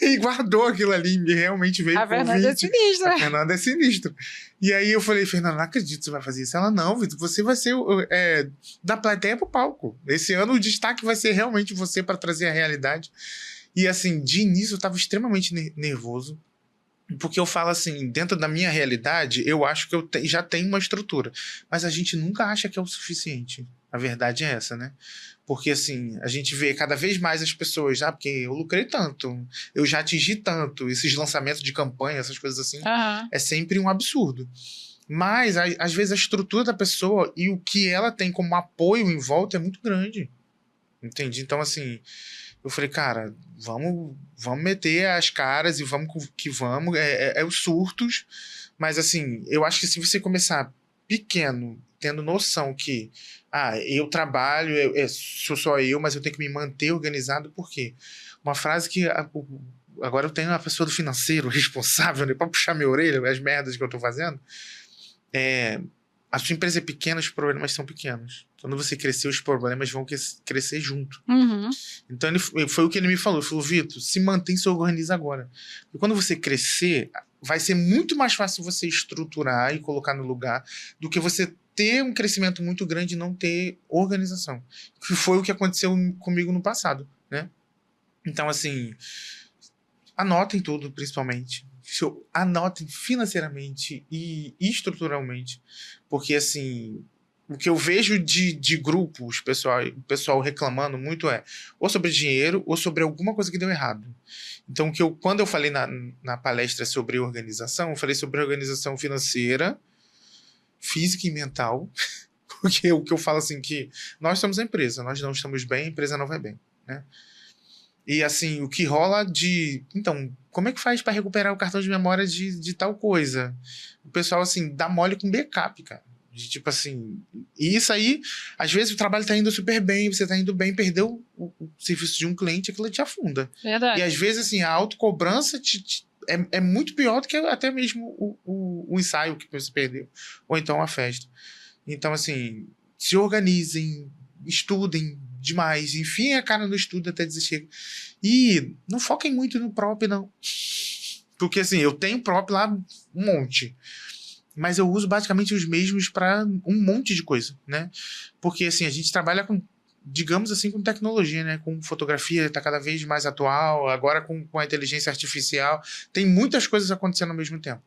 E guardou aquilo ali, e realmente veio a Fernanda é sinistra. A Fernanda é sinistra. E aí eu falei, Fernanda, não acredito que você vai fazer isso. Ela, não, Vitor, você vai ser da plateia pro palco. Esse ano o destaque vai ser realmente você para trazer a realidade. E assim, de início eu tava extremamente nervoso. Porque eu falo assim, dentro da minha realidade, eu acho que eu já tenho uma estrutura. Mas a gente nunca acha que é o suficiente. A verdade é essa, né? Porque assim, a gente vê cada vez mais as pessoas, porque eu lucrei tanto, eu já atingi tanto, esses lançamentos de campanha, essas coisas assim, é sempre um absurdo. Mas, às vezes, a estrutura da pessoa e o que ela tem como apoio em volta é muito grande. Entende? Então, assim... Eu falei, cara, vamos meter as caras e vamos que vamos. É os surtos. Mas, assim, eu acho que se você começar pequeno, tendo noção que eu trabalho, sou só eu, mas eu tenho que me manter organizado, por quê? Uma frase que agora eu tenho uma pessoa do financeiro responsável, né, para puxar minha orelha, as merdas que eu tô fazendo, a sua empresa é pequena, os problemas são pequenos. Quando você crescer, os problemas vão crescer junto. Uhum. Então, foi o que ele me falou. Ele falou, Vitor, se mantém, se organiza agora. Porque quando você crescer, vai ser muito mais fácil você estruturar e colocar no lugar do que você ter um crescimento muito grande e não ter organização. Que foi o que aconteceu comigo no passado, né? Então, assim, anotem tudo, principalmente. Anotem financeiramente e estruturalmente. Porque, assim, o que eu vejo de grupos, o pessoal reclamando muito ou sobre dinheiro ou sobre alguma coisa que deu errado. Então, quando eu falei na palestra sobre organização, eu falei sobre organização financeira, física e mental. Porque o que eu falo assim, que nós somos a empresa, nós não estamos bem, a empresa não vai bem, né? E assim, o que rola então, como é que faz para recuperar o cartão de memória de tal coisa? O pessoal, assim, dá mole com backup, cara. De tipo assim. E isso aí, às vezes o trabalho tá indo super bem, você tá indo bem, perdeu o serviço de um cliente, aquilo te afunda. Verdade. E às vezes, assim, a autocobrança é muito pior do que até mesmo o ensaio que você perdeu. Ou então a festa. Então, assim, se organizem, estudem demais, enfiem a cara no estudo até desistir. E não foquem muito no prop, não. Porque, assim, eu tenho prop lá um monte. Mas eu uso basicamente os mesmos para um monte de coisa, né? Porque, assim, a gente trabalha com, digamos assim, com tecnologia, né? Com fotografia, está cada vez mais atual, agora com a inteligência artificial. Tem muitas coisas acontecendo ao mesmo tempo.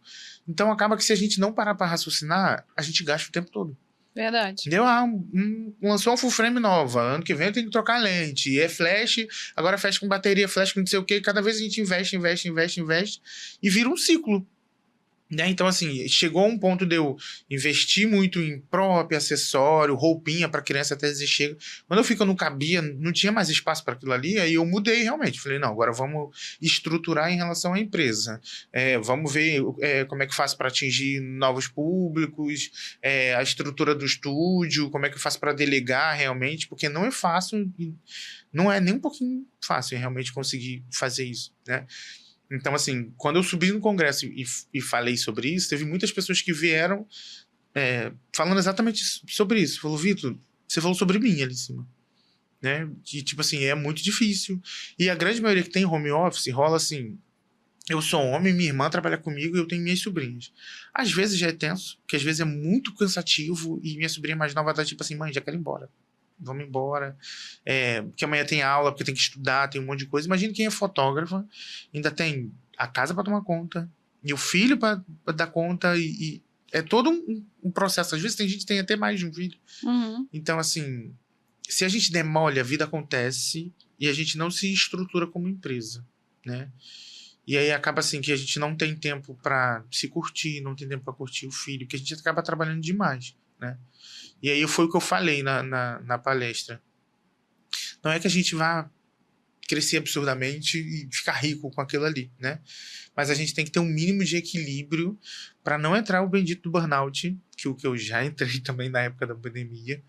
Então, acaba que se a gente não parar para raciocinar, a gente gasta o tempo todo. Verdade. Deu lançou uma full frame nova. Ano que vem eu tenho que trocar lente. E é flash, agora flash com bateria, flash com não sei o que. Cada vez a gente investe e vira um ciclo. Né? Então, assim, chegou a um ponto de eu investir muito em próprio acessório, roupinha para criança até desistir. Quando eu fico, não cabia, não tinha mais espaço para aquilo ali, aí eu mudei realmente. Falei, não, agora vamos estruturar em relação à empresa. Vamos ver como é que eu faço para atingir novos públicos, a estrutura do estúdio, como é que eu faço para delegar realmente, porque não é fácil, não é nem um pouquinho fácil realmente conseguir fazer isso, né? Então, assim, quando eu subi no congresso e falei sobre isso, teve muitas pessoas que vieram falando exatamente sobre isso. Falou, Vitor, você falou sobre mim ali em cima. Né? Que, tipo assim, é muito difícil. E a grande maioria que tem home office rola assim, eu sou homem, minha irmã trabalha comigo e eu tenho minhas sobrinhas. Às vezes já é tenso, porque às vezes é muito cansativo e minha sobrinha mais nova tá tipo assim, mãe, já quero ir embora. Vamos embora, porque amanhã tem aula, porque tem que estudar, tem um monte de coisa. Imagina quem é fotógrafa, ainda tem a casa para tomar conta, e o filho para dar conta, e é todo um processo. Às vezes tem gente que tem até mais de um filho. Uhum. Então, assim, se a gente der mole, a vida acontece, e a gente não se estrutura como empresa, né? E aí acaba assim que a gente não tem tempo para se curtir, não tem tempo para curtir o filho, que a gente acaba trabalhando demais, né? E aí foi o que eu falei na palestra. Não é que a gente vá crescer absurdamente e ficar rico com aquilo ali, né? Mas a gente tem que ter um mínimo de equilíbrio para não entrar o bendito do burnout, que eu já entrei também na época da pandemia,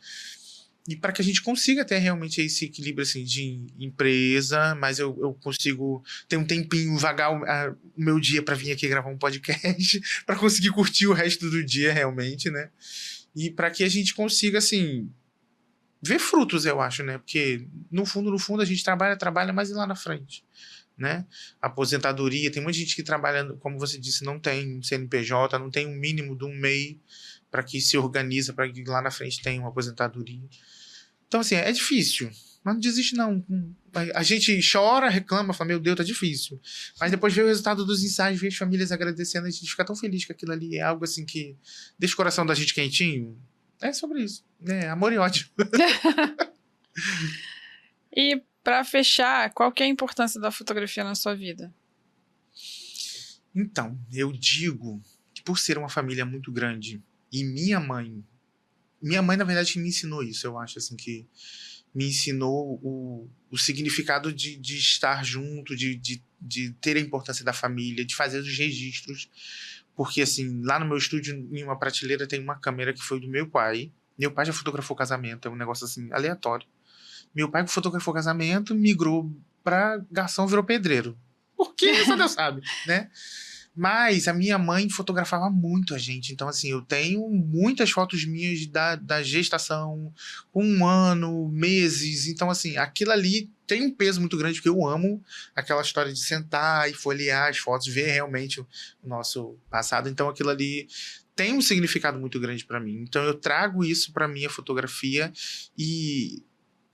e para que a gente consiga ter realmente esse equilíbrio assim, de empresa, mas eu consigo ter um tempinho, vagar o meu dia para vir aqui gravar um podcast, para conseguir curtir o resto do dia realmente, né? E para que a gente consiga, assim, ver frutos, eu acho, né? Porque, no fundo, a gente trabalha, mas e lá na frente, né? Aposentadoria, tem muita gente que trabalha, como você disse, não tem CNPJ, não tem um mínimo de um MEI para que se organiza, para que lá na frente tenha uma aposentadoria. Então, assim, é difícil, mas não desiste, não. A gente chora, reclama, fala, meu Deus, tá difícil. Mas depois vê o resultado dos ensaios, vê as famílias agradecendo, a gente fica tão feliz que aquilo ali é algo assim que deixa o coração da gente quentinho. É sobre isso, né? Amor e ódio. E para fechar, qual que é a importância da fotografia na sua vida? Então, eu digo que por ser uma família muito grande e minha mãe, na verdade, me ensinou isso, eu acho, assim, que me ensinou o significado de estar junto, de ter a importância da família, de fazer os registros. Porque, assim, lá no meu estúdio, em uma prateleira, tem uma câmera que foi do meu pai. Meu pai já fotografou casamento, é um negócio, assim, aleatório. Meu pai que fotografou casamento, migrou pra garçom, virou pedreiro. Por quê? Só Deus sabe, né? Mas a minha mãe fotografava muito a gente. Então, assim, eu tenho muitas fotos minhas da gestação, com 1 ano, meses. Então, assim, aquilo ali tem um peso muito grande, porque eu amo aquela história de sentar e folhear as fotos, ver realmente o nosso passado. Então, aquilo ali tem um significado muito grande para mim. Então, eu trago isso para minha fotografia e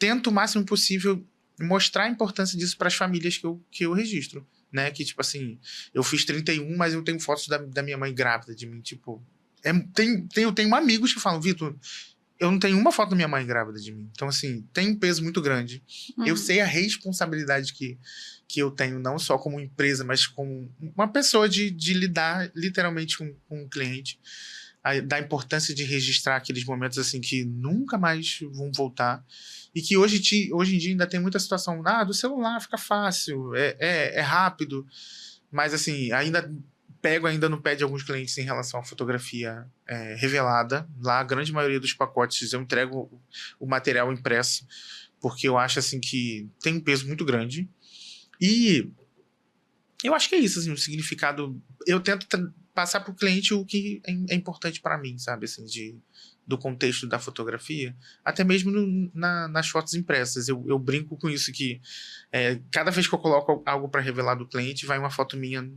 tento o máximo possível mostrar a importância disso para as famílias que eu registro. Né, que tipo assim, eu fiz 31, mas eu tenho fotos da minha mãe grávida de mim, tipo, eu tenho amigos que falam, Vitor, eu não tenho uma foto da minha mãe grávida de mim, então assim, tem um peso muito grande, eu sei a responsabilidade que eu tenho, não só como empresa, mas como uma pessoa de lidar literalmente com um cliente, da importância de registrar aqueles momentos assim que nunca mais vão voltar. E que hoje em dia ainda tem muita situação, do celular fica fácil, é rápido, mas assim, pego ainda no pé de alguns clientes em relação à fotografia revelada. Lá, a grande maioria dos pacotes eu entrego o material impresso, porque eu acho assim que tem um peso muito grande. E eu acho que é isso, assim, o significado. Eu tento passar para o cliente o que é importante para mim, sabe, assim, do contexto da fotografia, até mesmo nas fotos impressas. Eu brinco com isso, que cada vez que eu coloco algo para revelar do cliente, vai uma foto minha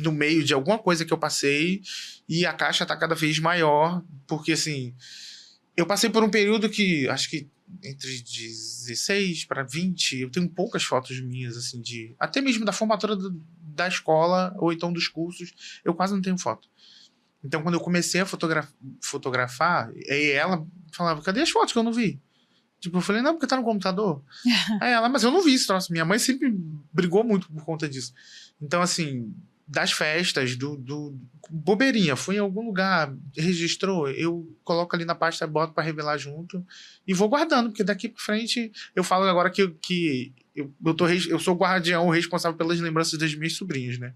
no meio de alguma coisa que eu passei e a caixa está cada vez maior, porque assim, eu passei por um período que, acho que entre 16 para 20, eu tenho poucas fotos minhas, assim, até mesmo da formatura da escola, ou então dos cursos, eu quase não tenho foto. Então, quando eu comecei a fotografar, aí ela falava, cadê as fotos que eu não vi? Tipo, eu falei, não, porque tá no computador. Aí ela, mas eu não vi esse troço. Minha mãe sempre brigou muito por conta disso. Então, assim, das festas, bobeirinha, foi em algum lugar, registrou, eu coloco ali na pasta, boto pra revelar junto e vou guardando, porque daqui pra frente eu falo agora que eu sou o guardião responsável pelas lembranças das minhas sobrinhas, né?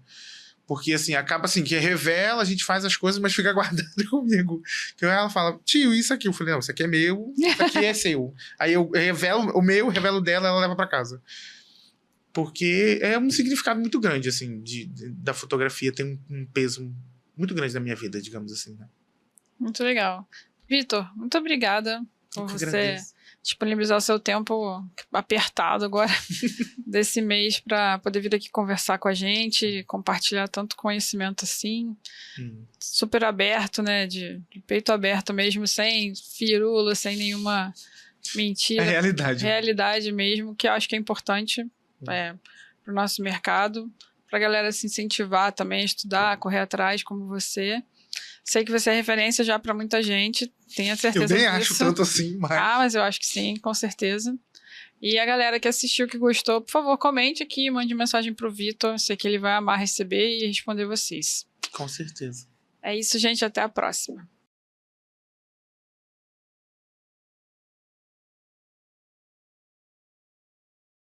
Porque, assim, acaba assim, que revela, a gente faz as coisas, mas fica guardando comigo. Que ela fala, tio, isso aqui. Eu falei, não, isso aqui é meu, isso aqui é seu. Aí eu revelo o meu, revelo o dela, ela leva pra casa. Porque é um significado muito grande, assim, da fotografia. Tem um peso muito grande na minha vida, digamos assim, né? Muito legal. Vitor, muito obrigada por você disponibilizar o seu tempo apertado agora desse mês para poder vir aqui conversar com a gente, compartilhar tanto conhecimento assim, super aberto, né, de peito aberto mesmo, sem firula, sem nenhuma mentira. É realidade. Realidade mesmo, que eu acho que é importante para o nosso mercado, para a galera se incentivar também a estudar, correr atrás como você. Sei que você é referência já para muita gente, tenho certeza disso. Eu nem acho tanto assim, mas... mas eu acho que sim, com certeza. E a galera que assistiu, que gostou, por favor, comente aqui, mande mensagem pro Vitor, sei que ele vai amar receber e responder vocês. Com certeza. É isso, gente, até a próxima.